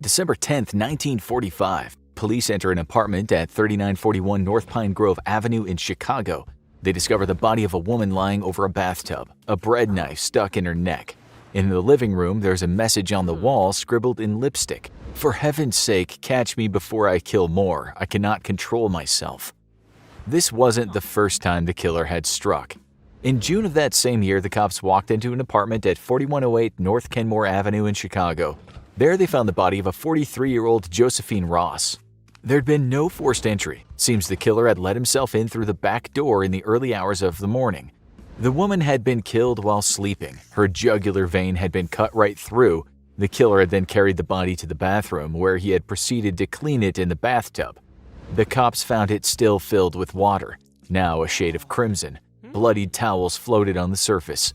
December 10, 1945, police enter an apartment at 3941 North Pine Grove Avenue in Chicago. They discover the body of a woman lying over a bathtub, a bread knife stuck in her neck. In the living room, there's a message on the wall scribbled in lipstick. "For heaven's sake, catch me before I kill more. I cannot control myself." This wasn't the first time the killer had struck. In June of that same year, the cops walked into an apartment at 4108 North Kenmore Avenue in Chicago. There they found the body of a 43-year-old Josephine Ross. There'd been no forced entry. Seems the killer had let himself in through the back door in the early hours of the morning. The woman had been killed while sleeping. Her jugular vein had been cut right through. The killer had then carried the body to the bathroom, where he had proceeded to clean it in the bathtub. The cops found it still filled with water, now a shade of crimson. Bloodied towels floated on the surface.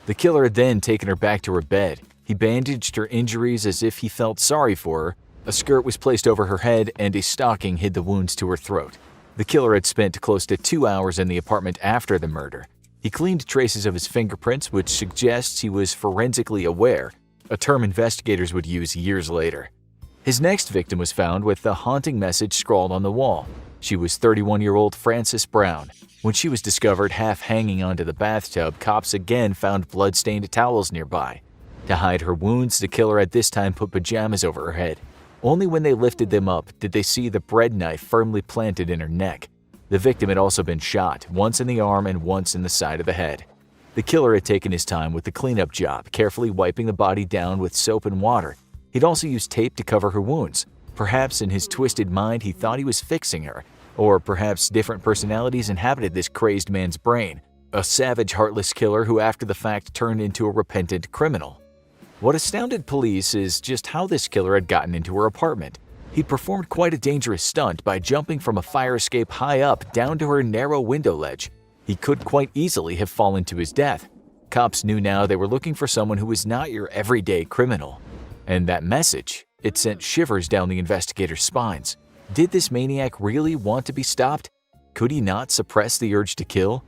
The killer had then taken her back to her bed. He bandaged her injuries as if he felt sorry for her. A skirt was placed over her head and a stocking hid the wounds to her throat. The killer had spent close to 2 hours in the apartment after the murder. He cleaned traces of his fingerprints, which suggests he was forensically aware, a term investigators would use years later. His next victim was found with a haunting message scrawled on the wall. She was 31-year-old Frances Brown. When she was discovered half hanging onto the bathtub, cops again found blood-stained towels nearby. To hide her wounds, the killer at this time put pajamas over her head. Only when they lifted them up did they see the bread knife firmly planted in her neck. The victim had also been shot, once in the arm and once in the side of the head. The killer had taken his time with the cleanup job, carefully wiping the body down with soap and water. He'd also used tape to cover her wounds. Perhaps in his twisted mind he thought he was fixing her, or perhaps different personalities inhabited this crazed man's brain. A savage, heartless killer who after the fact turned into a repentant criminal. What astounded police is just how this killer had gotten into her apartment. He performed quite a dangerous stunt by jumping from a fire escape high up down to her narrow window ledge. He could quite easily have fallen to his death. Cops knew now they were looking for someone who was not your everyday criminal. And that message, it sent shivers down the investigators' spines. Did this maniac really want to be stopped? Could he not suppress the urge to kill?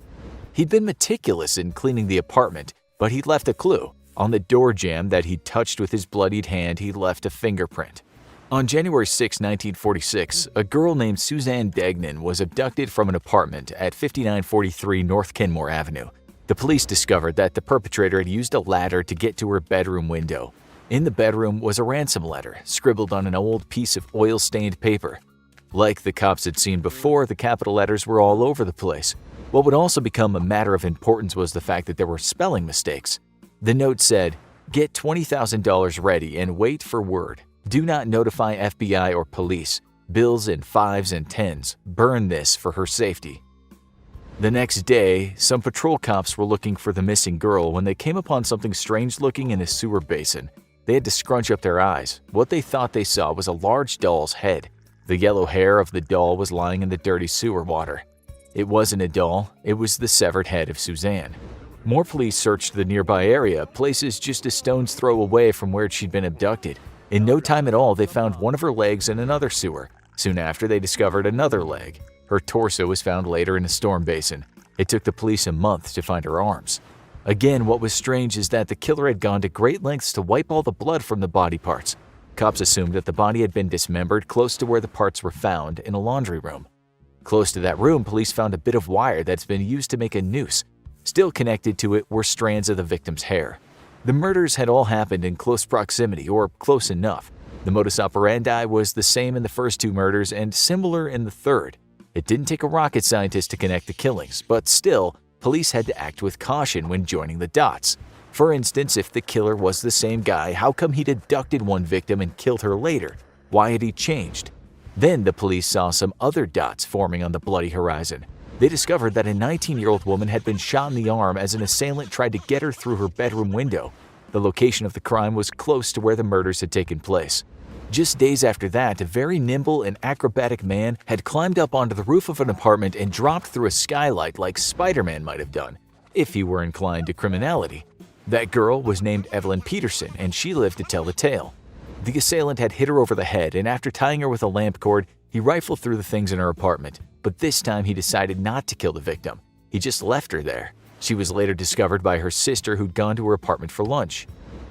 He'd been meticulous in cleaning the apartment, but he'd left a clue. On the door jamb that he'd touched with his bloodied hand, he left a fingerprint. On January 6, 1946, a girl named Suzanne Degnan was abducted from an apartment at 5943 North Kenmore Avenue. The police discovered that the perpetrator had used a ladder to get to her bedroom window. In the bedroom was a ransom letter, scribbled on an old piece of oil-stained paper. Like the cops had seen before, the capital letters were all over the place. What would also become a matter of importance was the fact that there were spelling mistakes. The note said, "Get $20,000 ready and wait for word. Do not notify FBI or police. Bills in 5s and 10s. Burn this for her safety." The next day, some patrol cops were looking for the missing girl when they came upon something strange looking in a sewer basin. They had to scrunch up their eyes. What they thought they saw was a large doll's head. The yellow hair of the doll was lying in the dirty sewer water. It wasn't a doll, it was the severed head of Suzanne. More police searched the nearby area, places just a stone's throw away from where she'd been abducted. In no time at all, they found one of her legs in another sewer. Soon after, they discovered another leg. Her torso was found later in a storm basin. It took the police a month to find her arms. Again, what was strange is that the killer had gone to great lengths to wipe all the blood from the body parts. Cops assumed that the body had been dismembered close to where the parts were found in a laundry room. Close to that room, police found a bit of wire that's been used to make a noose. Still connected to it were strands of the victim's hair. The murders had all happened in close proximity, or close enough. The modus operandi was the same in the first two murders and similar in the third. It didn't take a rocket scientist to connect the killings, but still, police had to act with caution when joining the dots. For instance, if the killer was the same guy, how come he'd abducted one victim and killed her later? Why had he changed? Then the police saw some other dots forming on the bloody horizon. They discovered that a 19-year-old woman had been shot in the arm as an assailant tried to get her through her bedroom window. The location of the crime was close to where the murders had taken place. Just days after that, a very nimble and acrobatic man had climbed up onto the roof of an apartment and dropped through a skylight like Spider-Man might have done, if he were inclined to criminality. That girl was named Evelyn Peterson, and she lived to tell the tale. The assailant had hit her over the head, and after tying her with a lamp cord, he rifled through the things in her apartment. But this time he decided not to kill the victim. He just left her there. She was later discovered by her sister, who'd gone to her apartment for lunch.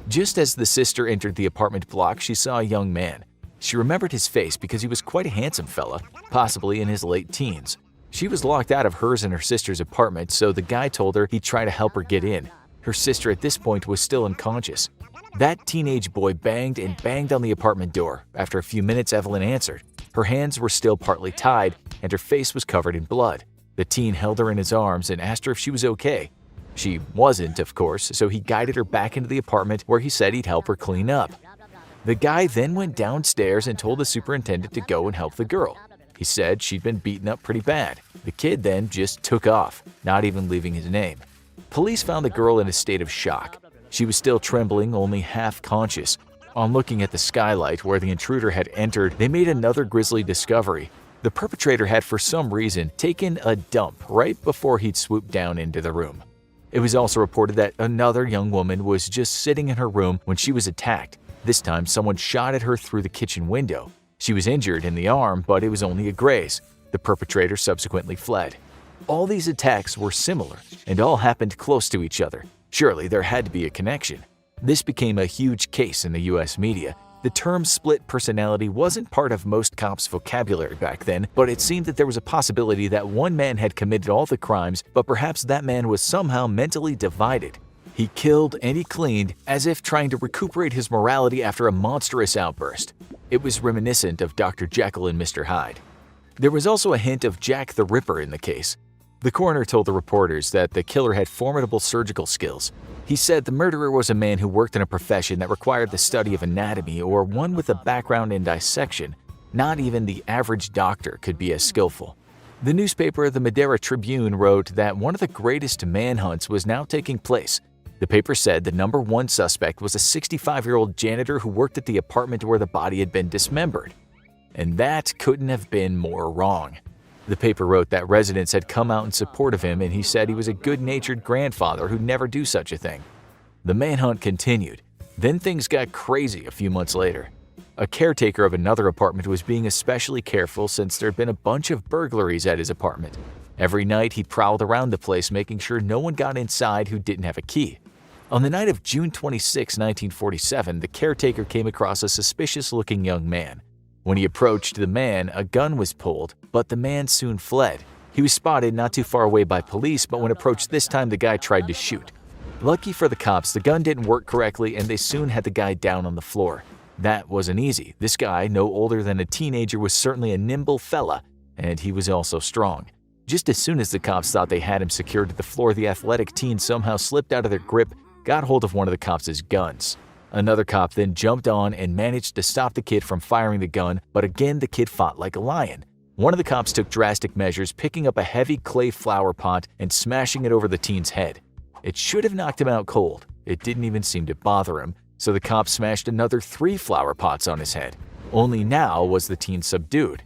Just as the sister entered the apartment block, she saw a young man. She remembered his face because he was quite a handsome fella, possibly in his late teens. She was locked out of hers and her sister's apartment, so the guy told her he'd try to help her get in. Her sister at this point was still unconscious. That teenage boy banged and banged on the apartment door. After a few minutes, Evelyn answered. Her hands were still partly tied, and her face was covered in blood. The teen held her in his arms and asked her if she was okay. She wasn't, of course, so he guided her back into the apartment where he said he'd help her clean up. The guy then went downstairs and told the superintendent to go and help the girl. He said she'd been beaten up pretty bad. The kid then just took off, not even leaving his name. Police found the girl in a state of shock. She was still trembling, only half conscious. On looking at the skylight where the intruder had entered, they made another grisly discovery. The perpetrator had, for some reason, taken a dump right before he'd swooped down into the room. It was also reported that another young woman was just sitting in her room when she was attacked. This time, someone shot at her through the kitchen window. She was injured in the arm, but it was only a graze. The perpetrator subsequently fled. All these attacks were similar, and all happened close to each other. Surely there had to be a connection. This became a huge case in the US media. The term split personality wasn't part of most cops' vocabulary back then, but it seemed that there was a possibility that one man had committed all the crimes, but perhaps that man was somehow mentally divided. He killed and he cleaned, as if trying to recuperate his morality after a monstrous outburst. It was reminiscent of Dr. Jekyll and Mr. Hyde. There was also a hint of Jack the Ripper in the case. The coroner told the reporters that the killer had formidable surgical skills. He said the murderer was a man who worked in a profession that required the study of anatomy or one with a background in dissection. Not even the average doctor could be as skillful. The newspaper The Madera Tribune wrote that one of the greatest manhunts was now taking place. The paper said the number one suspect was a 65-year-old janitor who worked at the apartment where the body had been dismembered. And that couldn't have been more wrong. The paper wrote that residents had come out in support of him, and he said he was a good-natured grandfather who'd never do such a thing. The manhunt continued. Then things got crazy a few months later. A caretaker of another apartment was being especially careful since there'd been a bunch of burglaries at his apartment. Every night he prowled around the place making sure no one got inside who didn't have a key. On the night of June 26, 1947, the caretaker came across a suspicious-looking young man. When he approached the man, a gun was pulled, but the man soon fled. He was spotted not too far away by police, but when approached this time, the guy tried to shoot. Lucky for the cops, the gun didn't work correctly and they soon had the guy down on the floor. That wasn't easy. This guy, no older than a teenager, was certainly a nimble fella, and he was also strong. Just as soon as the cops thought they had him secured to the floor, the athletic teen somehow slipped out of their grip, got hold of one of the cops' guns. Another cop then jumped on and managed to stop the kid from firing the gun, but again the kid fought like a lion. One of the cops took drastic measures, picking up a heavy clay flower pot and smashing it over the teen's head. It should have knocked him out cold. It didn't even seem to bother him, so the cop smashed another 3 flower pots on his head. Only now was the teen subdued.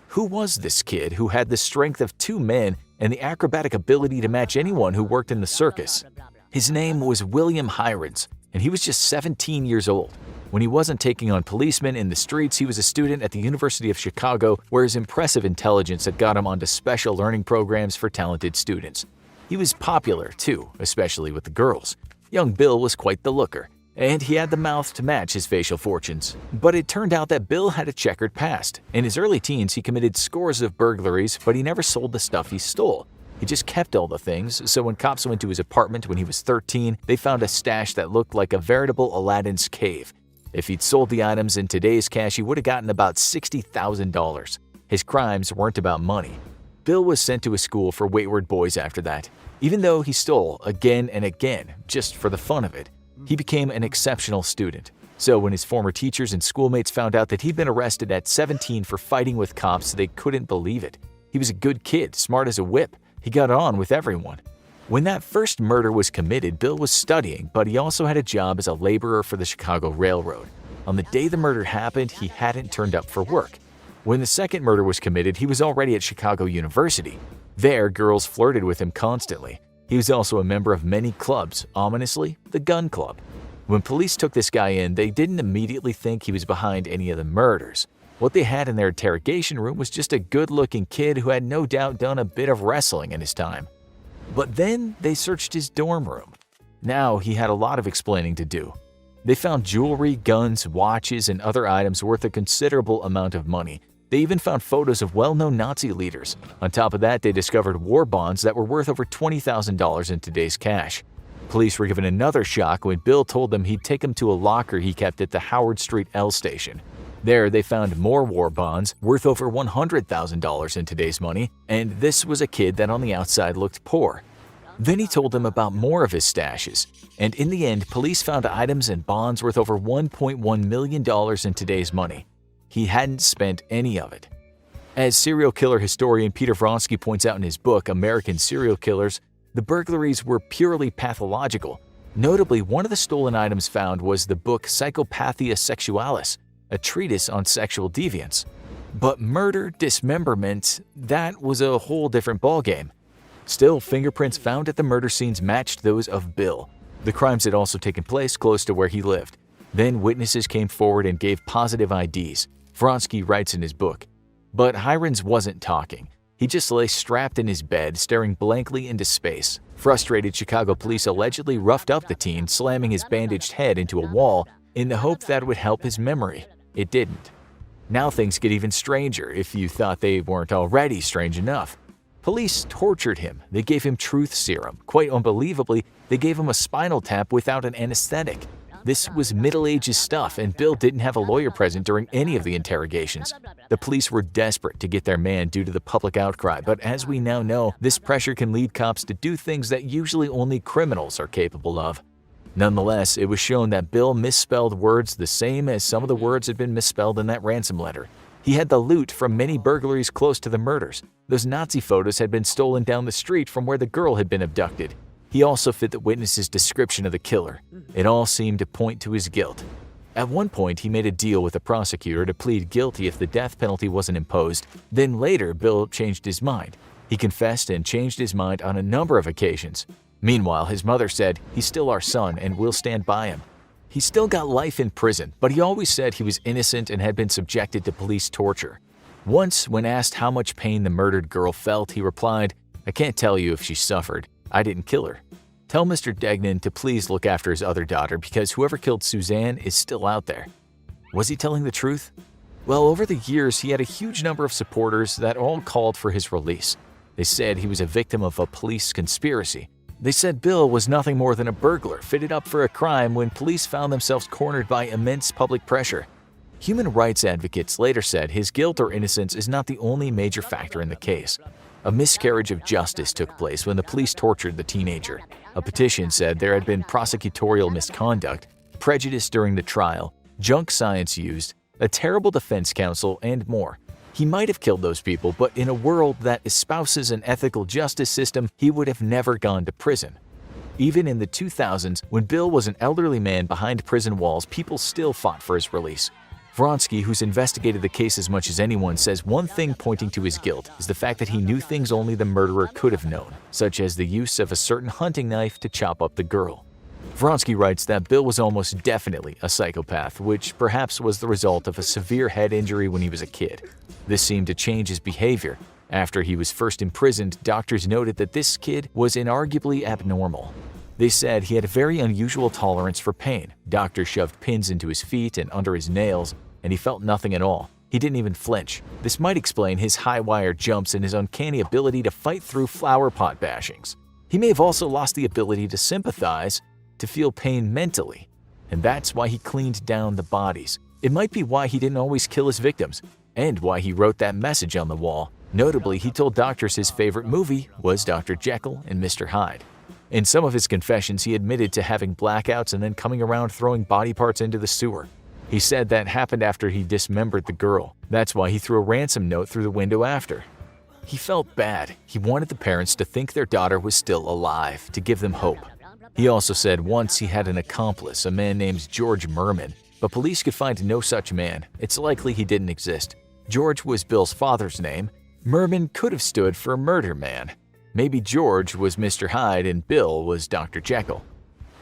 Who was this kid who had the strength of 2 men and the acrobatic ability to match anyone who worked in the circus? His name was William Hirons, and he was just 17 years old. When he wasn't taking on policemen in the streets, he was a student at the University of Chicago, where his impressive intelligence had got him onto special learning programs for talented students. He was popular, too, especially with the girls. Young Bill was quite the looker, and he had the mouth to match his facial fortunes. But it turned out that Bill had a checkered past. In his early teens, he committed scores of burglaries, but he never sold the stuff he stole. He just kept all the things, so when cops went to his apartment when he was 13, they found a stash that looked like a veritable Aladdin's cave. If he'd sold the items in today's cash, he would have gotten about $60,000. His crimes weren't about money. Bill was sent to a school for wayward boys after that. Even though he stole again and again, just for the fun of it, he became an exceptional student. So when his former teachers and schoolmates found out that he'd been arrested at 17 for fighting with cops, they couldn't believe it. He was a good kid, smart as a whip. He got on with everyone. When that first murder was committed, Bill was studying, but he also had a job as a laborer for the Chicago Railroad. On the day the murder happened, he hadn't turned up for work. When the second murder was committed, he was already at Chicago University. There, girls flirted with him constantly. He was also a member of many clubs, ominously, the Gun Club. When police took this guy in, they didn't immediately think he was behind any of the murders. What they had in their interrogation room was just a good-looking kid who had no doubt done a bit of wrestling in his time. But then they searched his dorm room. Now he had a lot of explaining to do. They found jewelry, guns, watches, and other items worth a considerable amount of money. They even found photos of well-known Nazi leaders. On top of that, they discovered war bonds that were worth over $20,000 in today's cash. Police were given another shock when Bill told them he'd take them to a locker he kept at the Howard Street L station. There, they found more war bonds worth over $100,000 in today's money, and this was a kid that on the outside looked poor. Then he told them about more of his stashes, and in the end, police found items and bonds worth over $1.1 million in today's money. He hadn't spent any of it. As serial killer historian Peter Vronsky points out in his book, American Serial Killers, the burglaries were purely pathological. Notably, one of the stolen items found was the book Psychopathia Sexualis, a treatise on sexual deviance. But murder, dismemberment, that was a whole different ballgame. Still, fingerprints found at the murder scenes matched those of Bill. The crimes had also taken place close to where he lived. Then witnesses came forward and gave positive IDs, Vronsky writes in his book. But Hirons wasn't talking. He just lay strapped in his bed, staring blankly into space. Frustrated Chicago police allegedly roughed up the teen, slamming his bandaged head into a wall in the hope that it would help his memory. It didn't. Now things get even stranger if you thought they weren't already strange enough. Police tortured him. They gave him truth serum. Quite unbelievably, they gave him a spinal tap without an anesthetic. This was Middle Ages stuff, and Bill didn't have a lawyer present during any of the interrogations. The police were desperate to get their man due to the public outcry, but as we now know, this pressure can lead cops to do things that usually only criminals are capable of. Nonetheless, it was shown that Bill misspelled words the same as some of the words had been misspelled in that ransom letter. He had the loot from many burglaries close to the murders. Those Nazi photos had been stolen down the street from where the girl had been abducted. He also fit the witness's description of the killer. It all seemed to point to his guilt. At one point, he made a deal with the prosecutor to plead guilty if the death penalty wasn't imposed. Then later, Bill changed his mind. He confessed and changed his mind on a number of occasions. Meanwhile, his mother said, "He's still our son and we'll stand by him." He still got life in prison, but he always said he was innocent and had been subjected to police torture. Once, when asked how much pain the murdered girl felt, he replied, "I can't tell you if she suffered. I didn't kill her. Tell Mr. Degnan to please look after his other daughter because whoever killed Suzanne is still out there." Was he telling the truth? Well, over the years, he had a huge number of supporters that all called for his release. They said he was a victim of a police conspiracy. They said Bill was nothing more than a burglar fitted up for a crime when police found themselves cornered by immense public pressure. Human rights advocates later said his guilt or innocence is not the only major factor in the case. A miscarriage of justice took place when the police tortured the teenager. A petition said there had been prosecutorial misconduct, prejudice during the trial, junk science used, a terrible defense counsel, and more. He might have killed those people, but in a world that espouses an ethical justice system, he would have never gone to prison. Even in the 2000s, when Bill was an elderly man behind prison walls, people still fought for his release. Vronsky, who's investigated the case as much as anyone, says one thing pointing to his guilt is the fact that he knew things only the murderer could have known, such as the use of a certain hunting knife to chop up the girl. Vronsky writes that Bill was almost definitely a psychopath, which perhaps was the result of a severe head injury when he was a kid. This seemed to change his behavior. After he was first imprisoned, doctors noted that this kid was inarguably abnormal. They said he had a very unusual tolerance for pain. Doctors shoved pins into his feet and under his nails, and he felt nothing at all. He didn't even flinch. This might explain his high-wire jumps and his uncanny ability to fight through flower pot bashings. He may have also lost the ability to sympathize, to feel pain mentally, and that's why he cleaned down the bodies. It might be why he didn't always kill his victims, and why he wrote that message on the wall. Notably, he told doctors his favorite movie was Dr. Jekyll and Mr. Hyde. In some of his confessions, he admitted to having blackouts and then coming around throwing body parts into the sewer. He said that happened after he dismembered the girl. That's why he threw a ransom note through the window after. He felt bad. He wanted the parents to think their daughter was still alive, to give them hope. He also said once he had an accomplice, a man named George Merman, but police could find no such man. It's likely he didn't exist. George was Bill's father's name. Merman could have stood for murder man. Maybe George was Mr. Hyde and Bill was Dr. Jekyll.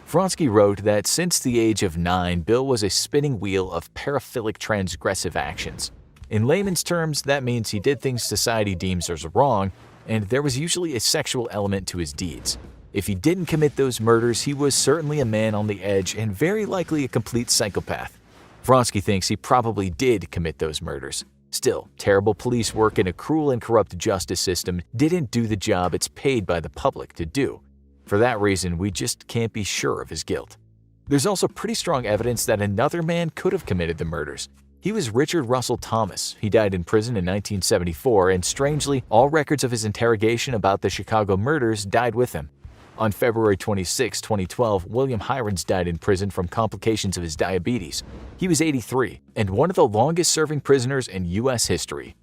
Vronsky wrote that since the age of 9, Bill was a spinning wheel of paraphilic transgressive actions. In layman's terms, that means he did things society deems as wrong, and there was usually a sexual element to his deeds. If he didn't commit those murders, he was certainly a man on the edge and very likely a complete psychopath. Vronsky thinks he probably did commit those murders. Still, terrible police work in a cruel and corrupt justice system didn't do the job it's paid by the public to do. For that reason, we just can't be sure of his guilt. There's also pretty strong evidence that another man could have committed the murders. He was Richard Russell Thomas. He died in prison in 1974, and strangely, all records of his interrogation about the Chicago murders died with him. On February 26, 2012, William Hirons died in prison from complications of his diabetes. He was 83 and one of the longest-serving prisoners in U.S. history.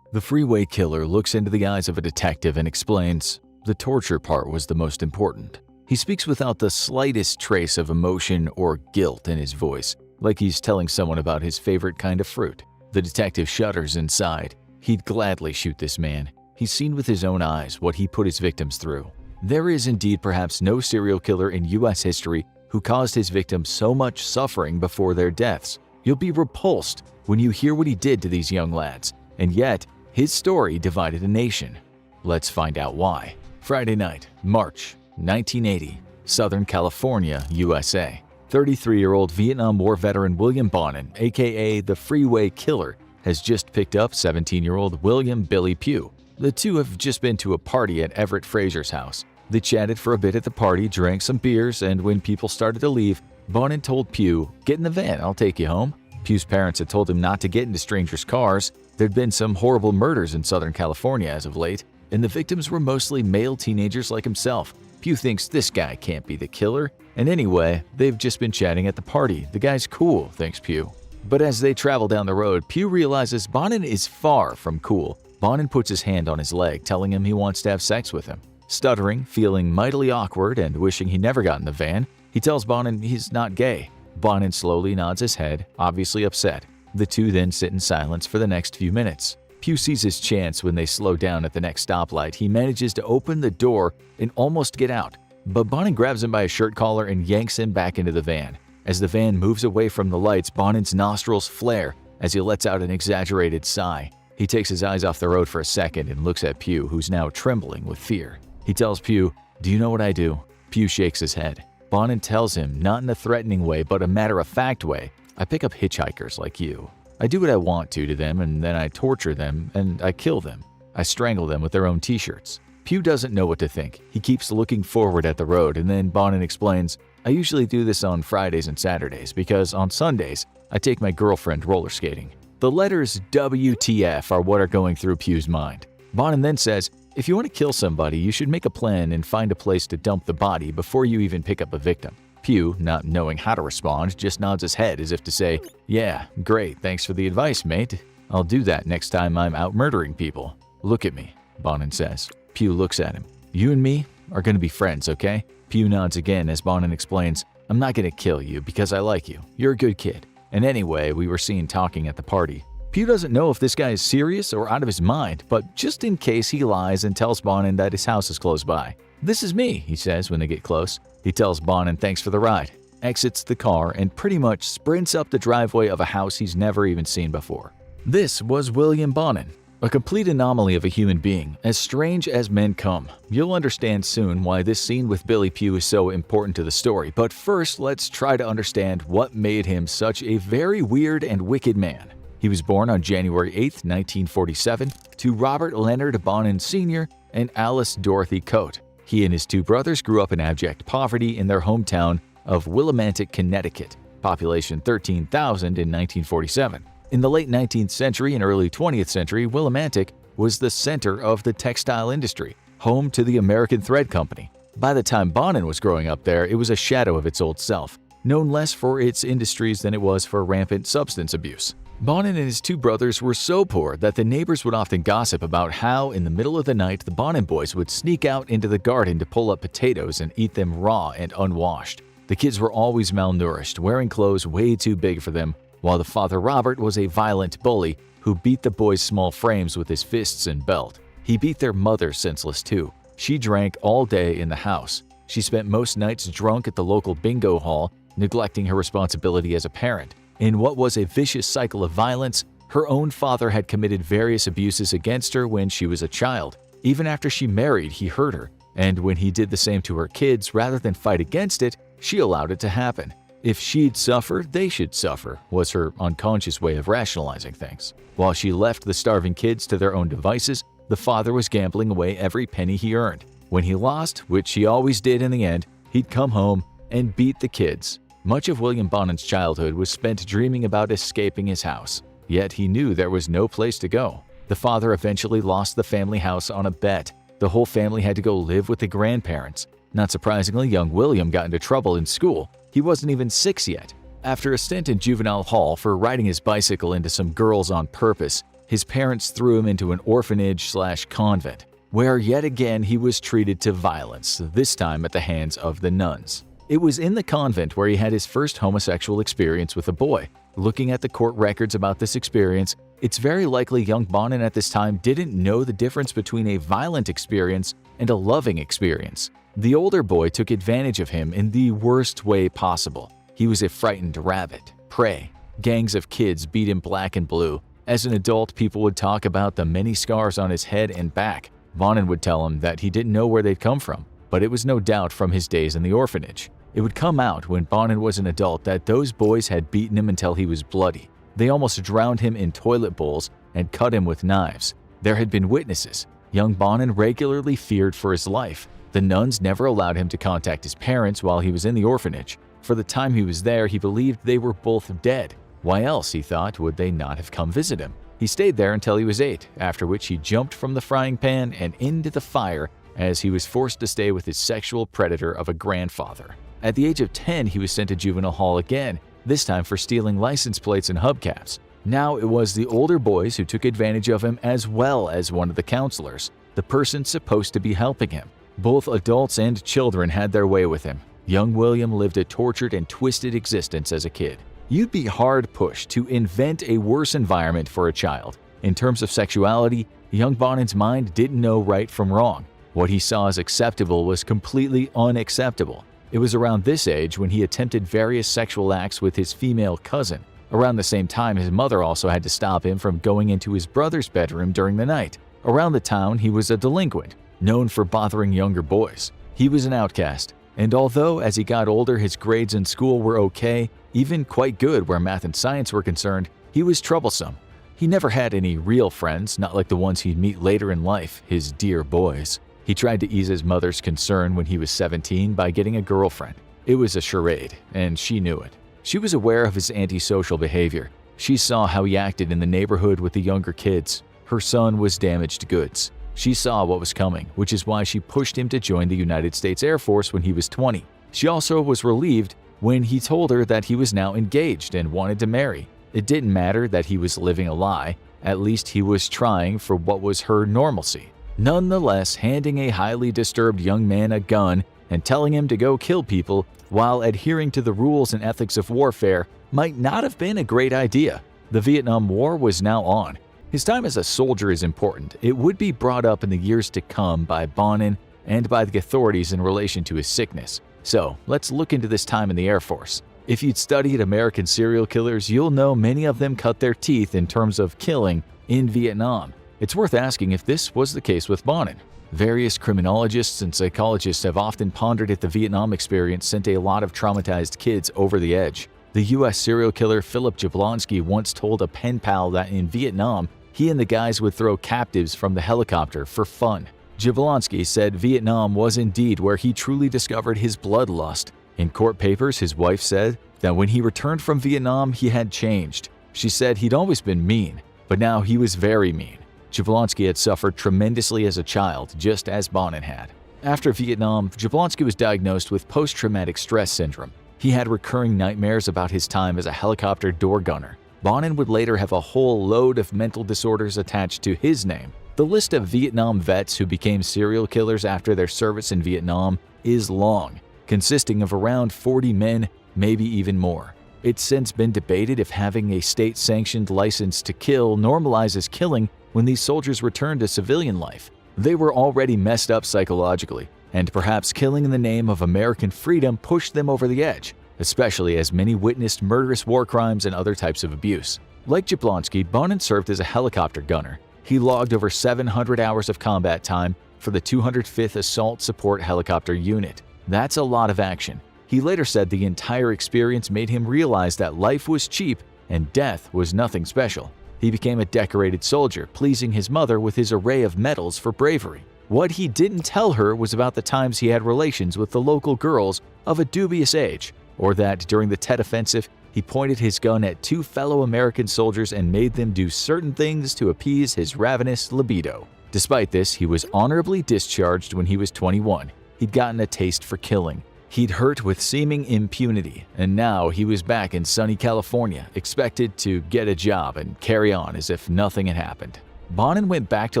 The Freeway Killer looks into the eyes of a detective and explains, "The torture part was the most important." He speaks without the slightest trace of emotion or guilt in his voice, like he's telling someone about his favorite kind of fruit. The detective shudders inside. He'd gladly shoot this man. He's seen with his own eyes what he put his victims through. There is indeed perhaps no serial killer in U.S. history who caused his victims so much suffering before their deaths. You'll be repulsed when you hear what he did to these young lads, and yet his story divided a nation. Let's find out why. Friday night, March 1980, Southern California, USA. 33-year-old Vietnam War veteran William Bonin, aka the Freeway Killer, has just picked up 17-year-old William "Billy" Pugh. The two have just been to a party at Everett Fraser's house. They chatted for a bit at the party, drank some beers, and when people started to leave, Bonin told Pugh, "Get in the van, I'll take you home." Pugh's parents had told him not to get into strangers' cars. There'd been some horrible murders in Southern California as of late, and the victims were mostly male teenagers like himself. Pugh thinks this guy can't be the killer, and anyway, they've just been chatting at the party. The guy's cool, thinks Pugh. But as they travel down the road, Pugh realizes Bonin is far from cool. Bonin puts his hand on his leg, telling him he wants to have sex with him. Stuttering, feeling mightily awkward, and wishing he never got in the van, he tells Bonin he's not gay. Bonin slowly nods his head, obviously upset. The two then sit in silence for the next few minutes. Pugh sees his chance when they slow down at the next stoplight. He manages to open the door and almost get out, but Bonin grabs him by his shirt collar and yanks him back into the van. As the van moves away from the lights, Bonin's nostrils flare as he lets out an exaggerated sigh. He takes his eyes off the road for a second and looks at Pugh, who's now trembling with fear. He tells Pugh, "Do you know what I do?" Pugh shakes his head. Bonin tells him, not in a threatening way, but a matter-of-fact way, "I pick up hitchhikers like you. I do what I want to them, and then I torture them, and I kill them. I strangle them with their own t-shirts." Pugh doesn't know what to think. He keeps looking forward at the road, and then Bonin explains, "I usually do this on Fridays and Saturdays, because on Sundays, I take my girlfriend roller skating." The letters WTF are what are going through Pugh's mind. Bonin then says, "If you want to kill somebody, you should make a plan and find a place to dump the body before you even pick up a victim." Pugh, not knowing how to respond, just nods his head as if to say, "Yeah, great, thanks for the advice, mate. I'll do that next time I'm out murdering people." "Look at me," Bonin says. Pugh looks at him. "You and me are going to be friends, okay?" Pugh nods again as Bonin explains, "I'm not going to kill you because I like you. You're a good kid. And anyway, we were seen talking at the party." Pugh doesn't know if this guy is serious or out of his mind, but just in case he lies and tells Bonin that his house is close by. "This is me," he says when they get close. He tells Bonin thanks for the ride, exits the car, and pretty much sprints up the driveway of a house he's never even seen before. This was William Bonin, a complete anomaly of a human being, as strange as men come. You'll understand soon why this scene with Billy Pugh is so important to the story, but first let's try to understand what made him such a very weird and wicked man. He was born on January 8, 1947, to Robert Leonard Bonin Sr. and Alice Dorothy Coate. He and his two brothers grew up in abject poverty in their hometown of Willimantic, Connecticut, population 13,000 in 1947. In the late 19th century and early 20th century, Willimantic was the center of the textile industry, home to the American Thread Company. By the time Bonin was growing up there, it was a shadow of its old self, known less for its industries than it was for rampant substance abuse. Bonin and his two brothers were so poor that the neighbors would often gossip about how, in the middle of the night, the Bonin boys would sneak out into the garden to pull up potatoes and eat them raw and unwashed. The kids were always malnourished, wearing clothes way too big for them, while the father Robert was a violent bully who beat the boys' small frames with his fists and belt. He beat their mother senseless too. She drank all day in the house. She spent most nights drunk at the local bingo hall, neglecting her responsibility as a parent. In what was a vicious cycle of violence, her own father had committed various abuses against her when she was a child. Even after she married, he hurt her. And when he did the same to her kids, rather than fight against it, she allowed it to happen. If she'd suffer, they should suffer, was her unconscious way of rationalizing things. While she left the starving kids to their own devices, the father was gambling away every penny he earned. When he lost, which he always did in the end, he'd come home and beat the kids. Much of William Bonin's childhood was spent dreaming about escaping his house. Yet he knew there was no place to go. The father eventually lost the family house on a bet. The whole family had to go live with the grandparents. Not surprisingly, young William got into trouble in school. He wasn't even 6 yet. After a stint in juvenile hall for riding his bicycle into some girls on purpose, his parents threw him into an orphanage/convent, where yet again he was treated to violence, this time at the hands of the nuns. It was in the convent where he had his first homosexual experience with a boy. Looking at the court records about this experience, it's very likely young Bonin at this time didn't know the difference between a violent experience and a loving experience. The older boy took advantage of him in the worst way possible. He was a frightened rabbit, prey. Gangs of kids beat him black and blue. As an adult, people would talk about the many scars on his head and back. Bonin would tell him that he didn't know where they'd come from, but it was no doubt from his days in the orphanage. It would come out when Bonin was an adult that those boys had beaten him until he was bloody. They almost drowned him in toilet bowls and cut him with knives. There had been witnesses. Young Bonin regularly feared for his life. The nuns never allowed him to contact his parents while he was in the orphanage. For the time he was there, he believed they were both dead. Why else, he thought, would they not have come visit him? He stayed there until he was 8, after which he jumped from the frying pan and into the fire as he was forced to stay with his sexual predator of a grandfather. At the age of 10, he was sent to juvenile hall again, this time for stealing license plates and hubcaps. Now it was the older boys who took advantage of him as well as one of the counselors, the person supposed to be helping him. Both adults and children had their way with him. Young William lived a tortured and twisted existence as a kid. You'd be hard-pushed to invent a worse environment for a child. In terms of sexuality, young Bonin's mind didn't know right from wrong. What he saw as acceptable was completely unacceptable. It was around this age when he attempted various sexual acts with his female cousin. Around the same time, his mother also had to stop him from going into his brother's bedroom during the night. Around the town, he was a delinquent, known for bothering younger boys. He was an outcast, and although as he got older his grades in school were okay, even quite good where math and science were concerned, he was troublesome. He never had any real friends, not like the ones he'd meet later in life, his dear boys. He tried to ease his mother's concern when he was 17 by getting a girlfriend. It was a charade, and she knew it. She was aware of his antisocial behavior. She saw how he acted in the neighborhood with the younger kids. Her son was damaged goods. She saw what was coming, which is why she pushed him to join the United States Air Force when he was 20. She also was relieved when he told her that he was now engaged and wanted to marry. It didn't matter that he was living a lie, at least he was trying for what was her normalcy. Nonetheless, handing a highly disturbed young man a gun and telling him to go kill people while adhering to the rules and ethics of warfare might not have been a great idea. The Vietnam War was now on. His time as a soldier is important. It would be brought up in the years to come by Bonin and by the authorities in relation to his sickness. So, let's look into this time in the Air Force. If you'd studied American serial killers, you'll know many of them cut their teeth in terms of killing in Vietnam. It's worth asking if this was the case with Bonin. Various criminologists and psychologists have often pondered if the Vietnam experience sent a lot of traumatized kids over the edge. The U.S. serial killer Philip Jablonski once told a pen pal that in Vietnam, he and the guys would throw captives from the helicopter for fun. Jablonski said Vietnam was indeed where he truly discovered his bloodlust. In court papers, his wife said that when he returned from Vietnam, he had changed. She said he'd always been mean, but now he was very mean. Jablonski had suffered tremendously as a child, just as Bonin had. After Vietnam, Jablonski was diagnosed with post-traumatic stress syndrome. He had recurring nightmares about his time as a helicopter door gunner. Bonin would later have a whole load of mental disorders attached to his name. The list of Vietnam vets who became serial killers after their service in Vietnam is long, consisting of around 40 men, maybe even more. It's since been debated if having a state-sanctioned license to kill normalizes killing when these soldiers returned to civilian life. They were already messed up psychologically, and perhaps killing in the name of American freedom pushed them over the edge, especially as many witnessed murderous war crimes and other types of abuse. Like Jablonski, Bonin served as a helicopter gunner. He logged over 700 hours of combat time, for the 205th Assault Support Helicopter Unit. That's a lot of action. He later said the entire experience made him realize that life was cheap and death was nothing special. He became a decorated soldier, pleasing his mother with his array of medals for bravery. What he didn't tell her was about the times he had relations with the local girls of a dubious age, or that during the Tet Offensive, he pointed his gun at 2 fellow American soldiers and made them do certain things to appease his ravenous libido. Despite this, he was honorably discharged when he was 21. He'd gotten a taste for killing. He'd hurt with seeming impunity, and now he was back in sunny California, expected to get a job and carry on as if nothing had happened. Bonin went back to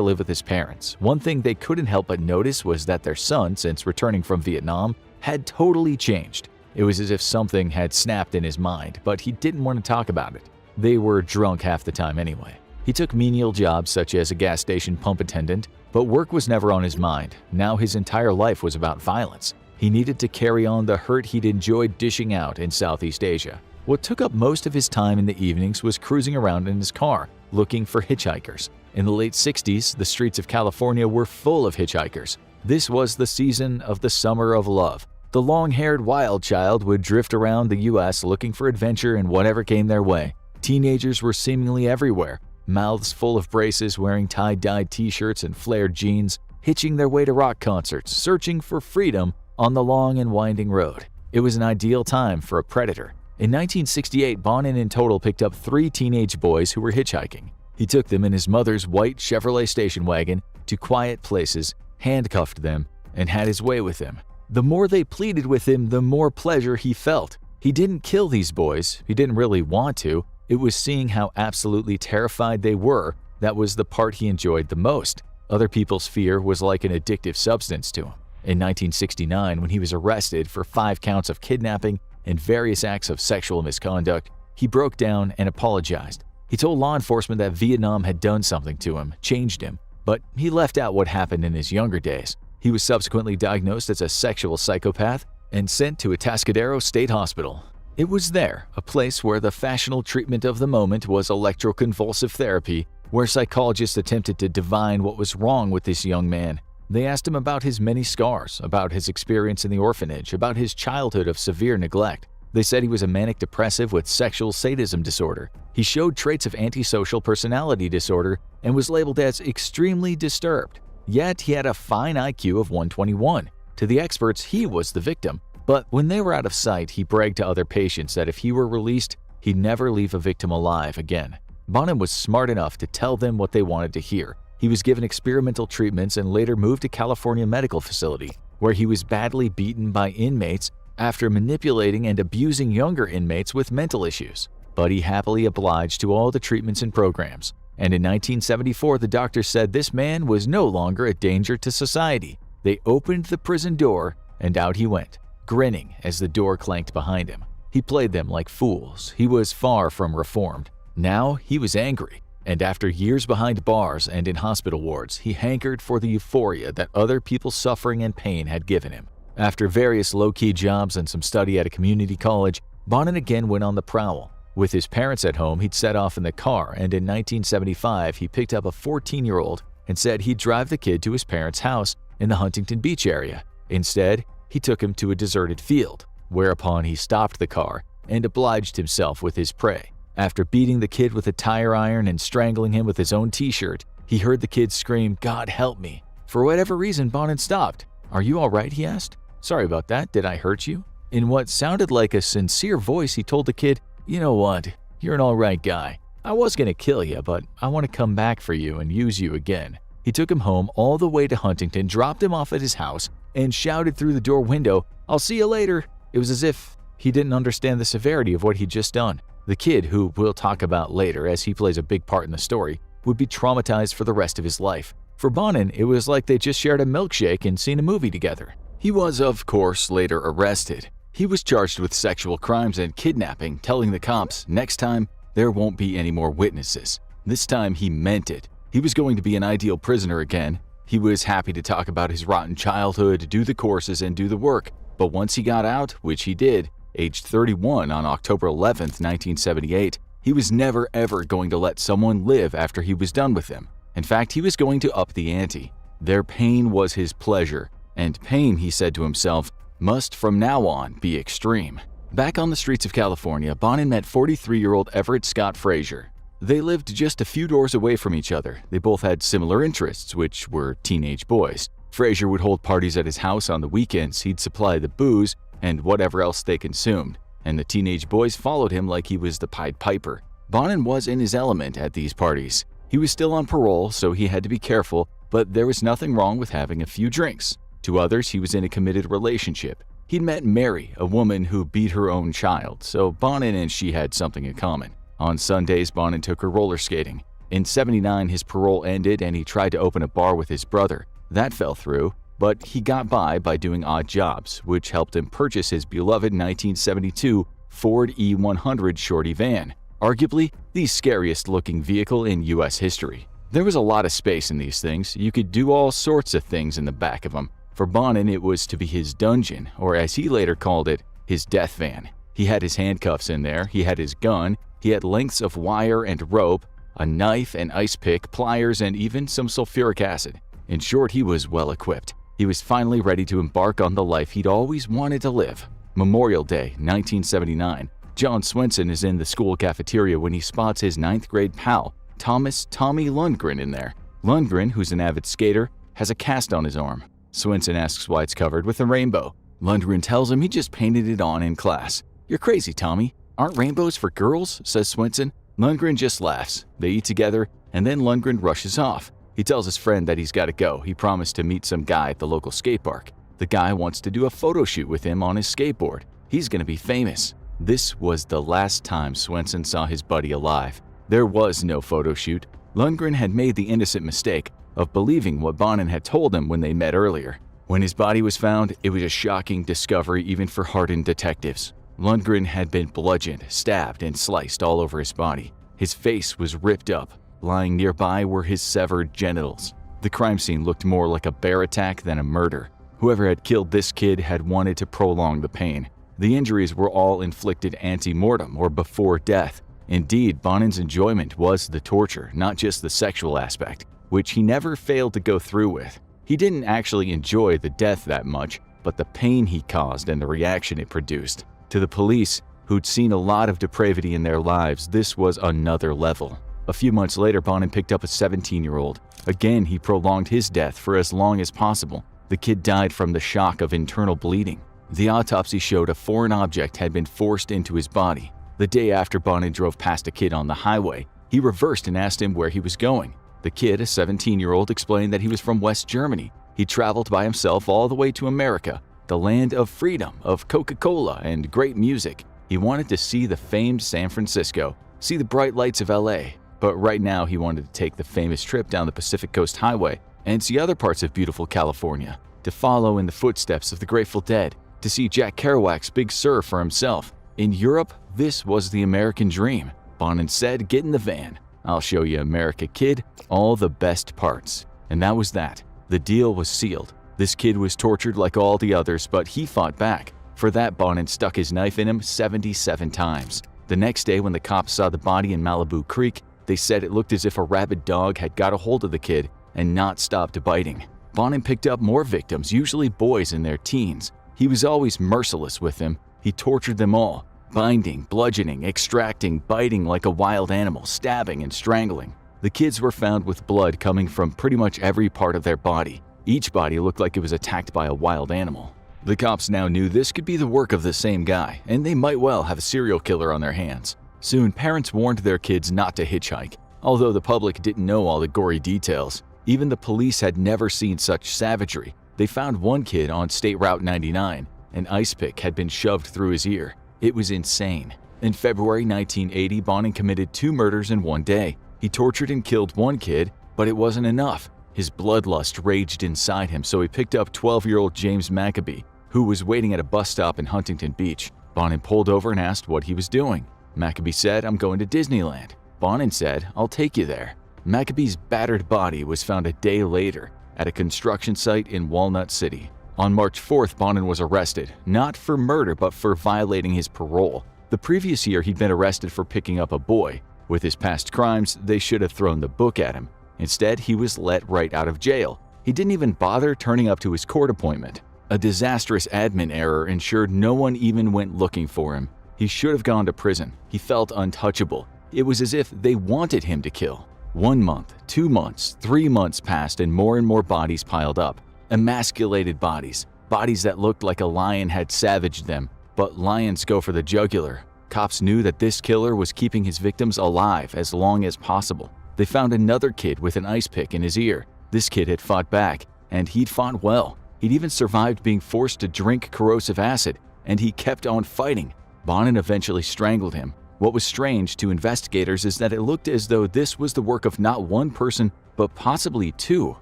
live with his parents. One thing they couldn't help but notice was that their son, since returning from Vietnam, had totally changed. It was as if something had snapped in his mind, but he didn't want to talk about it. They were drunk half the time anyway. He took menial jobs such as a gas station pump attendant, but work was never on his mind. Now his entire life was about violence. He needed to carry on the hurt he'd enjoyed dishing out in Southeast Asia. What took up most of his time in the evenings was cruising around in his car, looking for hitchhikers. In the late 60s, the streets of California were full of hitchhikers. This was the season of the summer of love. The long-haired wild child would drift around the U.S. looking for adventure in whatever came their way. Teenagers were seemingly everywhere, mouths full of braces, wearing tie-dyed t-shirts and flared jeans, hitching their way to rock concerts, searching for freedom on the long and winding road. It was an ideal time for a predator. In 1968, Bonin in total picked up 3 teenage boys who were hitchhiking. He took them in his mother's white Chevrolet station wagon to quiet places, handcuffed them, and had his way with them. The more they pleaded with him, the more pleasure he felt. He didn't kill these boys. He didn't really want to. It was seeing how absolutely terrified they were that was the part he enjoyed the most. Other people's fear was like an addictive substance to him. In 1969, when he was arrested for 5 counts of kidnapping and various acts of sexual misconduct, he broke down and apologized. He told law enforcement that Vietnam had done something to him, changed him, but he left out what happened in his younger days. He was subsequently diagnosed as a sexual psychopath and sent to Atascadero State Hospital. It was there, a place where the fashionable treatment of the moment was electroconvulsive therapy, where psychologists attempted to divine what was wrong with this young man. They asked him about his many scars, about his experience in the orphanage, about his childhood of severe neglect. They said he was a manic depressive with sexual sadism disorder. He showed traits of antisocial personality disorder and was labeled as extremely disturbed. Yet he had a fine IQ of 121. To the experts, he was the victim. But when they were out of sight, he bragged to other patients that if he were released, he'd never leave a victim alive again. Bonin was smart enough to tell them what they wanted to hear. He was given experimental treatments and later moved to California Medical Facility, where he was badly beaten by inmates after manipulating and abusing younger inmates with mental issues. But he happily obliged to all the treatments and programs. And in 1974, the doctor said this man was no longer a danger to society. They opened the prison door, and out he went, grinning as the door clanked behind him. He played them like fools. He was far from reformed. Now he was angry. And after years behind bars and in hospital wards, he hankered for the euphoria that other people's suffering and pain had given him. After various low-key jobs and some study at a community college, Bonin again went on the prowl. With his parents at home, he'd set off in the car, and in 1975, he picked up a 14-year-old and said he'd drive the kid to his parents' house in the Huntington Beach area. Instead, he took him to a deserted field, whereupon he stopped the car and obliged himself with his prey. After beating the kid with a tire iron and strangling him with his own t-shirt, he heard the kid scream, "God help me." For whatever reason, Bonin stopped. "Are you all right?" he asked. "Sorry about that. Did I hurt you?" In what sounded like a sincere voice, he told the kid, "You know what? You're an all right guy. I was gonna kill you, but I want to come back for you and use you again." He took him home all the way to Huntington, dropped him off at his house, and shouted through the door window, "I'll see you later." It was as if he didn't understand the severity of what he'd just done. The kid, who we'll talk about later as he plays a big part in the story, would be traumatized for the rest of his life. For Bonin, it was like they just shared a milkshake and seen a movie together. He was, of course, later arrested. He was charged with sexual crimes and kidnapping, telling the cops, next time, there won't be any more witnesses. This time, he meant it. He was going to be an ideal prisoner again. He was happy to talk about his rotten childhood, do the courses, and do the work. But once he got out, which he did, aged 31 on October 11th, 1978, he was never ever going to let someone live after he was done with them. In fact, he was going to up the ante. Their pain was his pleasure, and pain, he said to himself, must from now on be extreme. Back on the streets of California, Bonin met 43-year-old Everett Scott Frazier. They lived just a few doors away from each other. They both had similar interests, which were teenage boys. Frazier would hold parties at his house on the weekends. He'd supply the booze and whatever else they consumed, and the teenage boys followed him like he was the Pied Piper. Bonin was in his element at these parties. He was still on parole, so he had to be careful, but there was nothing wrong with having a few drinks. To others, he was in a committed relationship. He'd met Mary, a woman who beat her own child, so Bonin and she had something in common. On Sundays, Bonin took her roller skating. In '79, his parole ended and he tried to open a bar with his brother. That fell through, but he got by doing odd jobs, which helped him purchase his beloved 1972 Ford E100 Shorty van, arguably the scariest-looking vehicle in U.S. history. There was a lot of space in these things. You could do all sorts of things in the back of them. For Bonin, it was to be his dungeon, or as he later called it, his death van. He had his handcuffs in there, he had his gun, he had lengths of wire and rope, a knife, an ice pick, pliers, and even some sulfuric acid. In short, he was well equipped. He was finally ready to embark on the life he'd always wanted to live. Memorial Day, 1979. John Swenson is in the school cafeteria when he spots his 9th grade pal, Thomas "Tommy" Lundgren, in there. Lundgren, who's an avid skater, has a cast on his arm. Swenson asks why it's covered with a rainbow. Lundgren tells him he just painted it on in class. "You're crazy, Tommy. Aren't rainbows for girls?" says Swenson. Lundgren just laughs. They eat together, and then Lundgren rushes off. He tells his friend that he's got to go. He promised to meet some guy at the local skate park. The guy wants to do a photo shoot with him on his skateboard. He's going to be famous. This was the last time Swenson saw his buddy alive. There was no photo shoot. Lundgren had made the innocent mistake of believing what Bonin had told him when they met earlier. When his body was found, it was a shocking discovery even for hardened detectives. Lundgren had been bludgeoned, stabbed, and sliced all over his body. His face was ripped up. Lying nearby were his severed genitals. The crime scene looked more like a bear attack than a murder. Whoever had killed this kid had wanted to prolong the pain. The injuries were all inflicted ante-mortem, or before death. Indeed, Bonin's enjoyment was the torture, not just the sexual aspect, which he never failed to go through with. He didn't actually enjoy the death that much, but the pain he caused and the reaction it produced. To the police, who'd seen a lot of depravity in their lives, this was another level. A few months later, Bonin picked up a 17-year-old. Again, he prolonged his death for as long as possible. The kid died from the shock of internal bleeding. The autopsy showed a foreign object had been forced into his body. The day after Bonin drove past a kid on the highway, he reversed and asked him where he was going. The kid, a 17-year-old, explained that he was from West Germany. He traveled by himself all the way to America, the land of freedom, of Coca-Cola, and great music. He wanted to see the famed San Francisco, see the bright lights of LA, but right now he wanted to take the famous trip down the Pacific Coast Highway and see other parts of beautiful California, to follow in the footsteps of the Grateful Dead, to see Jack Kerouac's Big Sur for himself. In Europe, this was the American dream. Bonin said, "Get in the van. I'll show you America, kid, all the best parts." And that was that. The deal was sealed. This kid was tortured like all the others, but he fought back. For that, Bonin stuck his knife in him 77 times. The next day, when the cops saw the body in Malibu Creek, they said it looked as if a rabid dog had got a hold of the kid and not stopped biting. Bonin picked up more victims, usually boys in their teens. He was always merciless with them. He tortured them all, binding, bludgeoning, extracting, biting like a wild animal, stabbing and strangling. The kids were found with blood coming from pretty much every part of their body. Each body looked like it was attacked by a wild animal. The cops now knew this could be the work of the same guy, and they might well have a serial killer on their hands. Soon, parents warned their kids not to hitchhike. Although the public didn't know all the gory details, even the police had never seen such savagery. They found one kid on State Route 99. An ice pick had been shoved through his ear. It was insane. In February 1980, Bonin committed 2 murders in one day. He tortured and killed one kid, but it wasn't enough. His bloodlust raged inside him, so he picked up 12-year-old James Maccabee, who was waiting at a bus stop in Huntington Beach. Bonin pulled over and asked what he was doing. Maccabee said, "I'm going to Disneyland." Bonin said, "I'll take you there." Maccabee's battered body was found a day later at a construction site in Walnut City. On March 4th, Bonin was arrested, not for murder but for violating his parole. The previous year, he'd been arrested for picking up a boy. With his past crimes, they should have thrown the book at him. Instead, he was let right out of jail. He didn't even bother turning up to his court appointment. A disastrous admin error ensured no one even went looking for him. He should have gone to prison. He felt untouchable. It was as if they wanted him to kill. 1 month, 2 months, 3 months passed and more bodies piled up. Emasculated bodies. Bodies that looked like a lion had savaged them. But lions go for the jugular. Cops knew that this killer was keeping his victims alive as long as possible. They found another kid with an ice pick in his ear. This kid had fought back, and he'd fought well. He'd even survived being forced to drink corrosive acid, and he kept on fighting. Bonin eventually strangled him. What was strange to investigators is that it looked as though this was the work of not one person, but possibly 2.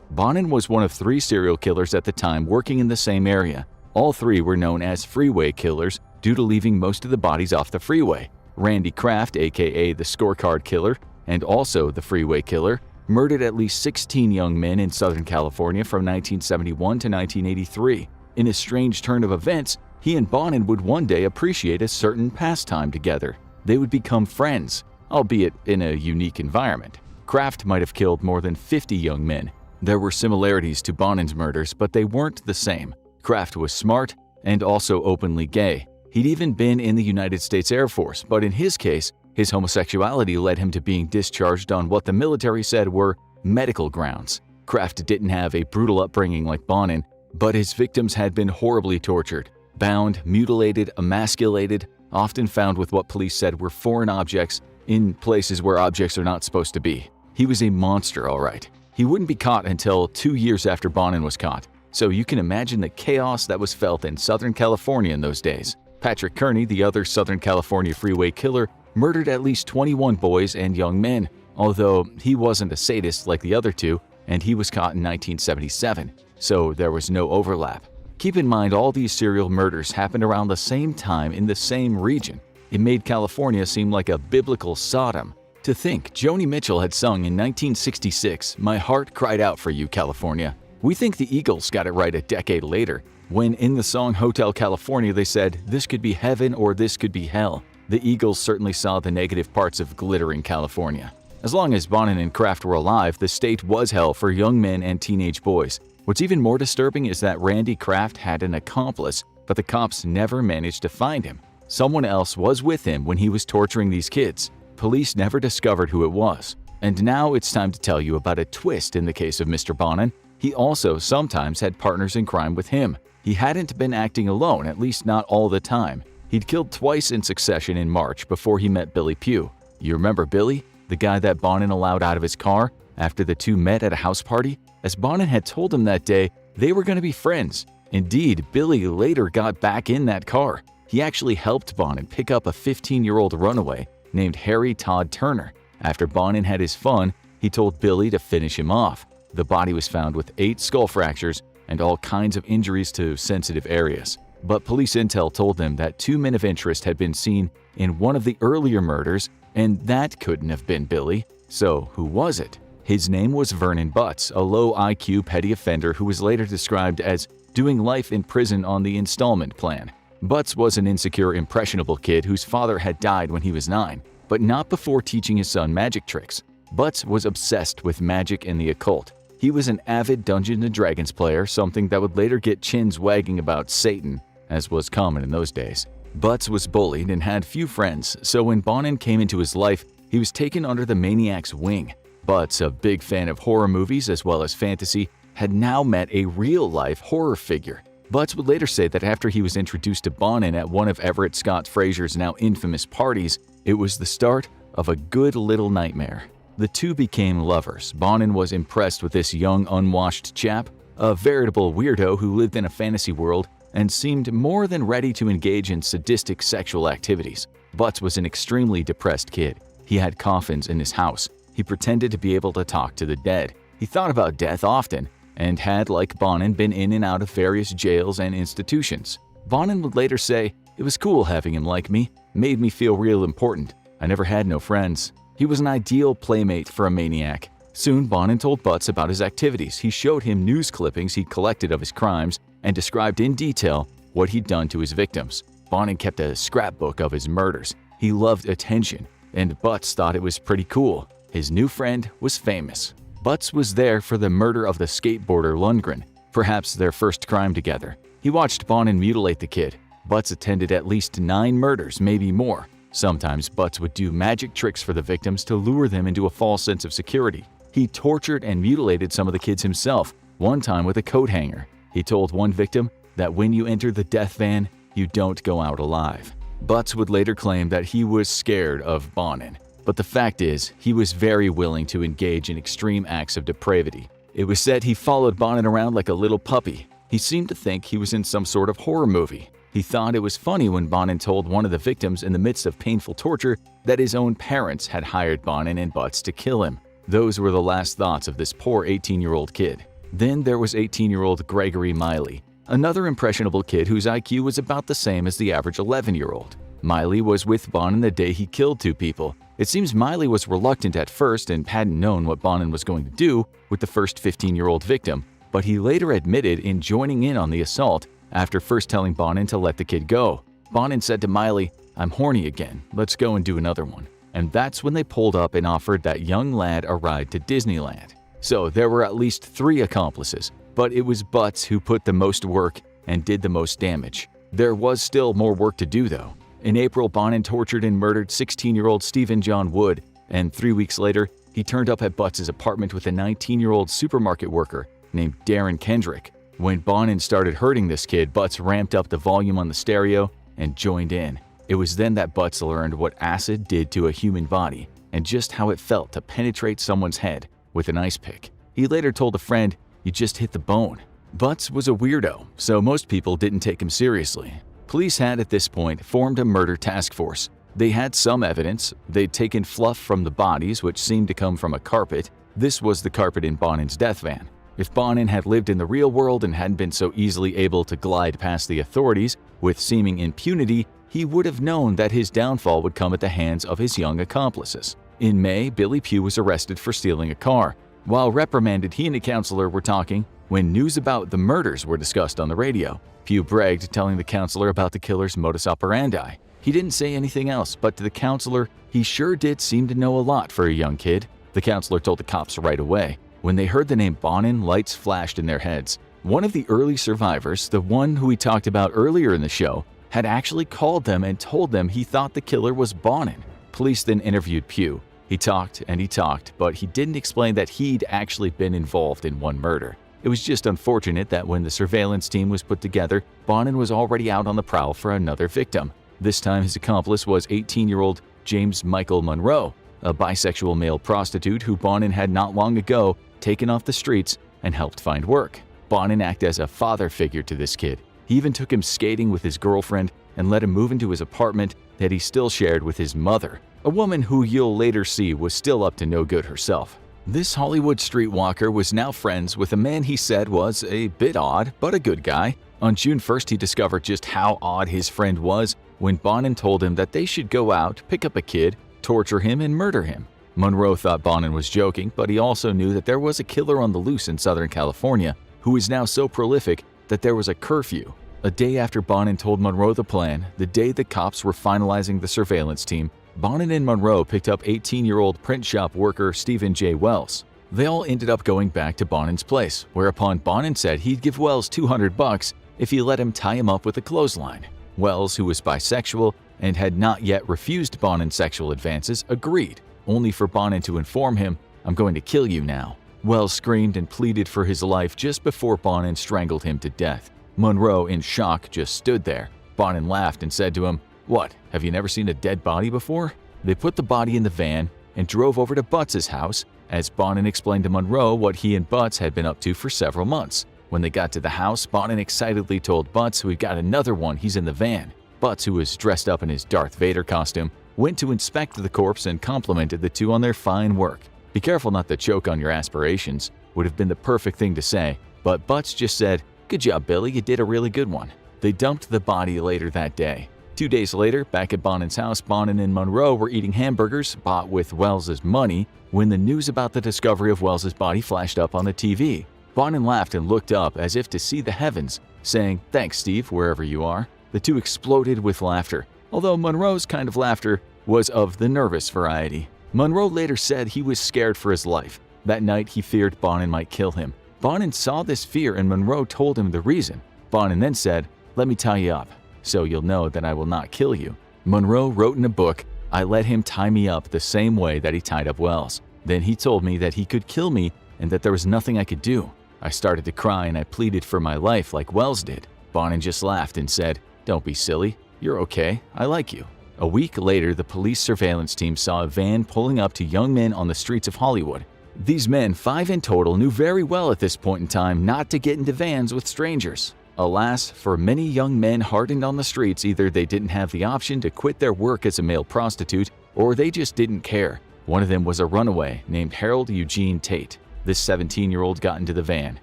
Bonin was one of 3 serial killers at the time working in the same area. All 3 were known as Freeway Killers due to leaving most of the bodies off the freeway. Randy Kraft, aka the Scorecard Killer, and also the Freeway Killer, murdered at least 16 young men in Southern California from 1971 to 1983. In a strange turn of events, he and Bonin would one day appreciate a certain pastime together. They would become friends, albeit in a unique environment. Kraft might have killed more than 50 young men. There were similarities to Bonin's murders, but they weren't the same. Kraft was smart and also openly gay. He'd even been in the United States Air Force, but in his case, his homosexuality led him to being discharged on what the military said were medical grounds. Kraft didn't have a brutal upbringing like Bonin, but his victims had been horribly tortured, bound, mutilated, emasculated, often found with what police said were foreign objects in places where objects are not supposed to be. He was a monster, all right. He wouldn't be caught until 2 years after Bonin was caught. So you can imagine the chaos that was felt in Southern California in those days. Patrick Kearney, the other Southern California Freeway Killer, murdered at least 21 boys and young men, although he wasn't a sadist like the other 2, and he was caught in 1977, so there was no overlap. Keep in mind all these serial murders happened around the same time in the same region. It made California seem like a biblical Sodom. To think, Joni Mitchell had sung in 1966, "My heart cried out for you, California." We think the Eagles got it right a decade later, when in the song Hotel California they said, "This could be heaven or this could be hell." The Eagles certainly saw the negative parts of glittering California. As long as Bonin and Kraft were alive, the state was hell for young men and teenage boys. What's even more disturbing is that Randy Kraft had an accomplice, but the cops never managed to find him. Someone else was with him when he was torturing these kids. Police never discovered who it was. And now it's time to tell you about a twist in the case of Mr. Bonin. He also sometimes had partners in crime with him. He hadn't been acting alone, at least not all the time. He'd killed twice in succession in March before he met Billy Pugh. You remember Billy? The guy that Bonin allowed out of his car after the 2 met at a house party? As Bonin had told him that day, they were going to be friends. Indeed, Billy later got back in that car. He actually helped Bonin pick up a 15-year-old runaway named Harry Todd Turner. After Bonin had his fun, he told Billy to finish him off. The body was found with 8 skull fractures and all kinds of injuries to sensitive areas. But police intel told them that 2 men of interest had been seen in one of the earlier murders, and that couldn't have been Billy. So who was it? His name was Vernon Butts, a low IQ petty offender who was later described as doing life in prison on the installment plan. Butts was an insecure, impressionable kid whose father had died when he was 9, but not before teaching his son magic tricks. Butts was obsessed with magic and the occult. He was an avid Dungeons & Dragons player, something that would later get chins wagging about Satan, as was common in those days. Butts was bullied and had few friends, so when Bonin came into his life, he was taken under the maniac's wing. Butts, a big fan of horror movies as well as fantasy, had now met a real-life horror figure. Butts would later say that after he was introduced to Bonin at one of Everett Scott Frazier's now infamous parties, it was the start of a good little nightmare. The 2 became lovers. Bonin was impressed with this young, unwashed chap, a veritable weirdo who lived in a fantasy world and seemed more than ready to engage in sadistic sexual activities. Butts was an extremely depressed kid. He had coffins in his house. He pretended to be able to talk to the dead. He thought about death often, and had, like Bonin, been in and out of various jails and institutions. Bonin would later say, "It was cool having him like me, made me feel real important. I never had no friends." He was an ideal playmate for a maniac. Soon, Bonin told Butts about his activities. He showed him news clippings he'd collected of his crimes and described in detail what he'd done to his victims. Bonin kept a scrapbook of his murders. He loved attention, and Butts thought it was pretty cool. His new friend was famous. Butts was there for the murder of the skateboarder Lundgren, perhaps their first crime together. He watched Bonin mutilate the kid. Butts attended at least 9 murders, maybe more. Sometimes Butts would do magic tricks for the victims to lure them into a false sense of security. He tortured and mutilated some of the kids himself, one time with a coat hanger. He told one victim that when you enter the death van, you don't go out alive. Butts would later claim that he was scared of Bonin, but the fact is, he was very willing to engage in extreme acts of depravity. It was said he followed Bonin around like a little puppy. He seemed to think he was in some sort of horror movie. He thought it was funny when Bonin told one of the victims in the midst of painful torture that his own parents had hired Bonin and Butts to kill him. Those were the last thoughts of this poor 18-year-old kid. Then there was 18-year-old Gregory Miley, another impressionable kid whose IQ was about the same as the average 11-year-old. Miley was with Bonin the day he killed 2 people. It seems Miley was reluctant at first and hadn't known what Bonin was going to do with the first 15-year-old victim, but he later admitted in joining in on the assault after first telling Bonin to let the kid go. Bonin said to Miley, "I'm horny again, let's go and do another one." And that's when they pulled up and offered that young lad a ride to Disneyland. So there were at least 3 accomplices, but it was Butts who put the most work and did the most damage. There was still more work to do though. In April, Bonin tortured and murdered 16-year-old Stephen John Wood, and 3 weeks later, he turned up at Butts' apartment with a 19-year-old supermarket worker named Darren Kendrick. When Bonin started hurting this kid, Butts ramped up the volume on the stereo and joined in. It was then that Butts learned what acid did to a human body and just how it felt to penetrate someone's head with an ice pick. He later told a friend, "You just hit the bone." Butts was a weirdo, so most people didn't take him seriously. Police had at this point formed a murder task force. They had some evidence. They'd taken fluff from the bodies, which seemed to come from a carpet. This was the carpet in Bonin's death van. If Bonin had lived in the real world and hadn't been so easily able to glide past the authorities with seeming impunity, he would have known that his downfall would come at the hands of his young accomplices. In May, Billy Pugh was arrested for stealing a car. While reprimanded, he and a counselor were talking when news about the murders were discussed on the radio. Pugh bragged, telling the counselor about the killer's modus operandi. He didn't say anything else, but to the counselor, he sure did seem to know a lot for a young kid. The counselor told the cops right away. When they heard the name Bonin, lights flashed in their heads. One of the early survivors, the one who we talked about earlier in the show, had actually called them and told them he thought the killer was Bonin. Police then interviewed Pugh. He talked and he talked, but he didn't explain that he'd actually been involved in one murder. It was just unfortunate that when the surveillance team was put together, Bonin was already out on the prowl for another victim. This time his accomplice was 18-year-old James Michael Monroe, a bisexual male prostitute who Bonin had not long ago taken off the streets and helped find work. Bonin acted as a father figure to this kid. He even took him skating with his girlfriend and let him move into his apartment that he still shared with his mother, a woman who you'll later see was still up to no good herself. This Hollywood streetwalker was now friends with a man he said was a bit odd, but a good guy. On June 1st, he discovered just how odd his friend was when Bonin told him that they should go out, pick up a kid, torture him, and murder him. Monroe thought Bonin was joking, but he also knew that there was a killer on the loose in Southern California who is now so prolific that there was a curfew. A day after Bonin told Monroe the plan, the day the cops were finalizing the surveillance team, Bonin and Monroe picked up 18-year-old print shop worker Stephen J. Wells. They all ended up going back to Bonin's place, whereupon Bonin said he'd give Wells $200 if he let him tie him up with a clothesline. Wells, who was bisexual and had not yet refused Bonin's sexual advances, agreed, only for Bonin to inform him, "I'm going to kill you now." Wells screamed and pleaded for his life just before Bonin strangled him to death. Monroe, in shock, just stood there. Bonin laughed and said to him, "What, have you never seen a dead body before?" They put the body in the van and drove over to Butts' house as Bonin explained to Monroe what he and Butts had been up to for several months. When they got to the house, Bonin excitedly told Butts, "We've got another one, he's in the van." Butts, who was dressed up in his Darth Vader costume, went to inspect the corpse and complimented the two on their fine work. "Be careful not to choke on your aspirations," would have been the perfect thing to say, but Butts just said, "Good job, Billy, you did a really good one." They dumped the body later that day. 2 days later, back at Bonin's house, Bonin and Monroe were eating hamburgers bought with Wells's money when the news about the discovery of Wells's body flashed up on the TV. Bonin laughed and looked up as if to see the heavens, saying, "Thanks, Steve, wherever you are." The two exploded with laughter, although Monroe's kind of laughter was of the nervous variety. Monroe later said he was scared for his life. That night, he feared Bonin might kill him. Bonin saw this fear and Monroe told him the reason. Bonin then said, "Let me tie you up, so you'll know that I will not kill you." Monroe wrote in a book, "I let him tie me up the same way that he tied up Wells. Then he told me that he could kill me and that there was nothing I could do. I started to cry and I pleaded for my life like Wells did." Bonin just laughed and said, "Don't be silly. You're okay. I like you." A week later, the police surveillance team saw a van pulling up to young men on the streets of Hollywood. These men, 5 in total, knew very well at this point in time not to get into vans with strangers. Alas, for many young men hardened on the streets, either they didn't have the option to quit their work as a male prostitute or they just didn't care. One of them was a runaway named Harold Eugene Tate. This 17-year-old got into the van.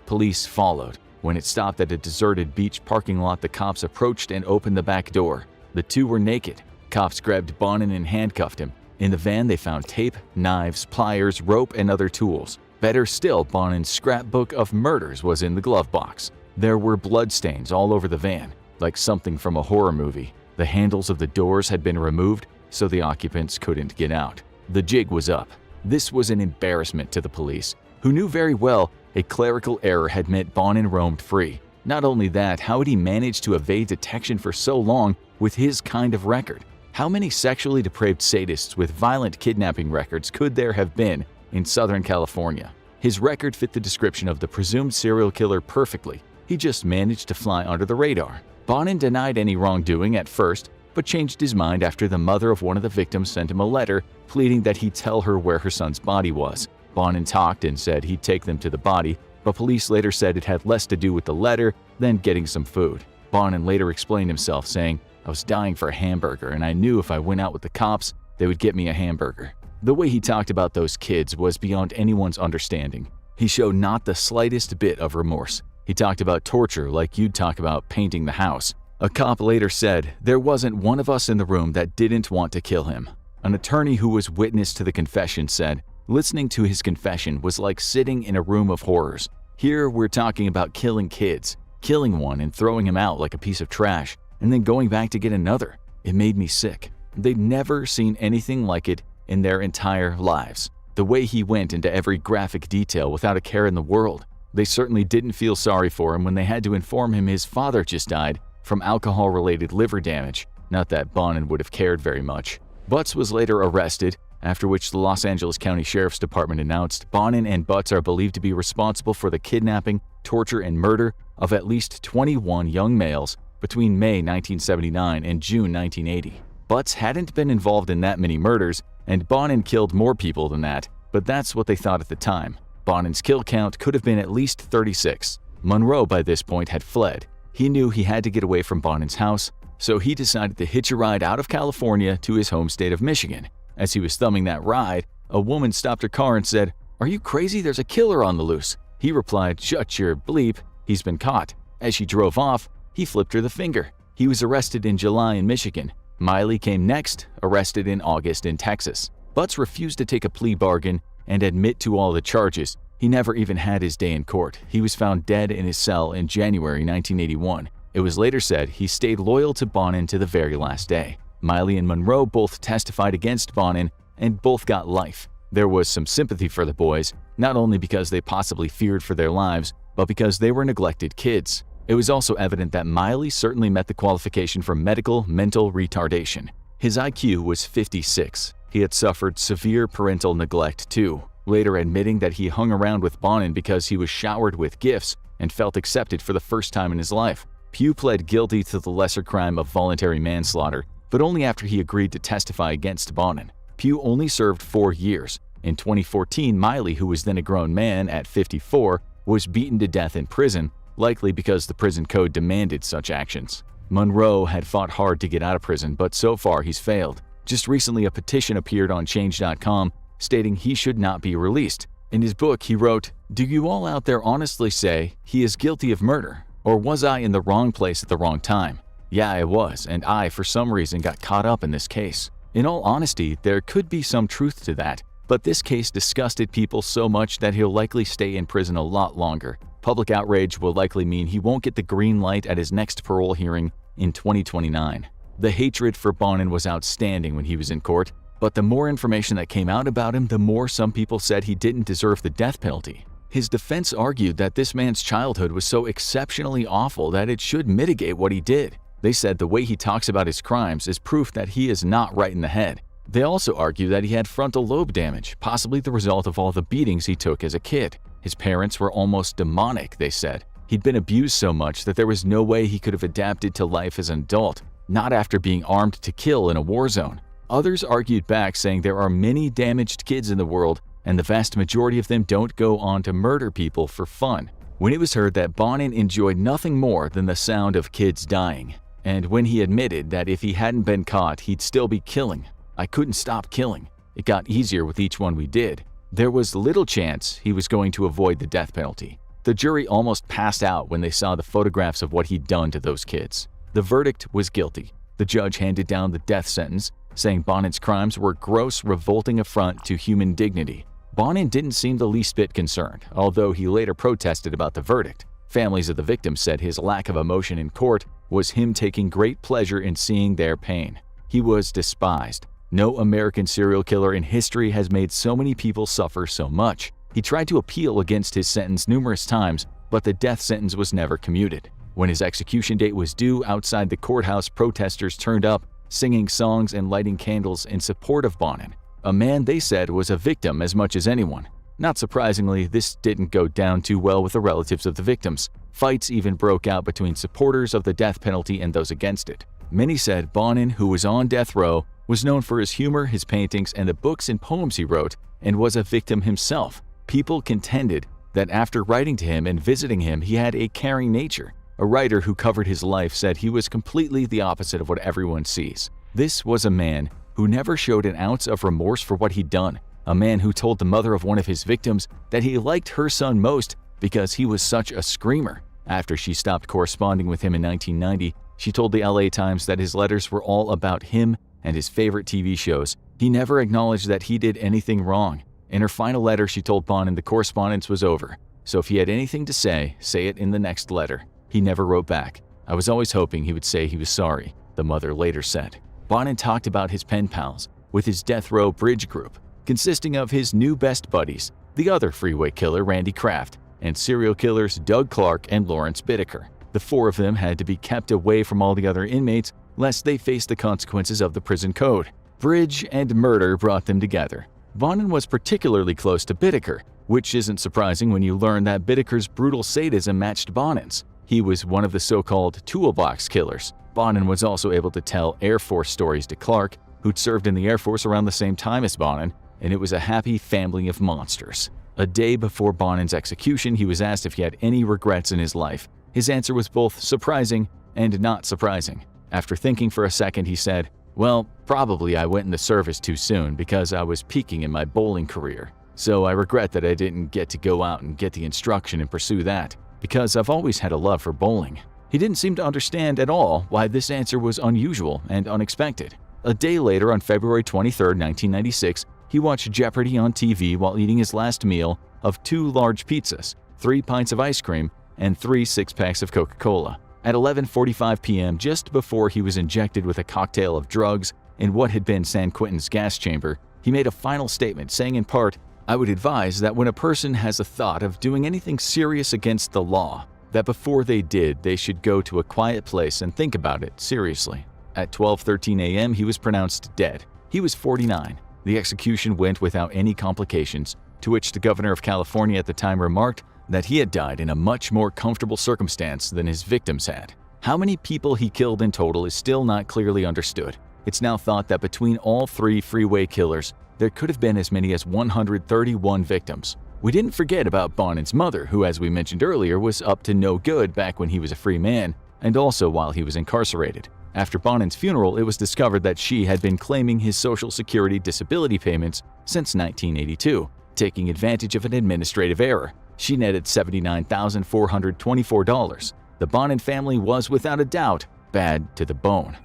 Police followed. When it stopped at a deserted beach parking lot, the cops approached and opened the back door. The two were naked. Cops grabbed Bonin and handcuffed him. In the van, they found tape, knives, pliers, rope, and other tools. Better still, Bonin's scrapbook of murders was in the glove box. There were bloodstains all over the van, like something from a horror movie. The handles of the doors had been removed, so the occupants couldn't get out. The jig was up. This was an embarrassment to the police, who knew very well a clerical error had meant Bonin roamed free. Not only that, how had he managed to evade detection for so long with his kind of record? How many sexually depraved sadists with violent kidnapping records could there have been in Southern California? His record fit the description of the presumed serial killer perfectly. He just managed to fly under the radar. Bonin denied any wrongdoing at first, but changed his mind after the mother of one of the victims sent him a letter pleading that he tell her where her son's body was. Bonin talked and said he'd take them to the body, but police later said it had less to do with the letter than getting some food. Bonin later explained himself, saying, "I was dying for a hamburger and I knew if I went out with the cops, they would get me a hamburger." The way he talked about those kids was beyond anyone's understanding. He showed not the slightest bit of remorse. He talked about torture like you'd talk about painting the house. A cop later said, "There wasn't one of us in the room that didn't want to kill him." An attorney who was witness to the confession said, "Listening to his confession was like sitting in a room of horrors. Here we're talking about killing kids, killing one and throwing him out like a piece of trash, and then going back to get another. It made me sick." They'd never seen anything like it in their entire lives. The way he went into every graphic detail without a care in the world. They certainly didn't feel sorry for him when they had to inform him his father just died from alcohol-related liver damage. Not that Bonin would have cared very much. Butts was later arrested, after which the Los Angeles County Sheriff's Department announced Bonin and Butts are believed to be responsible for the kidnapping, torture, and murder of at least 21 young males between May 1979 and June 1980. Butts hadn't been involved in that many murders, and Bonin killed more people than that, but that's what they thought at the time. Bonin's kill count could have been at least 36. Monroe by this point had fled. He knew he had to get away from Bonin's house, so he decided to hitch a ride out of California to his home state of Michigan. As he was thumbing that ride, a woman stopped her car and said, "Are you crazy? There's a killer on the loose." He replied, "Shut your bleep, he's been caught." As she drove off, he flipped her the finger. He was arrested in July in Michigan. Miley came next, arrested in August in Texas. Butts refused to take a plea bargain and admit to all the charges. He never even had his day in court. He was found dead in his cell in January 1981. It was later said he stayed loyal to Bonin to the very last day. Miley and Monroe both testified against Bonin and both got life. There was some sympathy for the boys, not only because they possibly feared for their lives, but because they were neglected kids. It was also evident that Miley certainly met the qualification for medical mental retardation. His IQ was 56. He had suffered severe parental neglect too, later admitting that he hung around with Bonin because he was showered with gifts and felt accepted for the first time in his life. Pugh pled guilty to the lesser crime of voluntary manslaughter, but only after he agreed to testify against Bonin. Pugh only served 4 years. In 2014, Miley, who was then a grown man at 54, was beaten to death in prison, likely because the prison code demanded such actions. Monroe had fought hard to get out of prison, but so far he's failed. Just recently, a petition appeared on Change.com stating he should not be released. In his book, he wrote, "Do you all out there honestly say he is guilty of murder? Or was I in the wrong place at the wrong time? Yeah, I was, and I, for some reason, got caught up in this case." In all honesty, there could be some truth to that, but this case disgusted people so much that he'll likely stay in prison a lot longer. Public outrage will likely mean he won't get the green light at his next parole hearing in 2029. The hatred for Bonin was outstanding when he was in court, But the more information that came out about him, the more some people said he didn't deserve the death penalty. His defense argued that this man's childhood was so exceptionally awful that it should mitigate what he did. They said the way he talks about his crimes is proof that he is not right in the head. They also argue that he had frontal lobe damage, possibly the result of all the beatings he took as a kid. His parents were almost demonic, they said. He'd been abused so much that there was no way he could have adapted to life as an adult, not after being armed to kill in a war zone. Others argued back, saying there are many damaged kids in the world, and the vast majority of them don't go on to murder people for fun. When it was heard that Bonin enjoyed nothing more than the sound of kids dying, and when he admitted that if he hadn't been caught, he'd still be killing. I couldn't stop killing. It got easier with each one we did. There was little chance he was going to avoid the death penalty. The jury almost passed out when they saw the photographs of what he'd done to those kids. The verdict was guilty. The judge handed down the death sentence, saying Bonin's crimes were a gross, revolting affront to human dignity. Bonin didn't seem the least bit concerned, although he later protested about the verdict. Families of the victims said his lack of emotion in court was him taking great pleasure in seeing their pain. He was despised. No American serial killer in history has made so many people suffer so much. He tried to appeal against his sentence numerous times, but the death sentence was never commuted. When his execution date was due, outside the courthouse, protesters turned up, singing songs and lighting candles in support of Bonin, a man they said was a victim as much as anyone. Not surprisingly, this didn't go down too well with the relatives of the victims. Fights even broke out between supporters of the death penalty and those against it. Many said Bonin, who was on death row, was known for his humor, his paintings, and the books and poems he wrote, and was a victim himself. People contended that after writing to him and visiting him, he had a caring nature. A writer who covered his life said he was completely the opposite of what everyone sees. This was a man who never showed an ounce of remorse for what he'd done. A man who told the mother of one of his victims that he liked her son most because he was such a screamer. After she stopped corresponding with him in 1990, she told the LA Times that his letters were all about him and his favorite TV shows. He never acknowledged that he did anything wrong. In her final letter, she told Bonin the correspondence was over, so if he had anything to say it in the next letter. He never wrote back. I was always hoping he would say he was sorry, the mother later said. Bonin talked about his pen pals with his death row bridge group, consisting of his new best buddies, the other freeway killer Randy Kraft, and serial killers Doug Clark and Lawrence Bittaker. The four of them had to be kept away from all the other inmates lest they face the consequences of the prison code. Bridge and murder brought them together. Bonin was particularly close to Bittaker, which isn't surprising when you learn that Bittaker's brutal sadism matched Bonin's. He was one of the so-called toolbox killers. Bonin was also able to tell Air Force stories to Clark, who'd served in the Air Force around the same time as Bonin, and it was a happy family of monsters. A day before Bonin's execution, he was asked if he had any regrets in his life. His answer was both surprising and not surprising. After thinking for a second, he said, "Well, probably I went in the service too soon because I was peaking in my bowling career. So I regret that I didn't get to go out and get the instruction and pursue that, because I've always had a love for bowling." He didn't seem to understand at all why this answer was unusual and unexpected. A day later, on February 23, 1996, he watched Jeopardy on TV while eating his last meal of 2 large pizzas, 3 pints of ice cream, and 3 six-packs of Coca-Cola. At 11:45 p.m., just before he was injected with a cocktail of drugs in what had been San Quentin's gas chamber, he made a final statement saying in part, "I would advise that when a person has a thought of doing anything serious against the law, that before they did, they should go to a quiet place and think about it seriously." At 12:13 a.m., he was pronounced dead. He was 49. The execution went without any complications, to which the governor of California at the time remarked that he had died in a much more comfortable circumstance than his victims had. How many people he killed in total is still not clearly understood. It's now thought that between all 3 freeway killers, there could have been as many as 131 victims. We didn't forget about Bonin's mother, who, as we mentioned earlier, was up to no good back when he was a free man, and also while he was incarcerated. After Bonin's funeral, it was discovered that she had been claiming his Social Security disability payments since 1982, taking advantage of an administrative error. She netted $79,424. The Bonin family was, without a doubt, bad to the bone.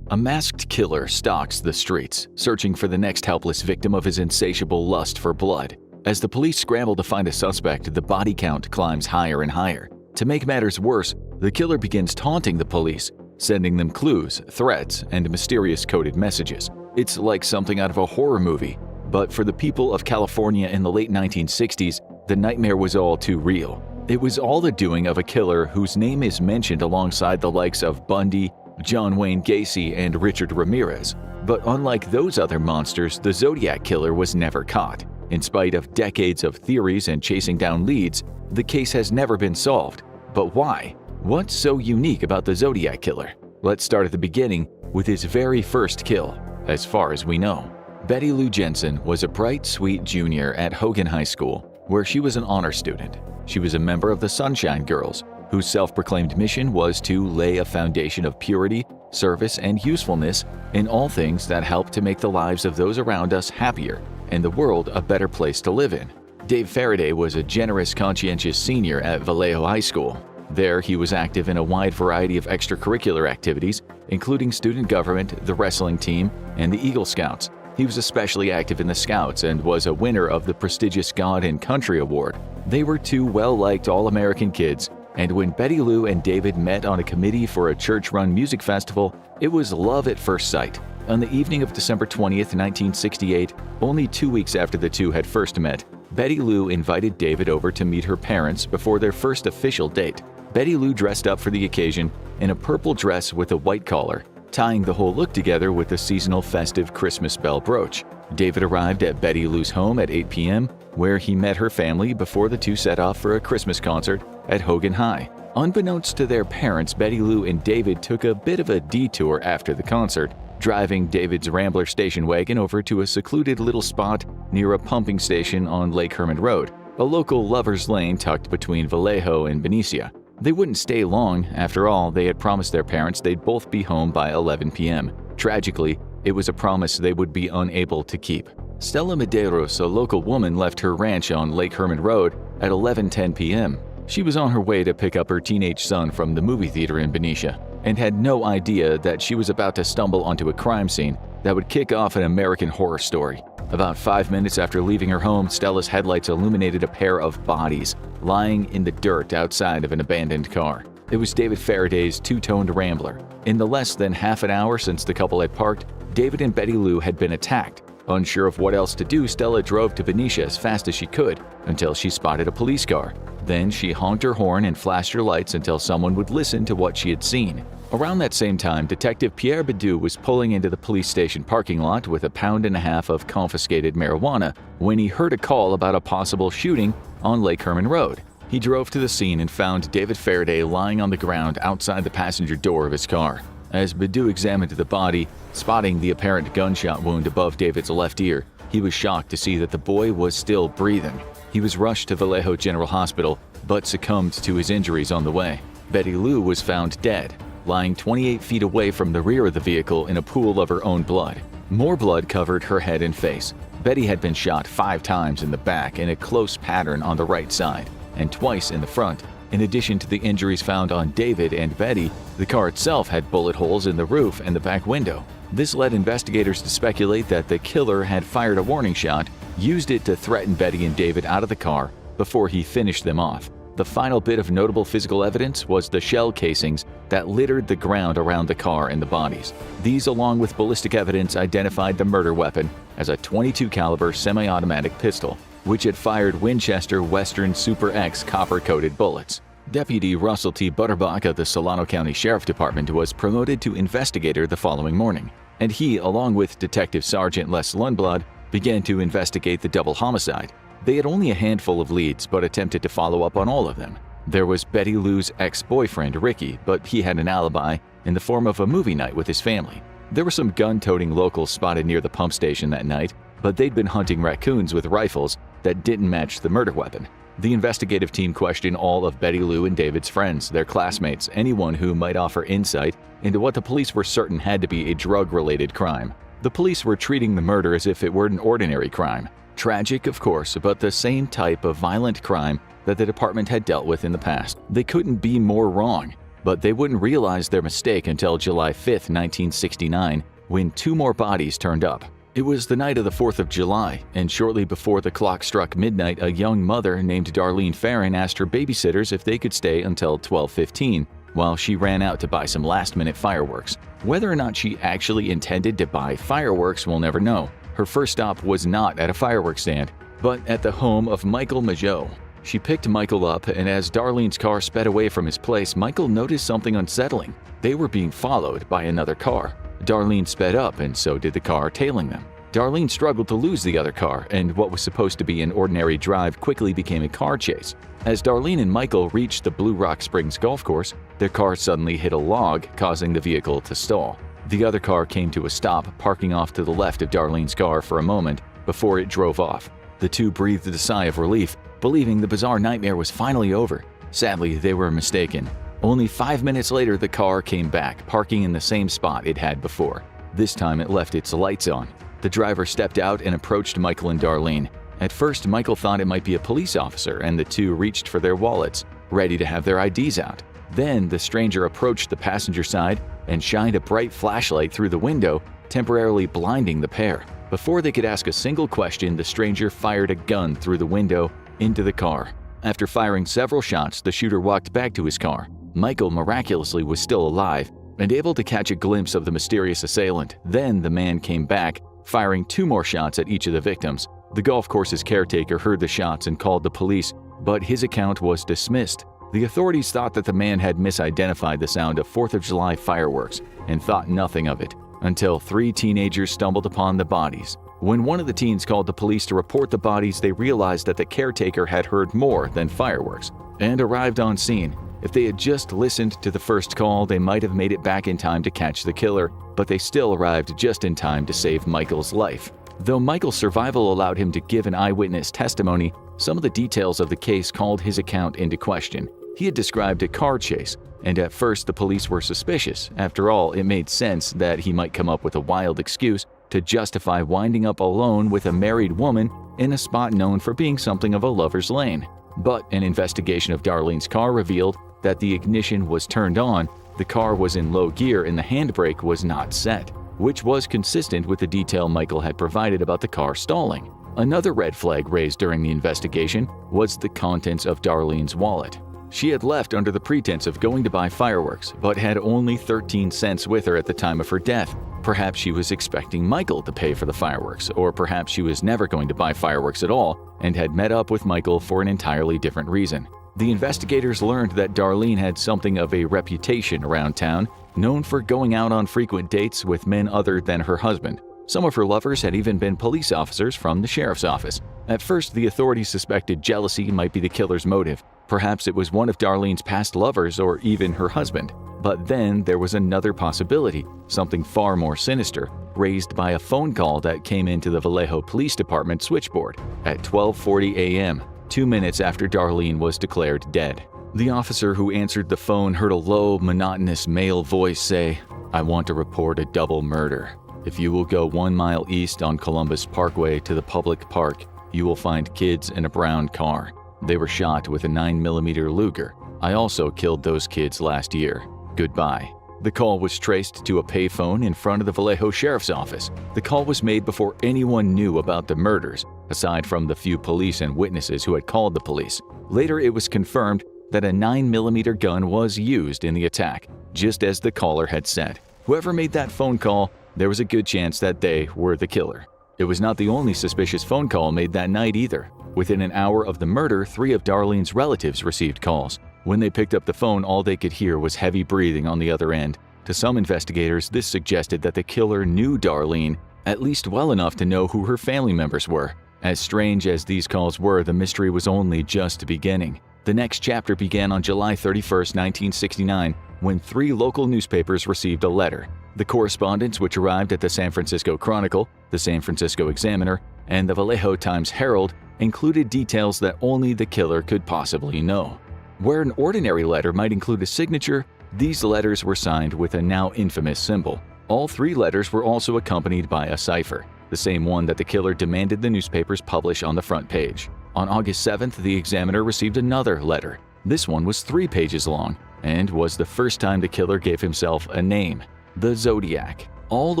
A masked killer stalks the streets, searching for the next helpless victim of his insatiable lust for blood. As the police scramble to find a suspect, the body count climbs higher and higher. To make matters worse, the killer begins taunting the police, sending them clues, threats, and mysterious coded messages. It's like something out of a horror movie. But for the people of California in the late 1960s, the nightmare was all too real. It was all the doing of a killer whose name is mentioned alongside the likes of Bundy, John Wayne Gacy, and Richard Ramirez. But unlike those other monsters, the Zodiac Killer was never caught. In spite of decades of theories and chasing down leads, the case has never been solved. But why? What's so unique about the Zodiac Killer? Let's start at the beginning with his very first kill, as far as we know. Betty Lou Jensen was a bright, sweet junior at Hogan High School, where she was an honor student. She was a member of the Sunshine Girls, whose self-proclaimed mission was to lay a foundation of purity, service, and usefulness in all things that help to make the lives of those around us happier and the world a better place to live in. Dave Faraday was a generous, conscientious senior at Vallejo High School. There, he was active in a wide variety of extracurricular activities, including student government, the wrestling team, and the Eagle Scouts. He was especially active in the Scouts and was a winner of the prestigious God and Country Award. They were two well-liked all-American kids, and when Betty Lou and David met on a committee for a church-run music festival, it was love at first sight. On the evening of December 20th, 1968, only 2 weeks after the two had first met, Betty Lou invited David over to meet her parents before their first official date. Betty Lou dressed up for the occasion in a purple dress with a white collar, tying the whole look together with a seasonal festive Christmas bell brooch. David arrived at Betty Lou's home at 8 p.m., where he met her family before the two set off for a Christmas concert at Hogan High. Unbeknownst to their parents, Betty Lou and David took a bit of a detour after the concert, driving David's Rambler station wagon over to a secluded little spot near a pumping station on Lake Herman Road, a local lover's lane tucked between Vallejo and Benicia. They wouldn't stay long. After all, they had promised their parents they'd both be home by 11 p.m. Tragically, it was a promise they would be unable to keep. Stella Medeiros, a local woman, left her ranch on Lake Herman Road at 11:10 p.m. She was on her way to pick up her teenage son from the movie theater in Benicia and had no idea that she was about to stumble onto a crime scene that would kick off an American horror story. About 5 minutes after leaving her home, Stella's headlights illuminated a pair of bodies lying in the dirt outside of an abandoned car. It was David Faraday's two-toned Rambler. In the less than half an hour since the couple had parked, David and Betty Lou had been attacked. Unsure of what else to do, Stella drove to Benicia as fast as she could until she spotted a police car. Then she honked her horn and flashed her lights until someone would listen to what she had seen. Around that same time, Detective Pierre Bidou was pulling into the police station parking lot with 1.5 pounds of confiscated marijuana when he heard a call about a possible shooting on Lake Herman Road. He drove to the scene and found David Faraday lying on the ground outside the passenger door of his car. As Bidou examined the body, spotting the apparent gunshot wound above David's left ear, he was shocked to see that the boy was still breathing. He was rushed to Vallejo General Hospital, but succumbed to his injuries on the way. Betty Lou was found dead, lying 28 feet away from the rear of the vehicle in a pool of her own blood. More blood covered her head and face. Betty had been shot 5 times in the back in a close pattern on the right side, and twice in the front. In addition to the injuries found on David and Betty, the car itself had bullet holes in the roof and the back window. This led investigators to speculate that the killer had fired a warning shot, used it to threaten Betty and David out of the car before he finished them off. The final bit of notable physical evidence was the shell casings that littered the ground around the car and the bodies. These, along with ballistic evidence, identified the murder weapon as a .22 caliber semi-automatic pistol, which had fired Winchester Western Super X copper-coated bullets. Deputy Russell T. Butterbach of the Solano County Sheriff Department was promoted to investigator the following morning, and he, along with Detective Sergeant Les Lundblad, began to investigate the double homicide. They had only a handful of leads, but attempted to follow up on all of them. There was Betty Lou's ex-boyfriend, Ricky, but he had an alibi in the form of a movie night with his family. There were some gun-toting locals spotted near the pump station that night, but they'd been hunting raccoons with rifles that didn't match the murder weapon. The investigative team questioned all of Betty Lou and David's friends, their classmates, anyone who might offer insight into what the police were certain had to be a drug-related crime. The police were treating the murder as if it were an ordinary crime. Tragic, of course, but the same type of violent crime that the department had dealt with in the past. They couldn't be more wrong, but they wouldn't realize their mistake until July 5, 1969, when 2 more bodies turned up. It was the night of the 4th of July, and shortly before the clock struck midnight, a young mother named Darlene Farron asked her babysitters if they could stay until 12:15 while she ran out to buy some last-minute fireworks. Whether or not she actually intended to buy fireworks, we'll never know. Her first stop was not at a fireworks stand, but at the home of Michael Mageau. She picked Michael up, and as Darlene's car sped away from his place, Michael noticed something unsettling. They were being followed by another car. Darlene sped up, and so did the car tailing them. Darlene struggled to lose the other car, and what was supposed to be an ordinary drive quickly became a car chase. As Darlene and Michael reached the Blue Rock Springs golf course, their car suddenly hit a log, causing the vehicle to stall. The other car came to a stop, parking off to the left of Darlene's car for a moment before it drove off. The two breathed a sigh of relief, believing the bizarre nightmare was finally over. Sadly, they were mistaken. Only 5 minutes later, the car came back, parking in the same spot it had before. This time it left its lights on. The driver stepped out and approached Michael and Darlene. At first, Michael thought it might be a police officer, and the two reached for their wallets, ready to have their IDs out. Then, the stranger approached the passenger side and shined a bright flashlight through the window, temporarily blinding the pair. Before they could ask a single question, the stranger fired a gun through the window into the car. After firing several shots, the shooter walked back to his car. Michael miraculously was still alive and able to catch a glimpse of the mysterious assailant. Then the man came back, firing 2 more shots at each of the victims. The golf course's caretaker heard the shots and called the police, but his account was dismissed. The authorities thought that the man had misidentified the sound of 4th of July fireworks and thought nothing of it, until 3 teenagers stumbled upon the bodies. When one of the teens called the police to report the bodies, they realized that the caretaker had heard more than fireworks and arrived on scene. If they had just listened to the first call, they might have made it back in time to catch the killer, but they still arrived just in time to save Michael's life. Though Michael's survival allowed him to give an eyewitness testimony, some of the details of the case called his account into question. He had described a car chase, and at first the police were suspicious. After all, it made sense that he might come up with a wild excuse to justify winding up alone with a married woman in a spot known for being something of a lover's lane. But an investigation of Darlene's car revealed that the ignition was turned on, the car was in low gear, and the handbrake was not set, which was consistent with the detail Michael had provided about the car stalling. Another red flag raised during the investigation was the contents of Darlene's wallet. She had left under the pretense of going to buy fireworks, but had only 13 cents with her at the time of her death. Perhaps she was expecting Michael to pay for the fireworks, or perhaps she was never going to buy fireworks at all and had met up with Michael for an entirely different reason. The investigators learned that Darlene had something of a reputation around town, known for going out on frequent dates with men other than her husband. Some of her lovers had even been police officers from the sheriff's office. At first, the authorities suspected jealousy might be the killer's motive. Perhaps it was one of Darlene's past lovers or even her husband. But then there was another possibility, something far more sinister, raised by a phone call that came into the Vallejo Police Department switchboard at 12:40 a.m., 2 minutes after Darlene was declared dead. The officer who answered the phone heard a low, monotonous male voice say, "I want to report a double murder. If you will go 1 mile east on Columbus Parkway to the public park, you will find kids in a brown car. They were shot with a 9mm Luger. I also killed those kids last year. Goodbye." The call was traced to a payphone in front of the Vallejo Sheriff's Office. The call was made before anyone knew about the murders, aside from the few police and witnesses who had called the police. Later, it was confirmed that a 9mm gun was used in the attack, just as the caller had said. Whoever made that phone call, there was a good chance that they were the killer. It was not the only suspicious phone call made that night either. Within an hour of the murder, 3 of Darlene's relatives received calls. When they picked up the phone, all they could hear was heavy breathing on the other end. To some investigators, this suggested that the killer knew Darlene, at least well enough to know who her family members were. As strange as these calls were, the mystery was only just beginning. The next chapter began on July 31, 1969, when 3 local newspapers received a letter. The correspondence, which arrived at the San Francisco Chronicle, the San Francisco Examiner, and the Vallejo Times-Herald, included details that only the killer could possibly know. Where an ordinary letter might include a signature, these letters were signed with a now infamous symbol. All 3 letters were also accompanied by a cipher, the same one that the killer demanded the newspapers publish on the front page. On August 7th, the Examiner received another letter. This one was 3 pages long, and was the first time the killer gave himself a name, the Zodiac. All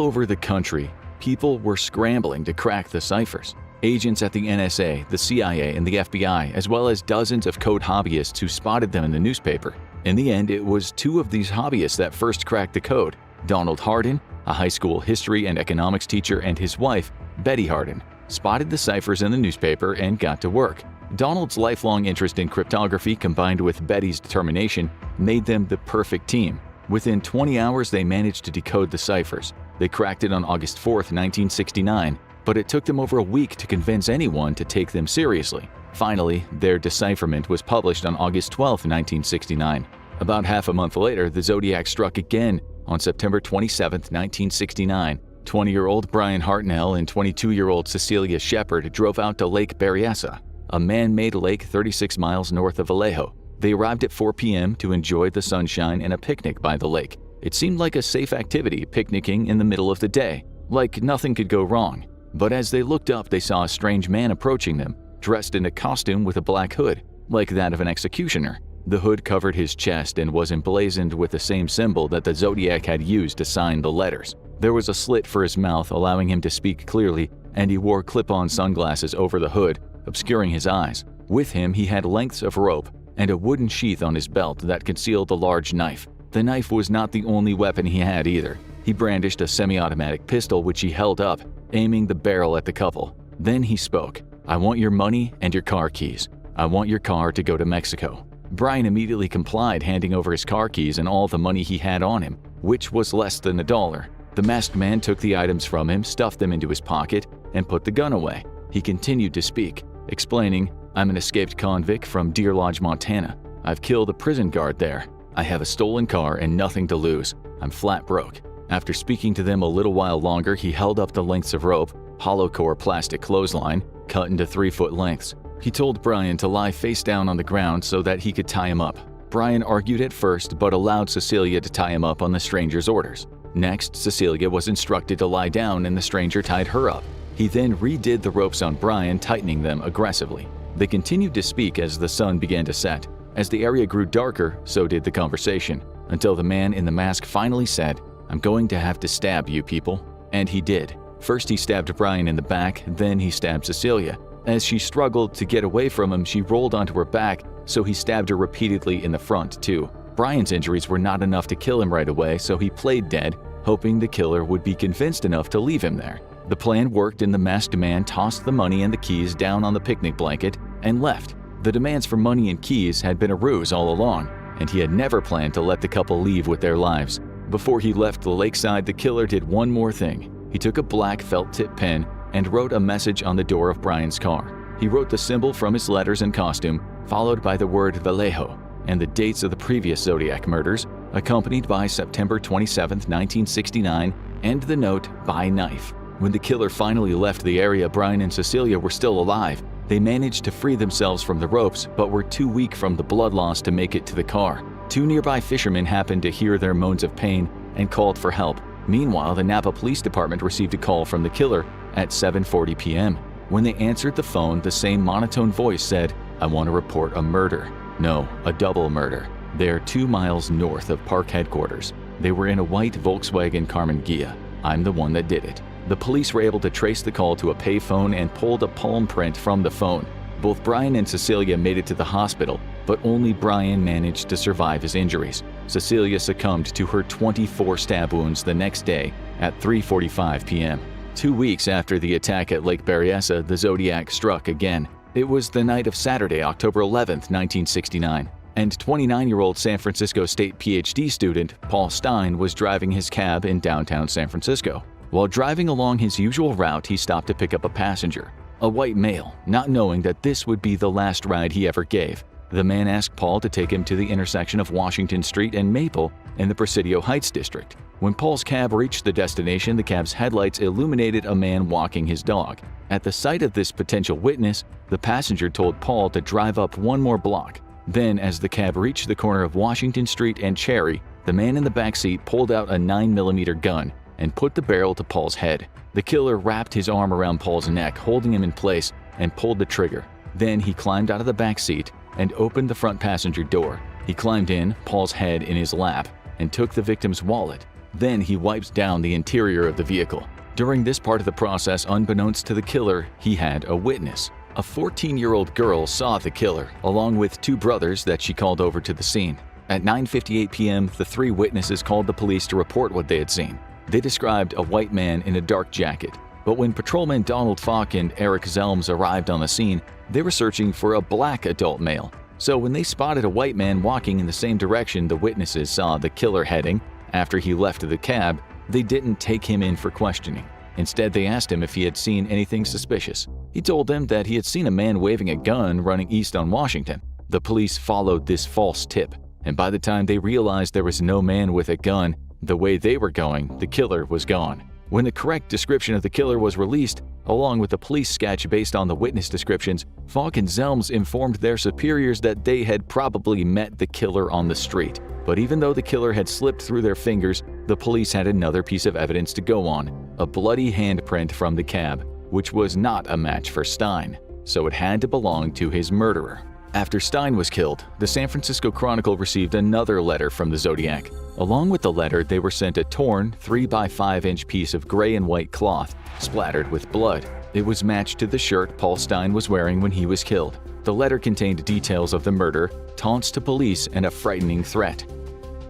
over the country, people were scrambling to crack the ciphers. Agents at the NSA, the CIA, and the FBI, as well as dozens of code hobbyists who spotted them in the newspaper, In the end, it was two of these hobbyists that first cracked the code: Donald Hardin, a high school history and economics teacher, and his wife, Betty Hardin, spotted the ciphers in the newspaper and got to work. Donald's lifelong interest in cryptography combined with Betty's determination made them the perfect team. Within 20 hours, they managed to decode the ciphers. They cracked it on August 4, 1969, but it took them over a week to convince anyone to take them seriously. Finally, their decipherment was published on August 12, 1969. About half a month later, the Zodiac struck again on September 27, 1969. 20-year-old Brian Hartnell and 22-year-old Cecilia Shepard drove out to Lake Berryessa, a man-made lake 36 miles north of Vallejo. They arrived at 4 p.m. to enjoy the sunshine and a picnic by the lake. It seemed like a safe activity, picnicking in the middle of the day, like nothing could go wrong. But as they looked up, they saw a strange man approaching them, dressed in a costume with a black hood, like that of an executioner. The hood covered his chest and was emblazoned with the same symbol that the Zodiac had used to sign the letters. There was a slit for his mouth, allowing him to speak clearly, and he wore clip-on sunglasses over the hood, obscuring his eyes. With him, he had lengths of rope and a wooden sheath on his belt that concealed a large knife. The knife was not the only weapon he had either. He brandished a semi-automatic pistol which he held up, aiming the barrel at the couple. Then he spoke, "I want your money and your car keys. I want your car to go to Mexico." Brian immediately complied, handing over his car keys and all the money he had on him, which was less than $1. The masked man took the items from him, stuffed them into his pocket, and put the gun away. He continued to speak, explaining, "I'm an escaped convict from Deer Lodge, Montana. I've killed a prison guard there. I have a stolen car and nothing to lose. I'm flat broke." After speaking to them a little while longer, he held up the lengths of rope, hollow core plastic clothesline, cut into 3-foot lengths. He told Brian to lie face down on the ground so that he could tie him up. Brian argued at first, but allowed Cecilia to tie him up on the stranger's orders. Next, Cecilia was instructed to lie down and the stranger tied her up. He then redid the ropes on Brian, tightening them aggressively. They continued to speak as the sun began to set. As the area grew darker, so did the conversation, until the man in the mask finally said, "I'm going to have to stab you people." And he did. First he stabbed Brian in the back, then he stabbed Cecilia. As she struggled to get away from him, she rolled onto her back, so he stabbed her repeatedly in the front too. Brian's injuries were not enough to kill him right away, so he played dead, hoping the killer would be convinced enough to leave him there. The plan worked and the masked man tossed the money and the keys down on the picnic blanket and left. The demands for money and keys had been a ruse all along, and he had never planned to let the couple leave with their lives. Before he left the lakeside, the killer did one more thing. He took a black felt-tip pen and wrote a message on the door of Brian's car. He wrote the symbol from his letters and costume, followed by the word Vallejo and the dates of the previous Zodiac murders, accompanied by September 27, 1969, and the note, "Buy knife." When the killer finally left the area, Brian and Cecilia were still alive. They managed to free themselves from the ropes, but were too weak from the blood loss to make it to the car. 2 nearby fishermen happened to hear their moans of pain and called for help. Meanwhile, the Napa Police Department received a call from the killer at 7:40 p.m. When they answered the phone, the same monotone voice said, "I want to report a murder." No, a double murder. They're 2 miles north of park headquarters. They were in a white Volkswagen Carmen Ghia. I'm the one that did it. The police were able to trace the call to a payphone and pulled a palm print from the phone. Both Brian and Cecilia made it to the hospital, but only Brian managed to survive his injuries. Cecilia succumbed to her 24 stab wounds the next day at 3:45 p.m. 2 weeks after the attack at Lake Berryessa, the Zodiac struck again. It was the night of Saturday, October 11, 1969, and 29-year-old San Francisco State PhD student Paul Stein was driving his cab in downtown San Francisco. While driving along his usual route, he stopped to pick up a passenger, a white male, not knowing that this would be the last ride he ever gave. The man asked Paul to take him to the intersection of Washington Street and Maple in the Presidio Heights district. When Paul's cab reached the destination, the cab's headlights illuminated a man walking his dog. At the sight of this potential witness, the passenger told Paul to drive up 1 more block. Then, as the cab reached the corner of Washington Street and Cherry, the man in the backseat pulled out a 9mm gun and put the barrel to Paul's head. The killer wrapped his arm around Paul's neck, holding him in place, and pulled the trigger. Then he climbed out of the back seat and opened the front passenger door. He climbed in, Paul's head in his lap, and took the victim's wallet. Then he wiped down the interior of the vehicle. During this part of the process, unbeknownst to the killer, he had a witness. A 14-year-old girl saw the killer, along with 2 brothers that she called over to the scene. At 9:58 p.m., the three witnesses called the police to report what they had seen. They described a white man in a dark jacket, but when patrolmen Donald Falk and Eric Zelms arrived on the scene, they were searching for a black adult male. So when they spotted a white man walking in the same direction the witnesses saw the killer heading after he left the cab, they didn't take him in for questioning. Instead, they asked him if he had seen anything suspicious. He told them that he had seen a man waving a gun running east on Washington. The police followed this false tip, and by the time they realized there was no man with a gun, the way they were going, the killer was gone. When the correct description of the killer was released, along with a police sketch based on the witness descriptions, Falk and Zelms informed their superiors that they had probably met the killer on the street. But even though the killer had slipped through their fingers, the police had another piece of evidence to go on, a bloody handprint from the cab, which was not a match for Stein, so it had to belong to his murderer. After Stein was killed, the San Francisco Chronicle received another letter from the Zodiac. Along with the letter, they were sent a torn 3x5-inch piece of gray and white cloth, splattered with blood. It was matched to the shirt Paul Stein was wearing when he was killed. The letter contained details of the murder, taunts to police, and a frightening threat.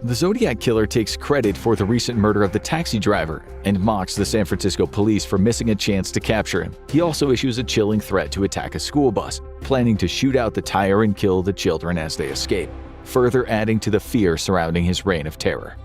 The Zodiac Killer takes credit for the recent murder of the taxi driver and mocks the San Francisco police for missing a chance to capture him. He also issues a chilling threat to attack a school bus, planning to shoot out the tire and kill the children as they escape, further adding to the fear surrounding his reign of terror.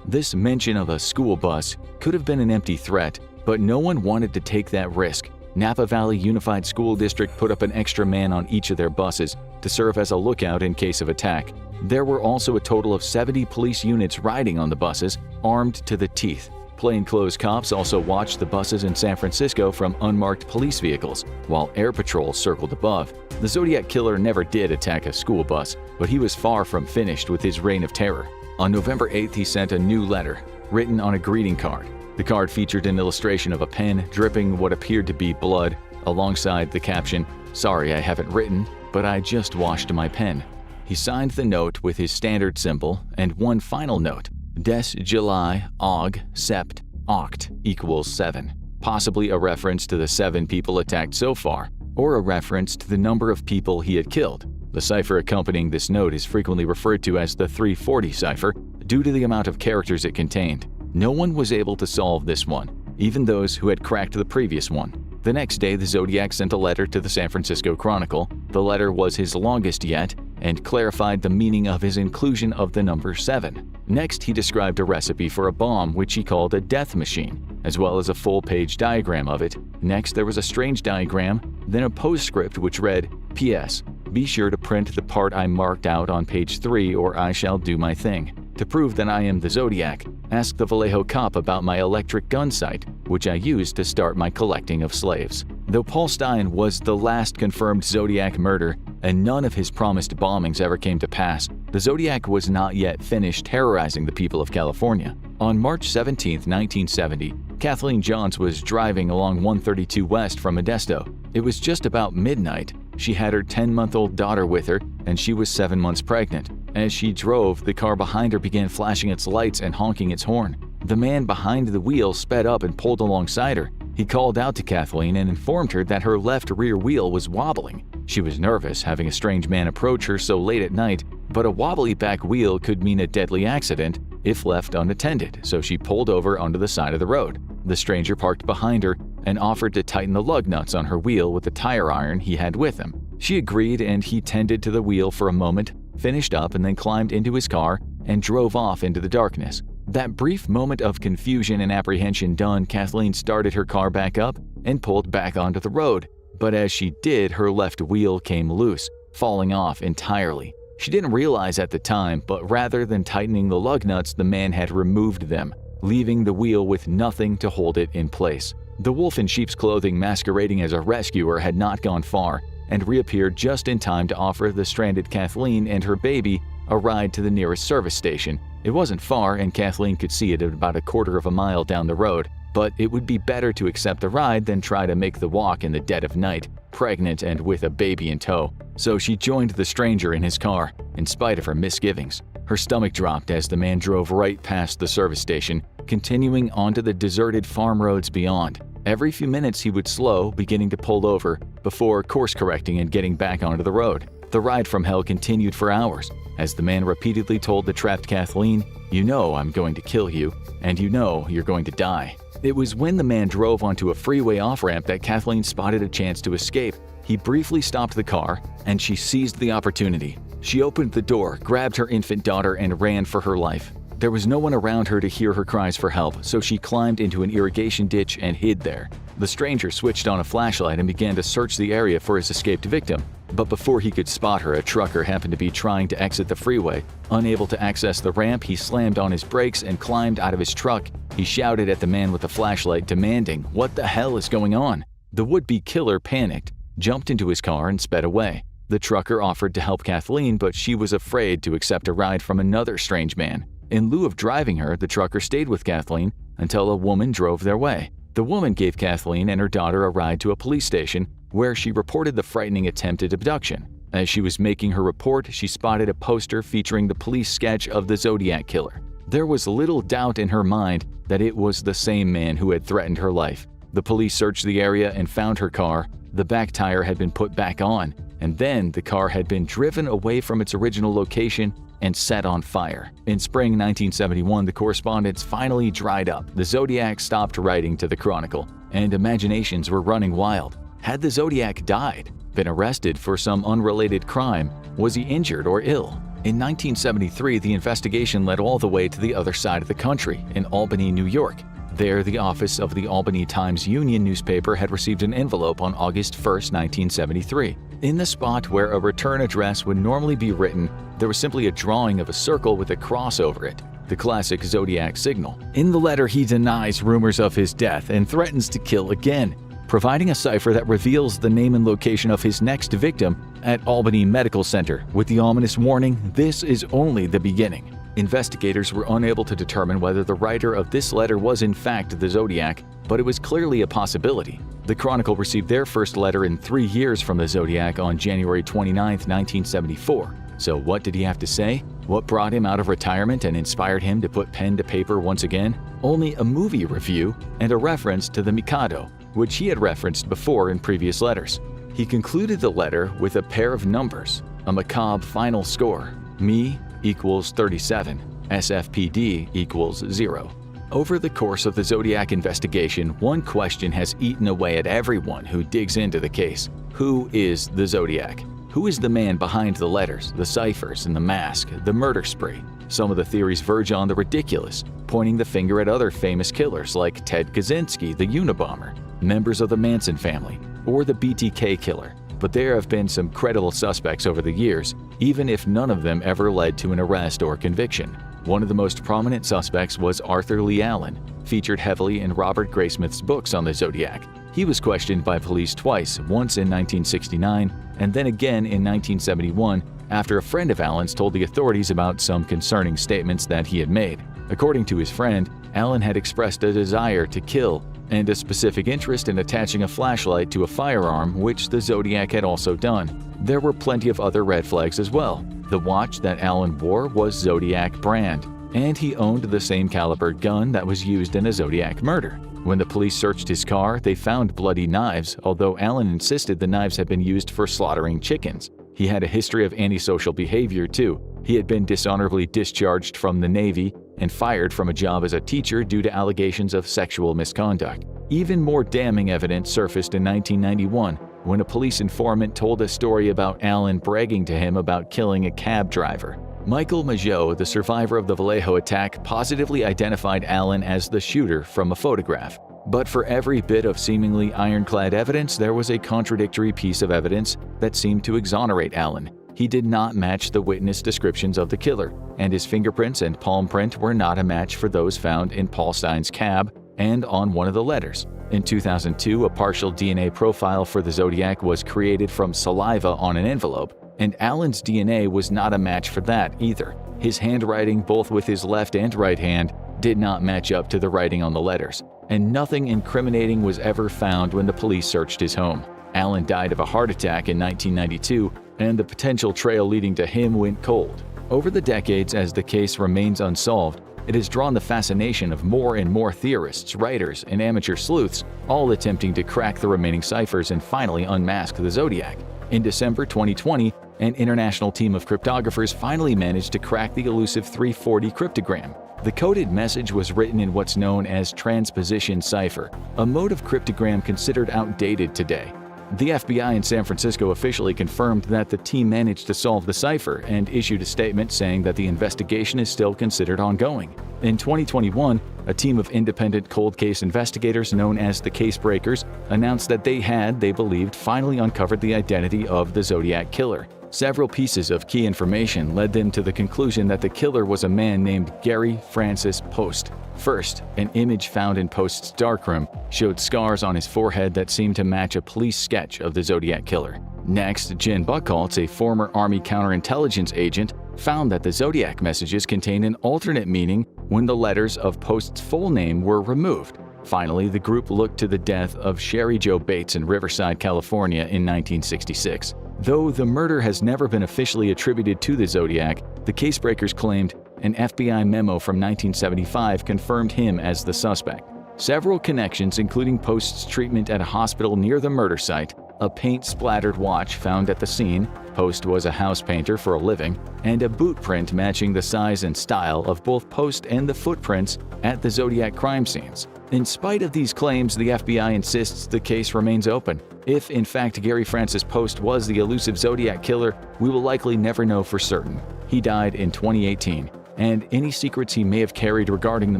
This mention of a school bus could have been an empty threat, but no one wanted to take that risk. Napa Valley Unified School District put up an extra man on each of their buses to serve as a lookout in case of attack. There were also a total of 70 police units riding on the buses, armed to the teeth. Plainclothes cops also watched the buses in San Francisco from unmarked police vehicles, while air patrols circled above. The Zodiac Killer never did attack a school bus, but he was far from finished with his reign of terror. On November 8th, he sent a new letter, written on a greeting card. The card featured an illustration of a pen dripping what appeared to be blood, alongside the caption, "Sorry I haven't written, but I just washed my pen." He signed the note with his standard symbol and one final note, Des July Aug Sept Oct equals 7, possibly a reference to the 7 people attacked so far, or a reference to the number of people he had killed. The cipher accompanying this note is frequently referred to as the 340 cipher due to the amount of characters it contained. No one was able to solve this one, even those who had cracked the previous one. The next day, the Zodiac sent a letter to the San Francisco Chronicle. The letter was his longest yet and clarified the meaning of his inclusion of the number 7. Next, he described a recipe for a bomb which he called a death machine, as well as a full-page diagram of it. Next, there was a strange diagram, then a postscript which read, "P.S. Be sure to print the part I marked out on page 3 or I shall do my thing. To prove that I am the Zodiac, ask the Vallejo cop about my electric gun sight, which I used to start my collecting of slaves." Though Paul Stein was the last confirmed Zodiac murder, and none of his promised bombings ever came to pass, the Zodiac was not yet finished terrorizing the people of California. On March 17, 1970, Kathleen Johns was driving along 132 West from Modesto. It was just about midnight. She had her 10-month-old daughter with her, and she was 7 months pregnant. As she drove, the car behind her began flashing its lights and honking its horn. The man behind the wheel sped up and pulled alongside her. He called out to Kathleen and informed her that her left rear wheel was wobbling. She was nervous having a strange man approach her so late at night, but a wobbly back wheel could mean a deadly accident if left unattended, so she pulled over onto the side of the road. The stranger parked behind her and offered to tighten the lug nuts on her wheel with the tire iron he had with him. She agreed, and he tended to the wheel for a moment, finished up, and then climbed into his car and drove off into the darkness. That brief moment of confusion and apprehension done, Kathleen started her car back up and pulled back onto the road. But as she did, her left wheel came loose, falling off entirely. She didn't realize at the time, but rather than tightening the lug nuts, the man had removed them, leaving the wheel with nothing to hold it in place. The wolf in sheep's clothing masquerading as a rescuer had not gone far and reappeared just in time to offer the stranded Kathleen and her baby a ride to the nearest service station. It wasn't far, and Kathleen could see it at about a quarter of a mile down the road, but it would be better to accept the ride than try to make the walk in the dead of night, pregnant and with a baby in tow. So she joined the stranger in his car, in spite of her misgivings. Her stomach dropped as the man drove right past the service station, continuing onto the deserted farm roads beyond. Every few minutes he would slow, beginning to pull over, before course-correcting and getting back onto the road. The ride from hell continued for hours, as the man repeatedly told the trapped Kathleen, "You know I'm going to kill you, and you know you're going to die." It was when the man drove onto a freeway off-ramp that Kathleen spotted a chance to escape. He briefly stopped the car, and she seized the opportunity. She opened the door, grabbed her infant daughter, and ran for her life. There was no one around her to hear her cries for help, so she climbed into an irrigation ditch and hid there. The stranger switched on a flashlight and began to search the area for his escaped victim. But before he could spot her, a trucker happened to be trying to exit the freeway. Unable to access the ramp, he slammed on his brakes and climbed out of his truck. He shouted at the man with the flashlight, demanding, "What the hell is going on?" The would-be killer panicked, jumped into his car, and sped away. The trucker offered to help Kathleen, but she was afraid to accept a ride from another strange man. In lieu of driving her, the trucker stayed with Kathleen until a woman drove their way. The woman gave Kathleen and her daughter a ride to a police station, where she reported the frightening attempted abduction. As she was making her report, she spotted a poster featuring the police sketch of the Zodiac Killer. There was little doubt in her mind that it was the same man who had threatened her life. The police searched the area and found her car. The back tire had been put back on, and then the car had been driven away from its original location and set on fire. In spring 1971, the correspondence finally dried up. The Zodiac stopped writing to the Chronicle, and imaginations were running wild. Had the Zodiac died? Been arrested for some unrelated crime? Was he injured or ill? In 1973, the investigation led all the way to the other side of the country, in Albany, New York. There, the office of the Albany Times-Union newspaper had received an envelope on August 1, 1973. In the spot where a return address would normally be written, there was simply a drawing of a circle with a cross over it, the classic Zodiac signal. In the letter, he denies rumors of his death and threatens to kill again, providing a cipher that reveals the name and location of his next victim at Albany Medical Center, with the ominous warning, "This is only the beginning." Investigators were unable to determine whether the writer of this letter was in fact the Zodiac, but it was clearly a possibility. The Chronicle received their first letter in 3 years from the Zodiac on January 29, 1974. So what did he have to say? What brought him out of retirement and inspired him to put pen to paper once again? Only a movie review and a reference to the Mikado, which he had referenced before in previous letters. He concluded the letter with a pair of numbers, a macabre final score, me equals 37, SFPD equals 0. Over the course of the Zodiac investigation, one question has eaten away at everyone who digs into the case. Who is the Zodiac? Who is the man behind the letters, the ciphers, and the mask, the murder spree? Some of the theories verge on the ridiculous, pointing the finger at other famous killers like Ted Kaczynski, the Unabomber, members of the Manson family, or the BTK killer. But there have been some credible suspects over the years, even if none of them ever led to an arrest or conviction. One of the most prominent suspects was Arthur Lee Allen, featured heavily in Robert Graysmith's books on the Zodiac. He was questioned by police twice, once in 1969 and then again in 1971, after a friend of Allen's told the authorities about some concerning statements that he had made. According to his friend, Allen had expressed a desire to kill and a specific interest in attaching a flashlight to a firearm, which the Zodiac had also done. There were plenty of other red flags as well. The watch that Allen wore was Zodiac brand, and he owned the same caliber gun that was used in a Zodiac murder. When the police searched his car, they found bloody knives, although Allen insisted the knives had been used for slaughtering chickens. He had a history of antisocial behavior too. He had been dishonorably discharged from the Navy and fired from a job as a teacher due to allegations of sexual misconduct. Even more damning evidence surfaced in 1991 when a police informant told a story about Allen bragging to him about killing a cab driver. Michael Mageau, the survivor of the Vallejo attack, positively identified Allen as the shooter from a photograph. But for every bit of seemingly ironclad evidence, there was a contradictory piece of evidence that seemed to exonerate Allen. He did not match the witness descriptions of the killer, and his fingerprints and palm print were not a match for those found in Paul Stein's cab and on one of the letters. In 2002, a partial DNA profile for the Zodiac was created from saliva on an envelope, and Allen's DNA was not a match for that either. His handwriting, both with his left and right hand, did not match up to the writing on the letters, and nothing incriminating was ever found when the police searched his home. Allen died of a heart attack in 1992, and the potential trail leading to him went cold. Over the decades, as the case remains unsolved, it has drawn the fascination of more and more theorists, writers, and amateur sleuths, all attempting to crack the remaining ciphers and finally unmask the Zodiac. In December 2020, an international team of cryptographers finally managed to crack the elusive 340 cryptogram. The coded message was written in what's known as transposition cipher, a mode of cryptogram considered outdated today. The FBI in San Francisco officially confirmed that the team managed to solve the cipher and issued a statement saying that the investigation is still considered ongoing. In 2021, a team of independent cold case investigators known as the Case Breakers announced that they believed, finally uncovered the identity of the Zodiac Killer. Several pieces of key information led them to the conclusion that the killer was a man named Gary Francis Post. First, an image found in Post's darkroom showed scars on his forehead that seemed to match a police sketch of the Zodiac Killer. Next, Jen Buchholz, a former Army counterintelligence agent, found that the Zodiac messages contained an alternate meaning when the letters of Post's full name were removed. Finally, the group looked to the death of Sherry Jo Bates in Riverside, California in 1966. Though the murder has never been officially attributed to the Zodiac, the Case Breakers claimed an FBI memo from 1975 confirmed him as the suspect. Several connections, including Post's treatment at a hospital near the murder site, a paint-splattered watch found at the scene, Post was a house painter for a living, and a boot print matching the size and style of both Post and the footprints at the Zodiac crime scenes. In spite of these claims, the FBI insists the case remains open. If, in fact, Gary Francis Post was the elusive Zodiac Killer, we will likely never know for certain. He died in 2018, and any secrets he may have carried regarding the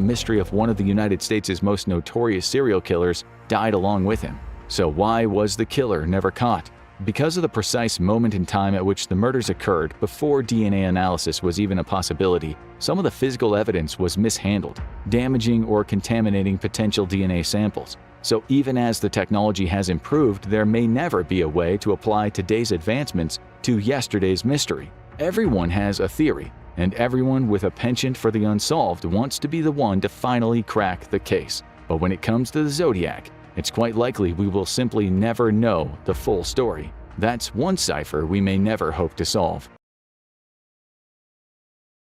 mystery of one of the United States' most notorious serial killers died along with him. So why was the killer never caught? Because of the precise moment in time at which the murders occurred, before DNA analysis was even a possibility, some of the physical evidence was mishandled, damaging or contaminating potential DNA samples. So even as the technology has improved, there may never be a way to apply today's advancements to yesterday's mystery. Everyone has a theory, and everyone with a penchant for the unsolved wants to be the one to finally crack the case. But when it comes to the Zodiac, it's quite likely we will simply never know the full story. That's one cipher we may never hope to solve.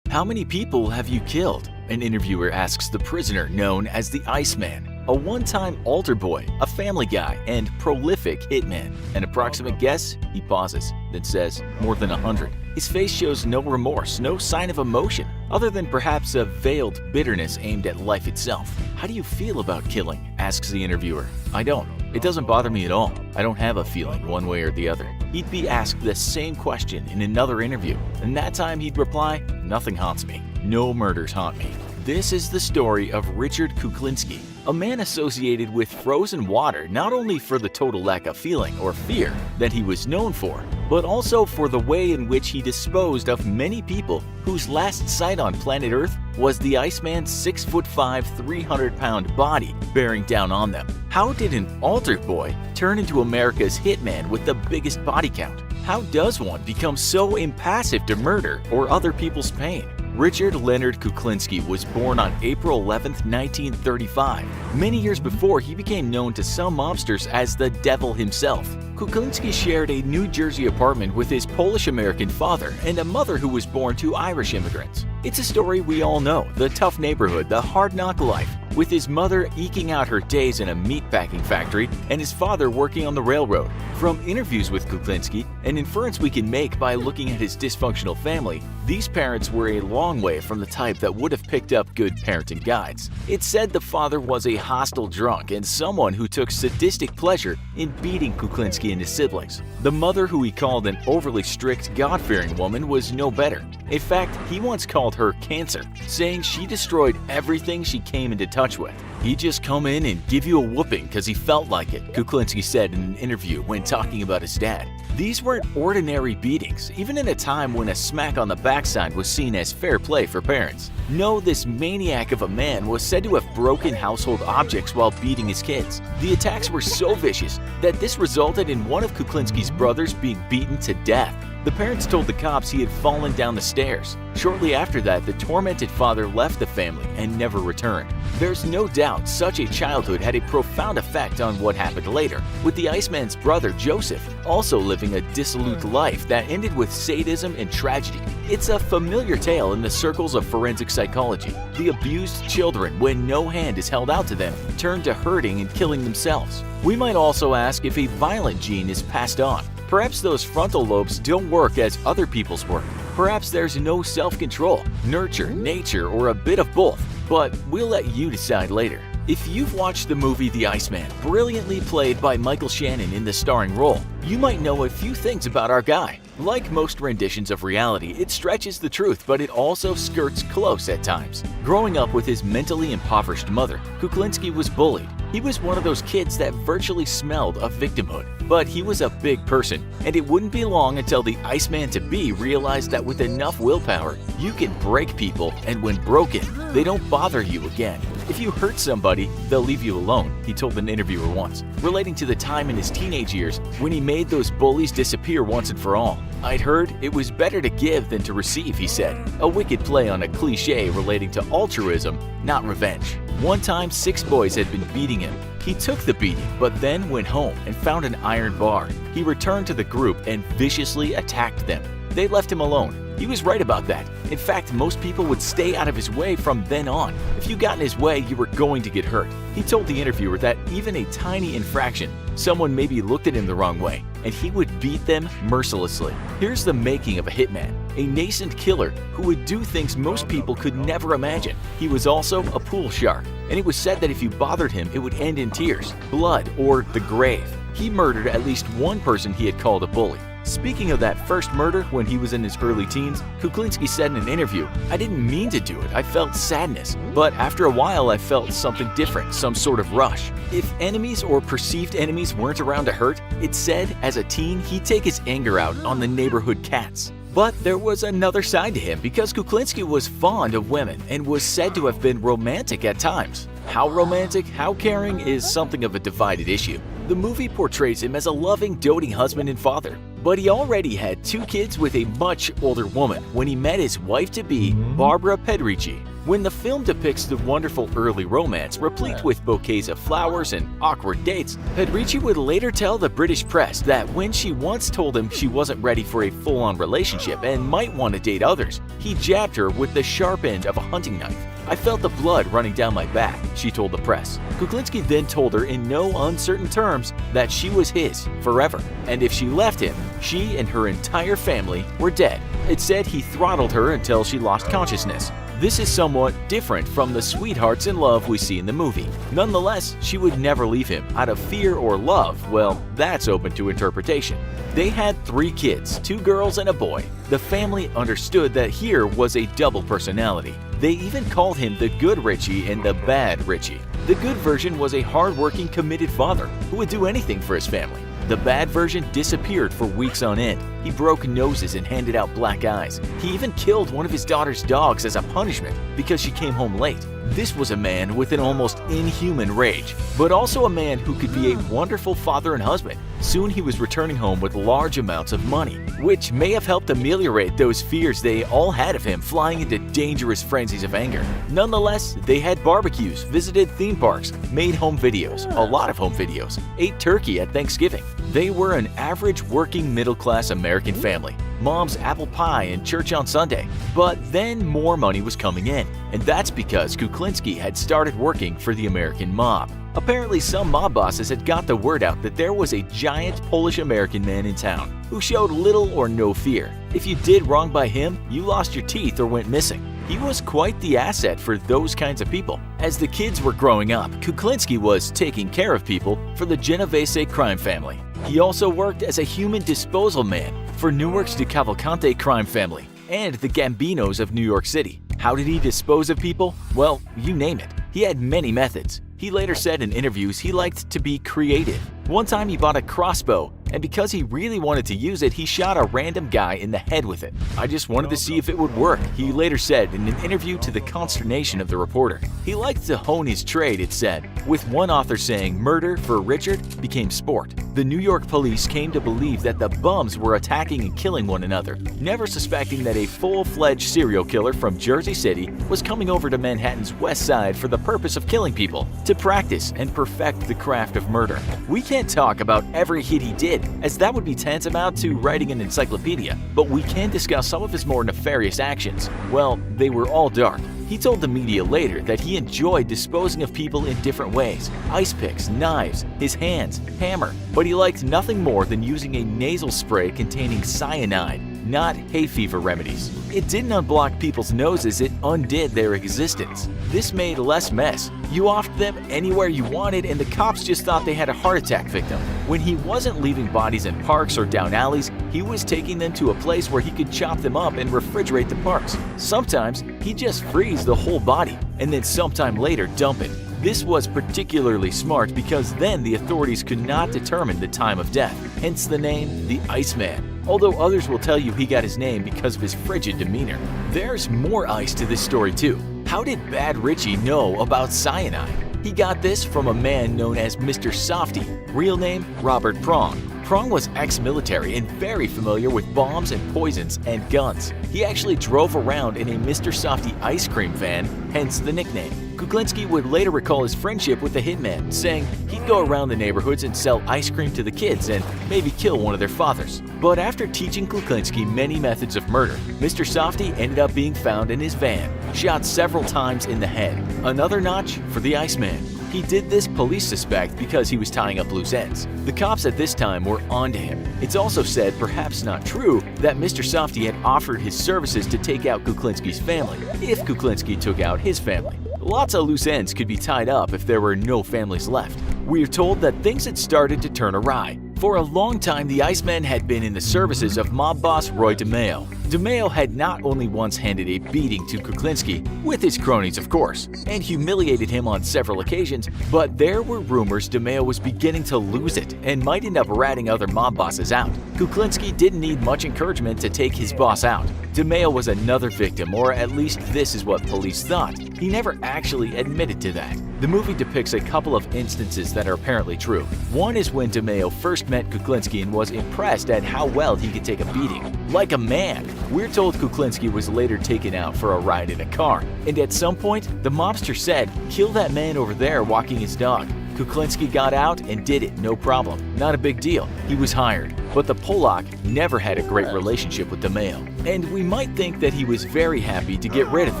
How many people have you killed? An interviewer asks the prisoner known as the Iceman, a one-time altar boy, a family guy, and prolific hitman. An approximate guess? He pauses, then says, more than 100. His face shows no remorse, no sign of emotion, other than perhaps a veiled bitterness aimed at life itself. How do you feel about killing? Asks the interviewer. I don't. It doesn't bother me at all. I don't have a feeling one way or the other. He'd be asked the same question in another interview, and that time he'd reply, nothing haunts me. No murders haunt me. This is the story of Richard Kuklinski, a man associated with frozen water not only for the total lack of feeling or fear that he was known for, but also for the way in which he disposed of many people whose last sight on planet Earth was the Iceman's 6'5", 300-pound body bearing down on them. How did an altar boy turn into America's hitman with the biggest body count? How does one become so impassive to murder or other people's pain? Richard Leonard Kuklinski was born on April 11, 1935. Many years before, he became known to some mobsters as the Devil himself. Kuklinski shared a New Jersey apartment with his Polish-American father and a mother who was born to Irish immigrants. It's a story we all know, the tough neighborhood, the hard-knock life, with his mother eking out her days in a meatpacking factory and his father working on the railroad. From interviews with Kuklinski, an inference we can make by looking at his dysfunctional family, these parents were a long way from the type that would have picked up good parenting guides. It's said the father was a hostile drunk and someone who took sadistic pleasure in beating Kuklinski and his siblings. The mother, who he called an overly strict, God-fearing woman, was no better. In fact, he once called her cancer, saying she destroyed everything she came into touch with. He'd just come in and give you a whooping because he felt like it, Kuklinski said in an interview when talking about his dad. These weren't ordinary beatings, even in a time when a smack on the backside was seen as fair play for parents. No, this maniac of a man was said to have broken household objects while beating his kids. The attacks were so vicious that this resulted in one of Kuklinski's brothers being beaten to death. The parents told the cops he had fallen down the stairs. Shortly after that, the tormented father left the family and never returned. There's no doubt such a childhood had a profound effect on what happened later, with the Iceman's brother Joseph also living a dissolute life that ended with sadism and tragedy. It's a familiar tale in the circles of forensic psychology. The abused children, when no hand is held out to them, turn to hurting and killing themselves. We might also ask if a violent gene is passed on. Perhaps those frontal lobes don't work as other people's work. Perhaps there's no self-control, nurture, nature, or a bit of both. But we'll let you decide later. If you've watched the movie The Iceman, brilliantly played by Michael Shannon in the starring role, you might know a few things about our guy. Like most renditions of reality, it stretches the truth, but it also skirts close at times. Growing up with his mentally impoverished mother, Kuklinski was bullied. He was one of those kids that virtually smelled of victimhood. But he was a big person, and it wouldn't be long until the Iceman-to-be realized that with enough willpower, you can break people, and when broken, they don't bother you again. If you hurt somebody, they'll leave you alone, he told an interviewer once, relating to the time in his teenage years when he made those bullies disappear once and for all. I'd heard it was better to give than to receive, he said, a wicked play on a cliche relating to altruism, not revenge. One time, 6 boys had been beating him. He took the beating, but then went home and found an iron bar. He returned to the group and viciously attacked them. They left him alone. He was right about that. In fact, most people would stay out of his way from then on. If you got in his way, you were going to get hurt. He told the interviewer that even a tiny infraction, someone maybe looked at him the wrong way, and he would beat them mercilessly. Here's the making of a hitman, a nascent killer who would do things most people could never imagine. He was also a pool shark, and it was said that if you bothered him, it would end in tears, blood, or the grave. He murdered at least one person he had called a bully. Speaking of that first murder when he was in his early teens, Kuklinski said in an interview, "I didn't mean to do it, I felt sadness. But after a while I felt something different, some sort of rush. If enemies or perceived enemies weren't around to hurt, it said as a teen he'd take his anger out on the neighborhood cats." But there was another side to him because Kuklinski was fond of women and was said to have been romantic at times. How romantic, how caring is something of a divided issue. The movie portrays him as a loving, doting husband and father. But he already had 2 kids with a much older woman when he met his wife-to-be, Barbara Pedrici. When the film depicts the wonderful early romance, replete with bouquets of flowers and awkward dates, Pedrici would later tell the British press that when she once told him she wasn't ready for a full-on relationship and might want to date others, he jabbed her with the sharp end of a hunting knife. "I felt the blood running down my back," she told the press. Kuklinski then told her in no uncertain terms that she was his forever, and if she left him, she and her entire family were dead. It said he throttled her until she lost consciousness. This is somewhat different from the sweethearts in love we see in the movie. Nonetheless, she would never leave him out of fear or love. Well, that's open to interpretation. They had 3 kids, 2 girls and a boy. The family understood that here was a double personality. They even called him the good Richie and the bad Richie. The good version was a hard-working, committed father who would do anything for his family. The bad version disappeared for weeks on end. He broke noses and handed out black eyes. He even killed one of his daughter's dogs as a punishment because she came home late. This was a man with an almost inhuman rage, but also a man who could be a wonderful father and husband. Soon he was returning home with large amounts of money, which may have helped ameliorate those fears they all had of him flying into dangerous frenzies of anger. Nonetheless, they had barbecues, visited theme parks, made home videos, a lot of home videos, ate turkey at Thanksgiving. They were an average working middle-class American family. Mom's apple pie and church on Sunday. But then more money was coming in, and that's because Kuklinski had started working for the American mob. Apparently, some mob bosses had got the word out that there was a giant Polish-American man in town who showed little or no fear. If you did wrong by him, you lost your teeth or went missing. He was quite the asset for those kinds of people. As the kids were growing up, Kuklinski was taking care of people for the Genovese crime family. He also worked as a human disposal man for Newark's De Cavalcante crime family and the Gambinos of New York City. How did he dispose of people? Well, you name it. He had many methods. He later said in interviews he liked to be creative. One time he bought a crossbow, and because he really wanted to use it, he shot a random guy in the head with it. "I just wanted to see if it would work," he later said in an interview to the consternation of the reporter. He liked to hone his trade, it said, with one author saying murder for Richard became sport. The New York police came to believe that the bums were attacking and killing one another, never suspecting that a full-fledged serial killer from Jersey City was coming over to Manhattan's West Side for the purpose of killing people, to practice and perfect the craft of murder. We can't talk about every hit he did, as that would be tantamount to writing an encyclopedia, but we can discuss some of his more nefarious actions. Well, they were all dark. He told the media later that he enjoyed disposing of people in different ways: ice picks, knives, his hands, hammer, but he liked nothing more than using a nasal spray containing cyanide, not hay fever remedies. It didn't unblock people's noses, it undid their existence. This made less mess. You offed them anywhere you wanted and the cops just thought they had a heart attack victim. When he wasn't leaving bodies in parks or down alleys, he was taking them to a place where he could chop them up and refrigerate the parts. Sometimes he'd just freeze the whole body and then sometime later dump it. This was particularly smart because then the authorities could not determine the time of death, hence the name the Iceman. Although others will tell you he got his name because of his frigid demeanor. There's more ice to this story too. How did Bad Richie know about cyanide? He got this from a man known as Mr. Softy, real name Robert Prong. Prong was ex-military and very familiar with bombs and poisons and guns. He actually drove around in a Mr. Softy ice cream van, hence the nickname. Kuklinski would later recall his friendship with the hitman, saying he'd go around the neighborhoods and sell ice cream to the kids and maybe kill one of their fathers. But after teaching Kuklinski many methods of murder, Mr. Softy ended up being found in his van, shot several times in the head. Another notch for the Iceman. He did this, police suspect, because he was tying up loose ends. The cops at this time were onto him. It's also said, perhaps not true, that Mr. Softy had offered his services to take out Kuklinski's family, if Kuklinski took out his family. Lots of loose ends could be tied up if there were no families left. We're told that things had started to turn awry. For a long time, the Iceman had been in the services of mob boss Roy DeMeo. DeMeo had not only once handed a beating to Kuklinski, with his cronies of course, and humiliated him on several occasions, but there were rumors DeMeo was beginning to lose it and might end up ratting other mob bosses out. Kuklinski didn't need much encouragement to take his boss out. DeMeo was another victim, or at least this is what police thought. He never actually admitted to that. The movie depicts a couple of instances that are apparently true. One is when DeMeo first met Kuklinski and was impressed at how well he could take a beating. Like a man. We're told Kuklinski was later taken out for a ride in a car, and at some point, the mobster said, "Kill that man over there walking his dog." Kuklinski got out and did it, no problem. Not a big deal. He was hired. But the Polak never had a great relationship with DeMeo, and we might think that he was very happy to get rid of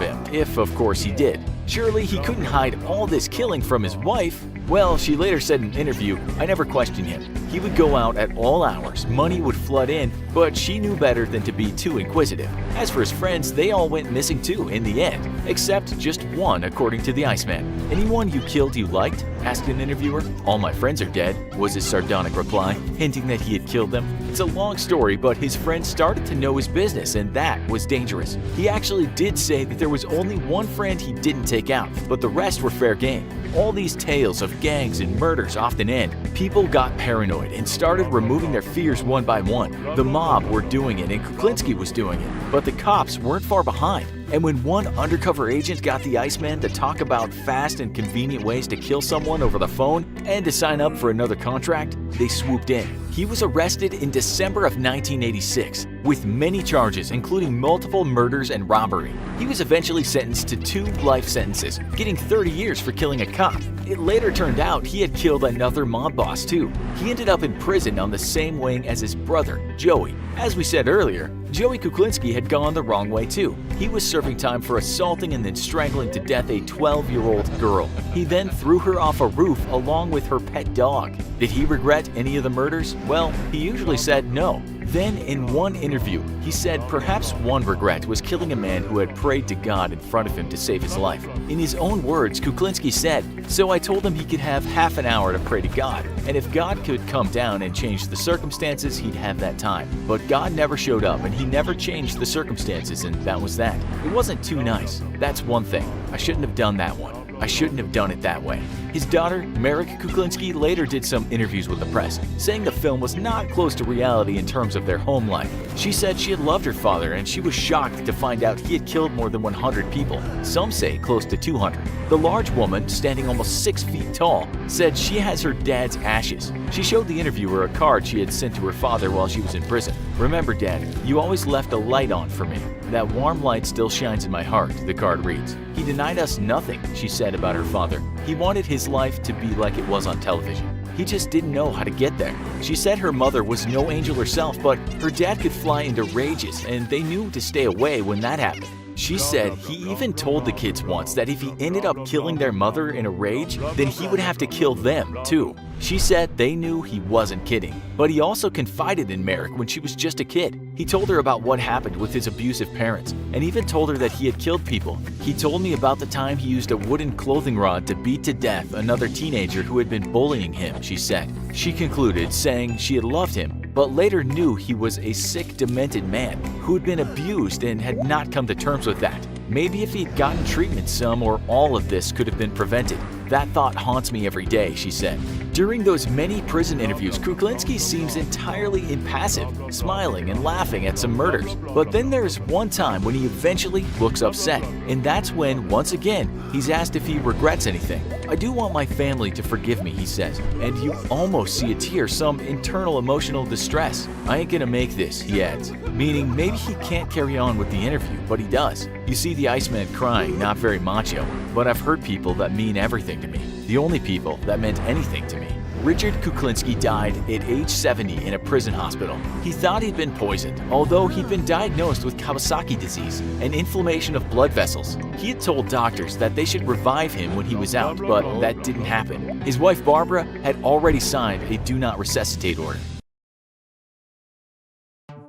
him, if of course he did. Surely he couldn't hide all this killing from his wife. Well, she later said in an interview, "I never questioned him. He would go out at all hours, money would flood in, but she knew better than to be too inquisitive." As for his friends, they all went missing too in the end, except just one according to the Iceman. "Anyone you killed you liked?" asked an interviewer. "All my friends are dead," was his sardonic reply, hinting that he had killed them. It's a long story, but his friends started to know his business, and that was dangerous. He actually did say that there was only one friend he didn't take out, but the rest were fair game. All these tales of gangs and murders often end. People got paranoid and started removing their fears one by one. The mob were doing it and Kuklinski was doing it, but the cops weren't far behind. And when one undercover agent got the Iceman to talk about fast and convenient ways to kill someone over the phone and to sign up for another contract, they swooped in. He was arrested in December of 1986 with many charges, including multiple murders and robbery. He was eventually sentenced to 2 life sentences, getting 30 years for killing a cop. It later turned out he had killed another mob boss too. He ended up in prison on the same wing as his brother, Joey. As we said earlier, Joey Kuklinski had gone the wrong way too. He was serving time for assaulting and then strangling to death a 12-year-old girl. He then threw her off a roof along with her pet dog. Did he regret any of the murders? Well, he usually said no. Then, in one interview, he said perhaps one regret was killing a man who had prayed to God in front of him to save his life. In his own words, Kuklinski said, "So I told him he could have half an hour to pray to God, and if God could come down and change the circumstances, he'd have that time. But God never showed up, and he never changed the circumstances, and that was that. It wasn't too nice. That's one thing. I shouldn't have done that one. I shouldn't have done it that way." His daughter, Merrick Kuklinski, later did some interviews with the press, saying the film was not close to reality in terms of their home life. She said she had loved her father and she was shocked to find out he had killed more than 100 people, some say close to 200. The large woman, standing almost 6 feet tall, said she has her dad's ashes. She showed the interviewer a card she had sent to her father while she was in prison. "Remember, Dad, you always left a light on for me. That warm light still shines in my heart," the card reads. "He denied us nothing," she said about her father. "He wanted his life to be like it was on television. He just didn't know how to get there." She said her mother was no angel herself, but her dad could fly into rages and they knew to stay away when that happened. She said he even told the kids once that if he ended up killing their mother in a rage, then he would have to kill them too. She said they knew he wasn't kidding, but he also confided in Merrick when she was just a kid. He told her about what happened with his abusive parents and even told her that he had killed people. He told me about the time he used a wooden clothing rod to beat to death another teenager who had been bullying him, she said. She concluded, saying she had loved him, but later knew he was a sick, demented man who had been abused and had not come to terms with that. Maybe if he'd gotten treatment, some or all of this could have been prevented. That thought haunts me every day, she said. During those many prison interviews, Kuklinski seems entirely impassive, smiling and laughing at some murders. But then there's one time when he eventually looks upset, and that's when, once again, he's asked if he regrets anything. I do want my family to forgive me, he says, and you almost see a tear, some internal emotional distress. I ain't gonna make this, he adds, meaning maybe he can't carry on with the interview, but he does. You see the Iceman crying, not very macho, but I've heard people that mean everything to me. The only people that meant anything to me. Richard Kuklinski died at age 70 in a prison hospital. He thought he'd been poisoned, although he'd been diagnosed with Kawasaki disease, an inflammation of blood vessels. He had told doctors that they should revive him when he was out, but that didn't happen. His wife Barbara had already signed a do not resuscitate order.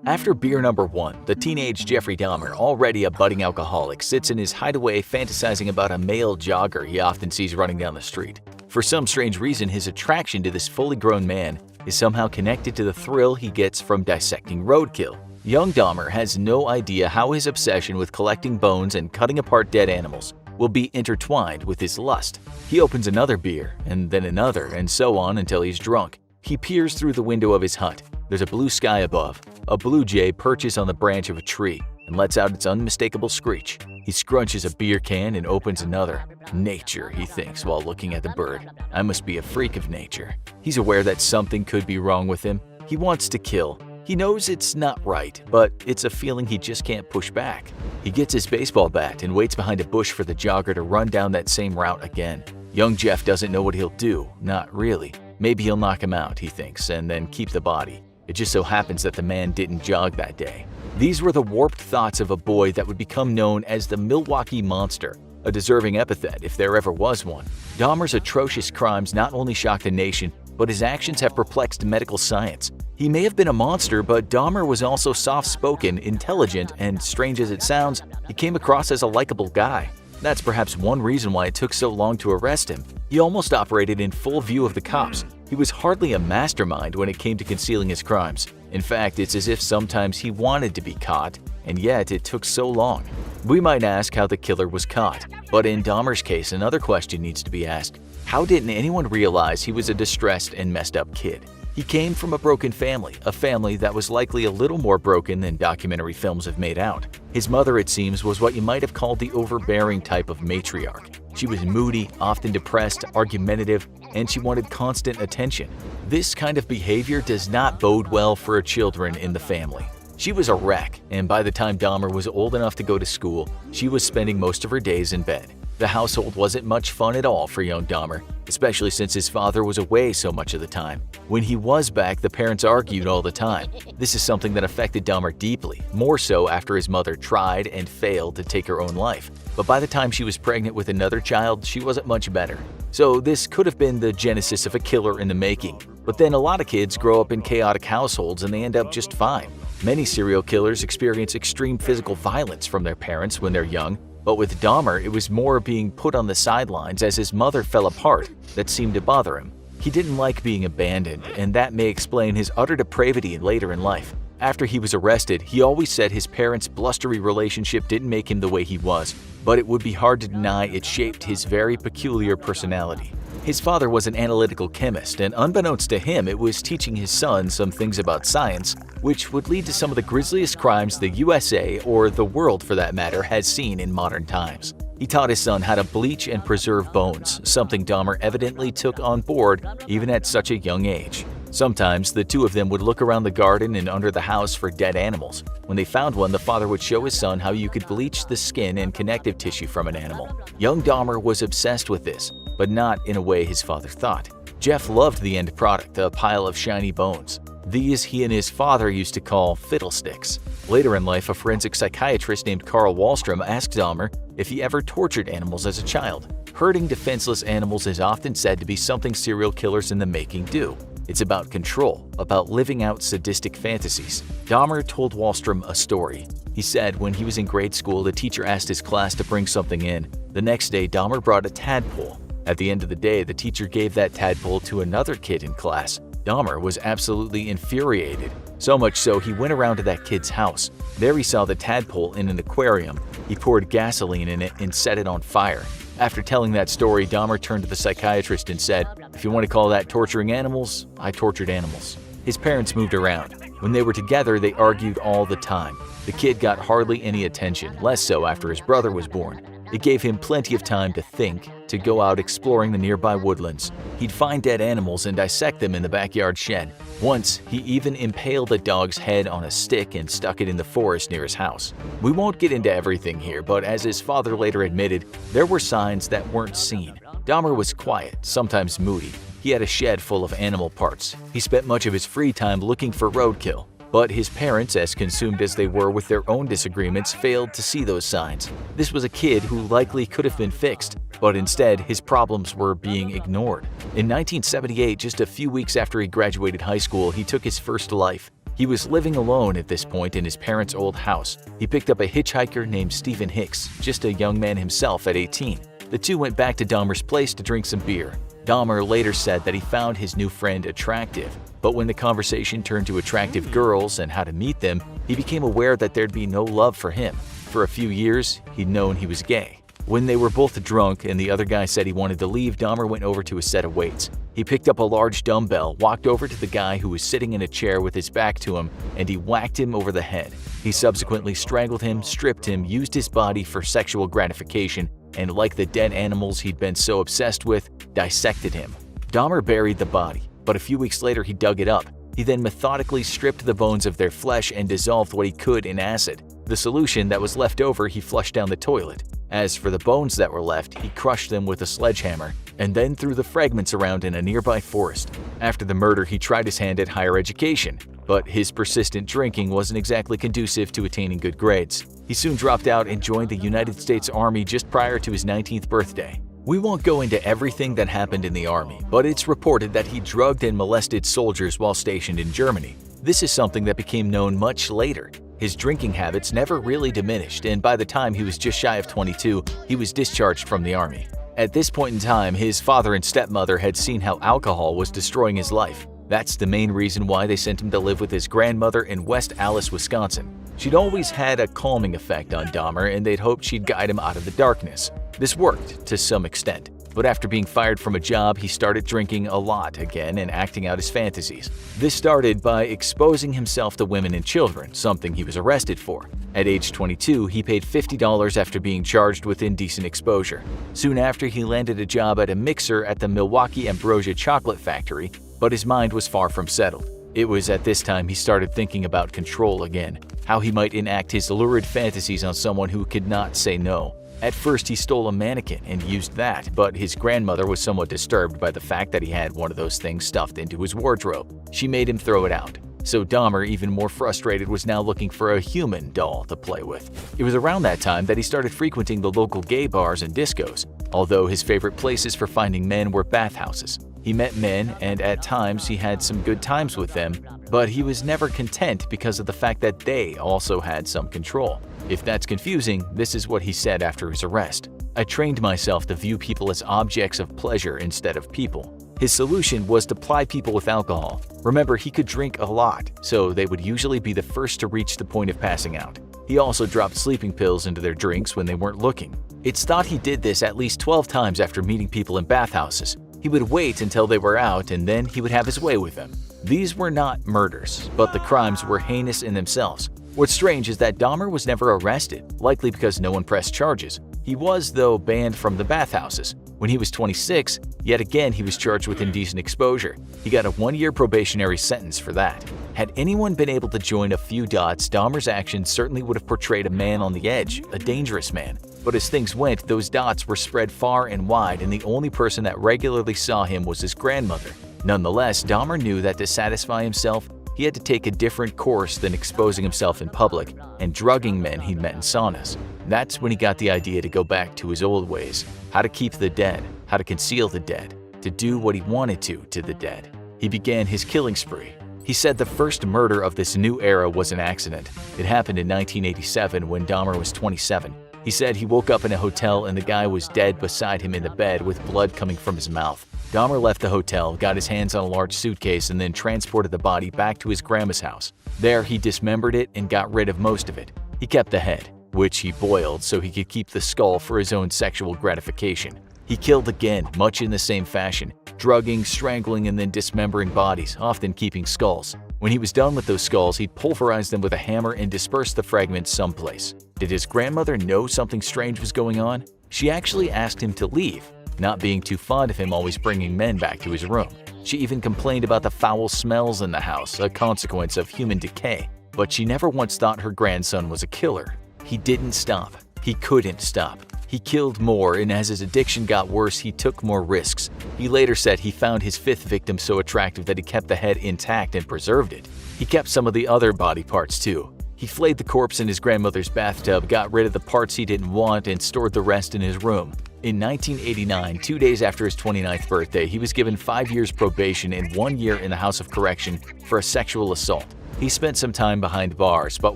After beer number 1, the teenage Jeffrey Dahmer, already a budding alcoholic, sits in his hideaway fantasizing about a male jogger he often sees running down the street. For some strange reason, his attraction to this fully grown man is somehow connected to the thrill he gets from dissecting roadkill. Young Dahmer has no idea how his obsession with collecting bones and cutting apart dead animals will be intertwined with his lust. He opens another beer, and then another, and so on until he's drunk. He peers through the window of his hut. There's a blue sky above. A blue jay perches on the branch of a tree and lets out its unmistakable screech. He scrunches a beer can and opens another. Nature, he thinks while looking at the bird. I must be a freak of nature. He's aware that something could be wrong with him. He wants to kill. He knows it's not right, but it's a feeling he just can't push back. He gets his baseball bat and waits behind a bush for the jogger to run down that same route again. Young Jeff doesn't know what he'll do, not really. Maybe he'll knock him out, he thinks, and then keep the body. It just so happens that the man didn't jog that day. These were the warped thoughts of a boy that would become known as the Milwaukee Monster, a deserving epithet if there ever was one. Dahmer's atrocious crimes not only shocked the nation, but his actions have perplexed medical science. He may have been a monster, but Dahmer was also soft-spoken, intelligent, and strange as it sounds, he came across as a likable guy. That's perhaps one reason why it took so long to arrest him. He almost operated in full view of the cops. He was hardly a mastermind when it came to concealing his crimes. In fact, it's as if sometimes he wanted to be caught, and yet it took so long. We might ask how the killer was caught, but in Dahmer's case, another question needs to be asked. How didn't anyone realize he was a distressed and messed up kid? He came from a broken family, a family that was likely a little more broken than documentary films have made out. His mother, it seems, was what you might have called the overbearing type of matriarch. She was moody, often depressed, argumentative, and she wanted constant attention. This kind of behavior does not bode well for children in the family. She was a wreck, and by the time Dahmer was old enough to go to school, she was spending most of her days in bed. The household wasn't much fun at all for young Dahmer, especially since his father was away so much of the time. When he was back, the parents argued all the time. This is something that affected Dahmer deeply, more so after his mother tried and failed to take her own life. But by the time she was pregnant with another child, she wasn't much better. So this could have been the genesis of a killer in the making. But then a lot of kids grow up in chaotic households and they end up just fine. Many serial killers experience extreme physical violence from their parents when they're young. But with Dahmer, it was more being put on the sidelines as his mother fell apart that seemed to bother him. He didn't like being abandoned, and that may explain his utter depravity later in life. After he was arrested, he always said his parents' blustery relationship didn't make him the way he was, but it would be hard to deny it shaped his very peculiar personality. His father was an analytical chemist, and unbeknownst to him, it was teaching his son some things about science, which would lead to some of the grisliest crimes the USA, or the world for that matter, has seen in modern times. He taught his son how to bleach and preserve bones, something Dahmer evidently took on board even at such a young age. Sometimes the two of them would look around the garden and under the house for dead animals. When they found one, the father would show his son how you could bleach the skin and connective tissue from an animal. Young Dahmer was obsessed with this, but not in a way his father thought. Jeff loved the end product, a pile of shiny bones. These he and his father used to call fiddlesticks. Later in life, a forensic psychiatrist named Carl Wallstrom asked Dahmer if he ever tortured animals as a child. Hurting defenseless animals is often said to be something serial killers in the making do. It's about control, about living out sadistic fantasies. Dahmer told Wallstrom a story. He said when he was in grade school, the teacher asked his class to bring something in. The next day, Dahmer brought a tadpole. At the end of the day, the teacher gave that tadpole to another kid in class. Dahmer was absolutely infuriated. So much so, he went around to that kid's house. There he saw the tadpole in an aquarium. He poured gasoline in it and set it on fire. After telling that story, Dahmer turned to the psychiatrist and said, "If you want to call that torturing animals, I tortured animals." His parents moved around. When they were together, they argued all the time. The kid got hardly any attention, less so after his brother was born. It gave him plenty of time to think, to go out exploring the nearby woodlands. He'd find dead animals and dissect them in the backyard shed. Once, he even impaled a dog's head on a stick and stuck it in the forest near his house. We won't get into everything here, but as his father later admitted, there were signs that weren't seen. Dahmer was quiet, sometimes moody. He had a shed full of animal parts. He spent much of his free time looking for roadkill. But his parents, as consumed as they were with their own disagreements, failed to see those signs. This was a kid who likely could have been fixed, but instead his problems were being ignored. In 1978, just a few weeks after he graduated high school, he took his first life. He was living alone at this point in his parents' old house. He picked up a hitchhiker named Stephen Hicks, just a young man himself at 18. The two went back to Dahmer's place to drink some beer. Dahmer later said that he found his new friend attractive, but when the conversation turned to attractive girls and how to meet them, he became aware that there'd be no love for him. For a few years, he'd known he was gay. When they were both drunk and the other guy said he wanted to leave, Dahmer went over to a set of weights. He picked up a large dumbbell, walked over to the guy who was sitting in a chair with his back to him, and he whacked him over the head. He subsequently strangled him, stripped him, used his body for sexual gratification, and like the dead animals he'd been so obsessed with, dissected him. Dahmer buried the body, but a few weeks later he dug it up. He then methodically stripped the bones of their flesh and dissolved what he could in acid. The solution that was left over he flushed down the toilet. As for the bones that were left, he crushed them with a sledgehammer and then threw the fragments around in a nearby forest. After the murder, he tried his hand at higher education, but his persistent drinking wasn't exactly conducive to attaining good grades. He soon dropped out and joined the United States Army just prior to his 19th birthday. We won't go into everything that happened in the Army, but it's reported that he drugged and molested soldiers while stationed in Germany. This is something that became known much later. His drinking habits never really diminished, and by the time he was just shy of 22, he was discharged from the Army. At this point in time, his father and stepmother had seen how alcohol was destroying his life. That's the main reason why they sent him to live with his grandmother in West Allis, Wisconsin. She'd always had a calming effect on Dahmer, and they'd hoped she'd guide him out of the darkness. This worked to some extent, but after being fired from a job, he started drinking a lot again and acting out his fantasies. This started by exposing himself to women and children, something he was arrested for. At age 22, he paid $50 after being charged with indecent exposure. Soon after, he landed a job at a mixer at the Milwaukee Ambrosia Chocolate Factory, but his mind was far from settled. It was at this time he started thinking about control again, how he might enact his lurid fantasies on someone who could not say no. At first, he stole a mannequin and used that, but his grandmother was somewhat disturbed by the fact that he had one of those things stuffed into his wardrobe. She made him throw it out. So Dahmer, even more frustrated, was now looking for a human doll to play with. It was around that time that he started frequenting the local gay bars and discos, although his favorite places for finding men were bathhouses. He met men, and at times he had some good times with them, but he was never content because of the fact that they also had some control. If that's confusing, this is what he said after his arrest. "I trained myself to view people as objects of pleasure instead of people." His solution was to ply people with alcohol. Remember, he could drink a lot, so they would usually be the first to reach the point of passing out. He also dropped sleeping pills into their drinks when they weren't looking. It's thought he did this at least 12 times after meeting people in bathhouses. He would wait until they were out and then he would have his way with them. These were not murders, but the crimes were heinous in themselves. What's strange is that Dahmer was never arrested, likely because no one pressed charges. He was, though, banned from the bathhouses. When he was 26, yet again he was charged with indecent exposure. He got a 1-year probationary sentence for that. Had anyone been able to join a few dots, Dahmer's actions certainly would have portrayed a man on the edge, a dangerous man. But as things went, those dots were spread far and wide, and the only person that regularly saw him was his grandmother. Nonetheless, Dahmer knew that to satisfy himself, he had to take a different course than exposing himself in public and drugging men he'd met in saunas. That's when he got the idea to go back to his old ways, how to keep the dead, how to conceal the dead, to do what he wanted to the dead. He began his killing spree. He said the first murder of this new era was an accident. It happened in 1987 when Dahmer was 27. He said he woke up in a hotel and the guy was dead beside him in the bed with blood coming from his mouth. Dahmer left the hotel, got his hands on a large suitcase, and then transported the body back to his grandma's house. There, he dismembered it and got rid of most of it. He kept the head, which he boiled so he could keep the skull for his own sexual gratification. He killed again, much in the same fashion, drugging, strangling, and then dismembering bodies, often keeping skulls. When he was done with those skulls, he'd pulverize them with a hammer and disperse the fragments someplace. Did his grandmother know something strange was going on? She actually asked him to leave, not being too fond of him always bringing men back to his room. She even complained about the foul smells in the house, a consequence of human decay. But she never once thought her grandson was a killer. He didn't stop. He couldn't stop. He killed more, and as his addiction got worse, he took more risks. He later said he found his fifth victim so attractive that he kept the head intact and preserved it. He kept some of the other body parts too. He flayed the corpse in his grandmother's bathtub, got rid of the parts he didn't want, and stored the rest in his room. In 1989, 2 days after his 29th birthday, he was given 5 years probation and 1 year in the House of Correction for a sexual assault. He spent some time behind bars, but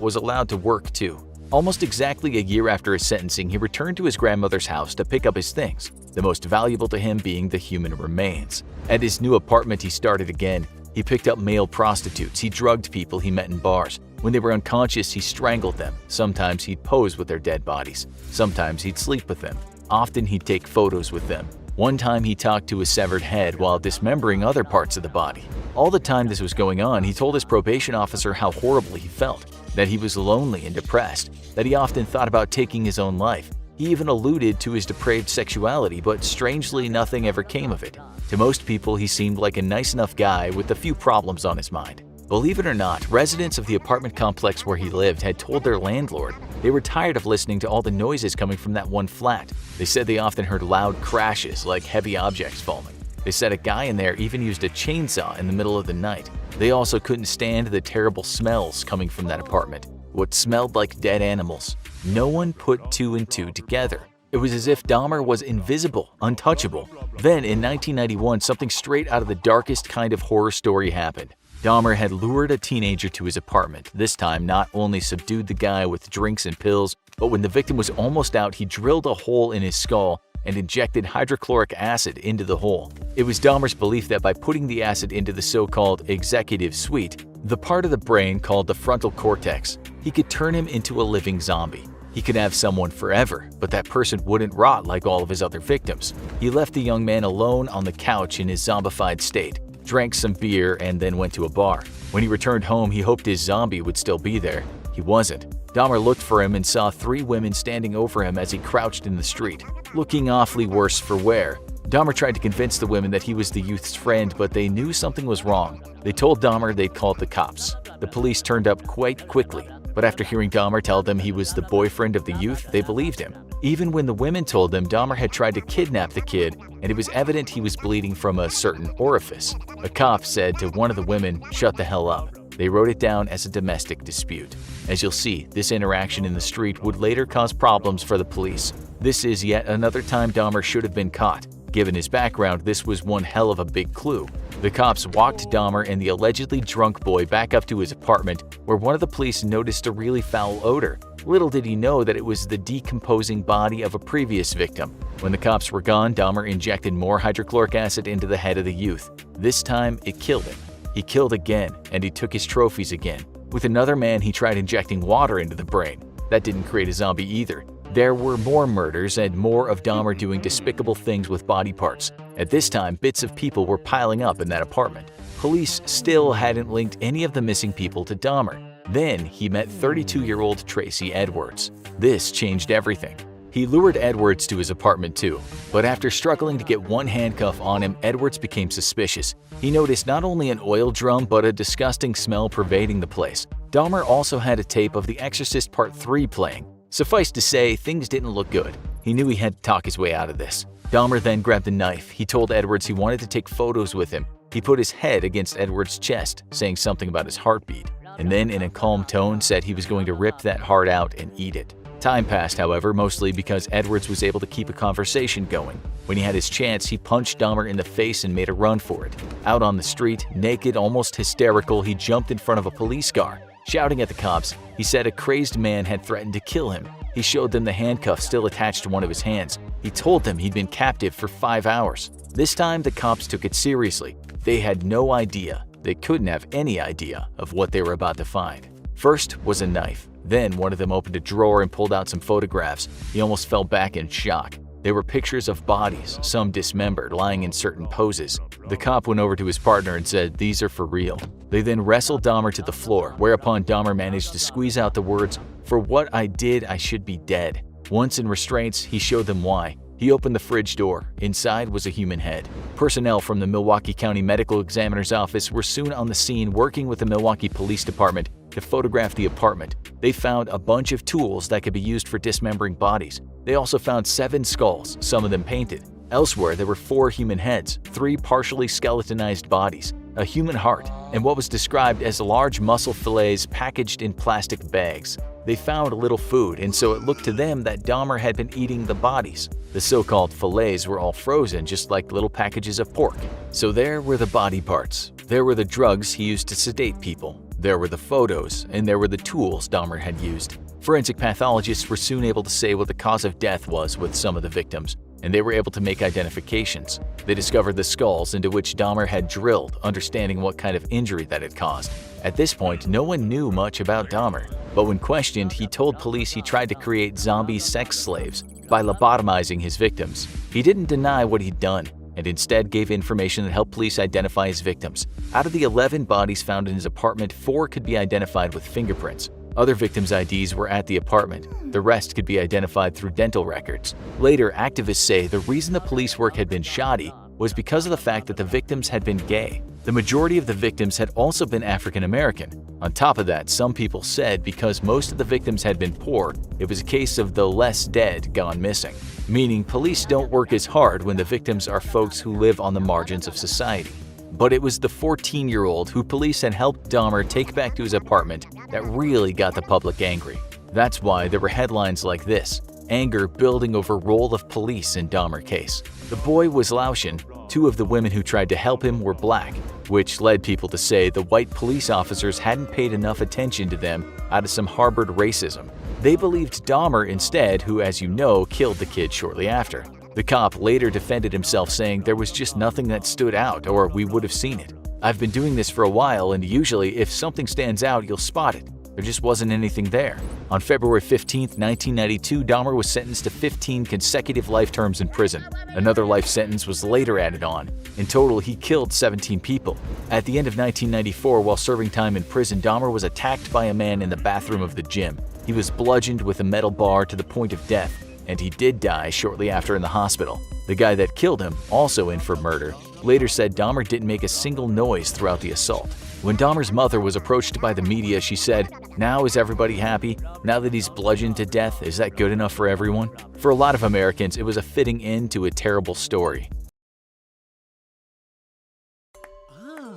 was allowed to work too. Almost exactly a year after his sentencing, he returned to his grandmother's house to pick up his things, the most valuable to him being the human remains. At his new apartment, he started again. He picked up male prostitutes, he drugged people he met in bars. When they were unconscious, he strangled them. Sometimes he'd pose with their dead bodies. Sometimes he'd sleep with them. Often he'd take photos with them. One time he talked to his severed head while dismembering other parts of the body. All the time this was going on, he told his probation officer how horribly he felt, that he was lonely and depressed, that he often thought about taking his own life. He even alluded to his depraved sexuality, but strangely nothing ever came of it. To most people, he seemed like a nice enough guy with a few problems on his mind. Believe it or not, residents of the apartment complex where he lived had told their landlord they were tired of listening to all the noises coming from that one flat. They said they often heard loud crashes like heavy objects falling. They said a guy in there even used a chainsaw in the middle of the night. They also couldn't stand the terrible smells coming from that apartment, what smelled like dead animals. No one put two and two together. It was as if Dahmer was invisible, untouchable. Then in 1991, something straight out of the darkest kind of horror story happened. Dahmer had lured a teenager to his apartment. This time, not only subdued the guy with drinks and pills, but when the victim was almost out, he drilled a hole in his skull and injected hydrochloric acid into the hole. It was Dahmer's belief that by putting the acid into the so-called executive suite, the part of the brain called the frontal cortex, he could turn him into a living zombie. He could have someone forever, but that person wouldn't rot like all of his other victims. He left the young man alone on the couch in his zombified state, drank some beer, and then went to a bar. When he returned home, he hoped his zombie would still be there. He wasn't. Dahmer looked for him and saw 3 women standing over him as he crouched in the street, looking awfully worse for wear. Dahmer tried to convince the women that he was the youth's friend, but they knew something was wrong. They told Dahmer they'd called the cops. The police turned up quite quickly, but after hearing Dahmer tell them he was the boyfriend of the youth, they believed him. Even when the women told them Dahmer had tried to kidnap the kid and it was evident he was bleeding from a certain orifice. A cop said to one of the women, "Shut the hell up." They wrote it down as a domestic dispute. As you'll see, this interaction in the street would later cause problems for the police. This is yet another time Dahmer should have been caught. Given his background, this was one hell of a big clue. The cops walked Dahmer and the allegedly drunk boy back up to his apartment, where one of the police noticed a really foul odor. Little did he know that it was the decomposing body of a previous victim. When the cops were gone, Dahmer injected more hydrochloric acid into the head of the youth. This time, it killed him. He killed again, and he took his trophies again. With another man, he tried injecting water into the brain. That didn't create a zombie either. There were more murders and more of Dahmer doing despicable things with body parts. At this time, bits of people were piling up in that apartment. Police still hadn't linked any of the missing people to Dahmer. Then he met 32-year-old Tracy Edwards. This changed everything. He lured Edwards to his apartment too, but after struggling to get one handcuff on him, Edwards became suspicious. He noticed not only an oil drum but a disgusting smell pervading the place. Dahmer also had a tape of The Exorcist Part 3 playing. Suffice to say, things didn't look good. He knew he had to talk his way out of this. Dahmer then grabbed a knife. He told Edwards he wanted to take photos with him. He put his head against Edwards' chest, saying something about his heartbeat, and then in a calm tone said he was going to rip that heart out and eat it. Time passed, however, mostly because Edwards was able to keep a conversation going. When he had his chance, he punched Dahmer in the face and made a run for it. Out on the street, naked, almost hysterical, he jumped in front of a police car. Shouting at the cops, he said a crazed man had threatened to kill him. He showed them the handcuffs still attached to one of his hands. He told them he'd been captive for 5 hours. This time, the cops took it seriously. They had no idea. They couldn't have any idea of what they were about to find. First was a knife. Then one of them opened a drawer and pulled out some photographs. He almost fell back in shock. They were pictures of bodies, some dismembered, lying in certain poses. The cop went over to his partner and said, "These are for real." They then wrestled Dahmer to the floor, whereupon Dahmer managed to squeeze out the words, "For what I did, I should be dead." Once in restraints, he showed them why. He opened the fridge door. Inside was a human head. Personnel from the Milwaukee County Medical Examiner's Office were soon on the scene working with the Milwaukee Police Department to photograph the apartment. They found a bunch of tools that could be used for dismembering bodies. They also found 7 skulls, some of them painted. Elsewhere, there were 4 human heads, 3 partially skeletonized bodies, a human heart, and what was described as large muscle fillets packaged in plastic bags. They found little food, and so it looked to them that Dahmer had been eating the bodies. The so-called fillets were all frozen, just like little packages of pork. So there were the body parts. There were the drugs he used to sedate people. There were the photos, and there were the tools Dahmer had used. Forensic pathologists were soon able to say what the cause of death was with some of the victims, and they were able to make identifications. They discovered the skulls into which Dahmer had drilled, understanding what kind of injury that had caused. At this point, no one knew much about Dahmer, but when questioned, he told police he tried to create zombie sex slaves by lobotomizing his victims. He didn't deny what he'd done, and instead gave information that helped police identify his victims. Out of the 11 bodies found in his apartment, 4 could be identified with fingerprints. Other victims' IDs were at the apartment. The rest could be identified through dental records. Later, activists say the reason the police work had been shoddy was because of the fact that the victims had been gay. The majority of the victims had also been African American. On top of that, some people said because most of the victims had been poor, it was a case of the less dead gone missing, meaning police don't work as hard when the victims are folks who live on the margins of society. But it was the 14-year-old who police had helped Dahmer take back to his apartment that really got the public angry. That's why there were headlines like this: "Anger building over role of police in Dahmer case." The boy was Laotian. 2 of the women who tried to help him were black, which led people to say the white police officers hadn't paid enough attention to them out of some harbored racism. They believed Dahmer instead, who, as you know, killed the kid shortly after. The cop later defended himself, saying there was just nothing that stood out, or we would have seen it. "I've been doing this for a while, and usually if something stands out, you'll spot it. There just wasn't anything there." On February 15, 1992, Dahmer was sentenced to 15 consecutive life terms in prison. Another life sentence was later added on. In total, he killed 17 people. At the end of 1994, while serving time in prison, Dahmer was attacked by a man in the bathroom of the gym. He was bludgeoned with a metal bar to the point of death, and he did die shortly after in the hospital. The guy that killed him, also in for murder, later said Dahmer didn't make a single noise throughout the assault. When Dahmer's mother was approached by the media, she said, "Now is everybody happy? Now that he's bludgeoned to death, is that good enough for everyone?" For a lot of Americans, it was a fitting end to a terrible story.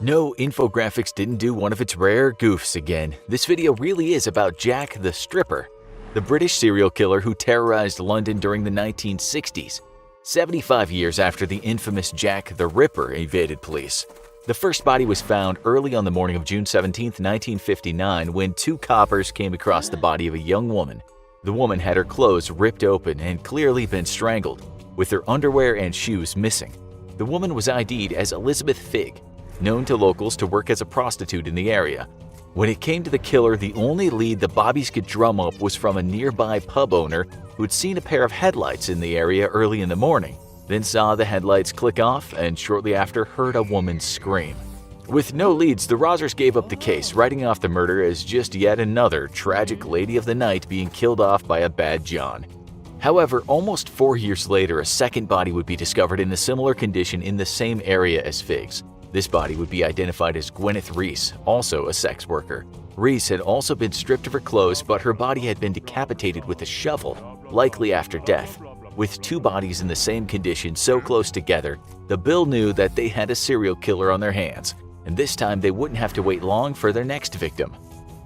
No, Infographics didn't do one of its rare goofs again. This video really is about Jack the Stripper, the British serial killer who terrorized London during the 1960s, 75 years after the infamous Jack the Ripper evaded police. The first body was found early on the morning of June 17, 1959, when 2 coppers came across the body of a young woman. The woman had her clothes ripped open and clearly been strangled, with her underwear and shoes missing. The woman was ID'd as Elizabeth Figg, known to locals to work as a prostitute in the area. When it came to the killer, the only lead the bobbies could drum up was from a nearby pub owner who had seen a pair of headlights in the area early in the morning, then saw the headlights click off and shortly after heard a woman scream. With no leads, the Rosers gave up the case, writing off the murder as just yet another tragic lady of the night being killed off by a bad John. However, almost 4 years later, a second body would be discovered in a similar condition in the same area as Figg's. This body would be identified as Gwyneth Reese, also a sex worker. Reese had also been stripped of her clothes, but her body had been decapitated with a shovel, likely after death. With two bodies in the same condition so close together, the Bill knew that they had a serial killer on their hands, and this time they wouldn't have to wait long for their next victim.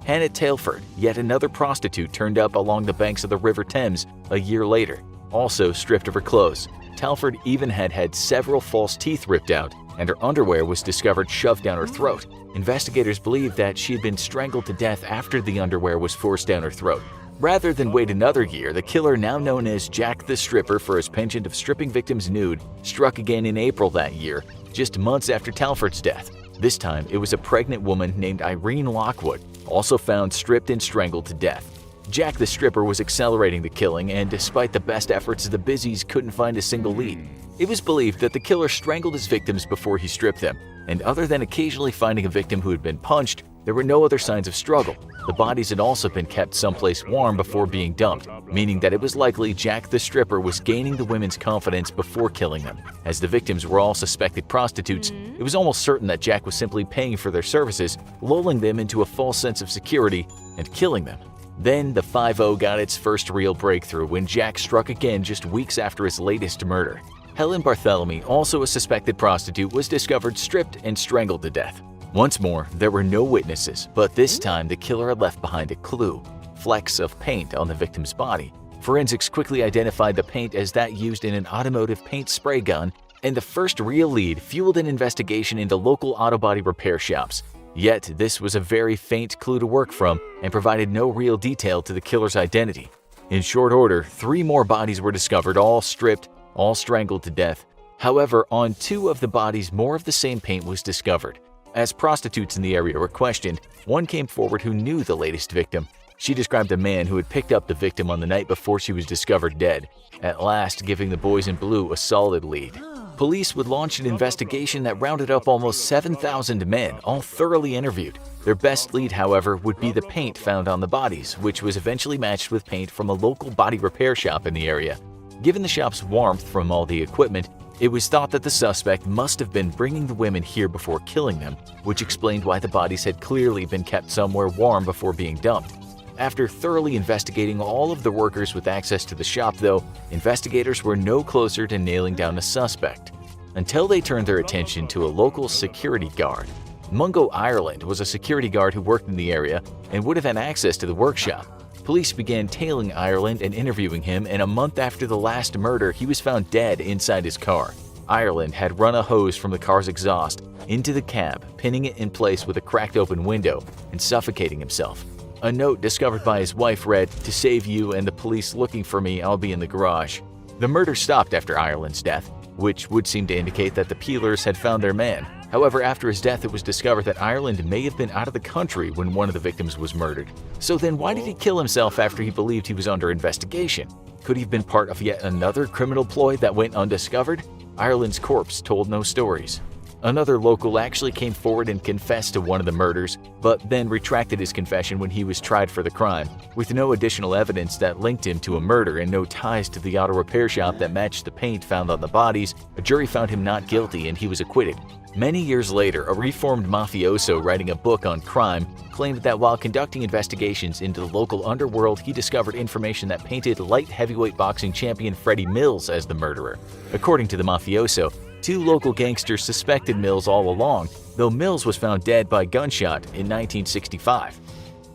Hannah Tailford, yet another prostitute, turned up along the banks of the River Thames a year later, also stripped of her clothes. Tailford even had several false teeth ripped out, and her underwear was discovered shoved down her throat. Investigators believe that she had been strangled to death after the underwear was forced down her throat. Rather than wait another year, the killer, now known as Jack the Stripper for his penchant of stripping victims nude, struck again in April that year, just months after Tailford's death. This time, it was a pregnant woman named Irene Lockwood, also found stripped and strangled to death. Jack the Stripper was accelerating the killing, and despite the best efforts of the busies, couldn't find a single lead. It was believed that the killer strangled his victims before he stripped them, and other than occasionally finding a victim who had been punched, there were no other signs of struggle. The bodies had also been kept someplace warm before being dumped, meaning that it was likely Jack the Stripper was gaining the women's confidence before killing them. As the victims were all suspected prostitutes, it was almost certain that Jack was simply paying for their services, lulling them into a false sense of security, and killing them. Then the 5-0 got its first real breakthrough when Jack struck again just weeks after his latest murder. Helen Bartholomew, also a suspected prostitute, was discovered stripped and strangled to death. Once more, there were no witnesses, but this time the killer had left behind a clue: flecks of paint on the victim's body. Forensics quickly identified the paint as that used in an automotive paint spray gun, and the first real lead fueled an investigation into local auto body repair shops. Yet, this was a very faint clue to work from and provided no real detail to the killer's identity. In short order, 3 more bodies were discovered, all stripped, all strangled to death. However, on 2 of the bodies, more of the same paint was discovered. As prostitutes in the area were questioned, one came forward who knew the latest victim. She described a man who had picked up the victim on the night before she was discovered dead, at last giving the boys in blue a solid lead. Police would launch an investigation that rounded up almost 7,000 men, all thoroughly interviewed. Their best lead, however, would be the paint found on the bodies, which was eventually matched with paint from a local body repair shop in the area. Given the shop's warmth from all the equipment, it was thought that the suspect must have been bringing the women here before killing them, which explained why the bodies had clearly been kept somewhere warm before being dumped. After thoroughly investigating all of the workers with access to the shop, though, investigators were no closer to nailing down a suspect, until they turned their attention to a local security guard. Mungo Ireland was a security guard who worked in the area and would have had access to the workshop. Police began tailing Ireland and interviewing him, and a month after the last murder, he was found dead inside his car. Ireland had run a hose from the car's exhaust into the cab, pinning it in place with a cracked open window and suffocating himself. A note discovered by his wife read, "To save you and the police looking for me, I'll be in the garage." The murder stopped after Ireland's death, which would seem to indicate that the peelers had found their man. However, after his death, it was discovered that Ireland may have been out of the country when one of the victims was murdered. So then why did he kill himself after he believed he was under investigation? Could he have been part of yet another criminal ploy that went undiscovered? Ireland's corpse told no stories. Another local actually came forward and confessed to one of the murders, but then retracted his confession when he was tried for the crime. With no additional evidence that linked him to a murder and no ties to the auto repair shop that matched the paint found on the bodies, a jury found him not guilty and he was acquitted. Many years later, a reformed mafioso writing a book on crime claimed that while conducting investigations into the local underworld, he discovered information that painted light heavyweight boxing champion Freddie Mills as the murderer. According to the mafioso, 2 local gangsters suspected Mills all along, though Mills was found dead by gunshot in 1965.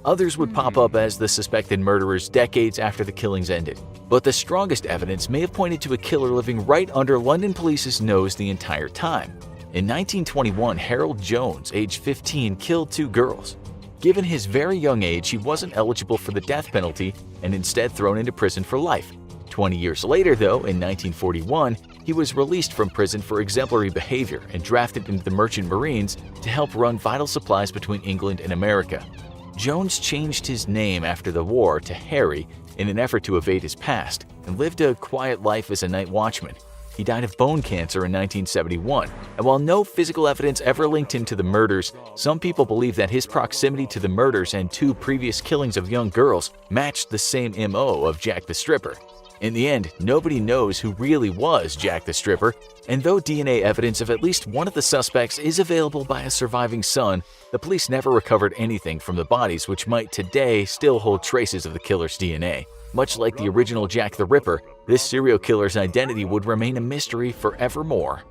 Others would pop up as the suspected murderers decades after the killings ended. But the strongest evidence may have pointed to a killer living right under London police's nose the entire time. In 1921, Harold Jones, age 15, killed 2 girls. Given his very young age, he wasn't eligible for the death penalty and instead thrown into prison for life. 20 years later, though, in 1941, he was released from prison for exemplary behavior and drafted into the Merchant Marines to help run vital supplies between England and America. Jones changed his name after the war to Harry in an effort to evade his past and lived a quiet life as a night watchman. He died of bone cancer in 1971, and while no physical evidence ever linked him to the murders, some people believe that his proximity to the murders and 2 previous killings of young girls matched the same MO of Jack the Stripper. In the end, nobody knows who really was Jack the Stripper, and though DNA evidence of at least one of the suspects is available by a surviving son, the police never recovered anything from the bodies which might today still hold traces of the killer's DNA. Much like the original Jack the Ripper, This serial killer's identity would remain a mystery forevermore.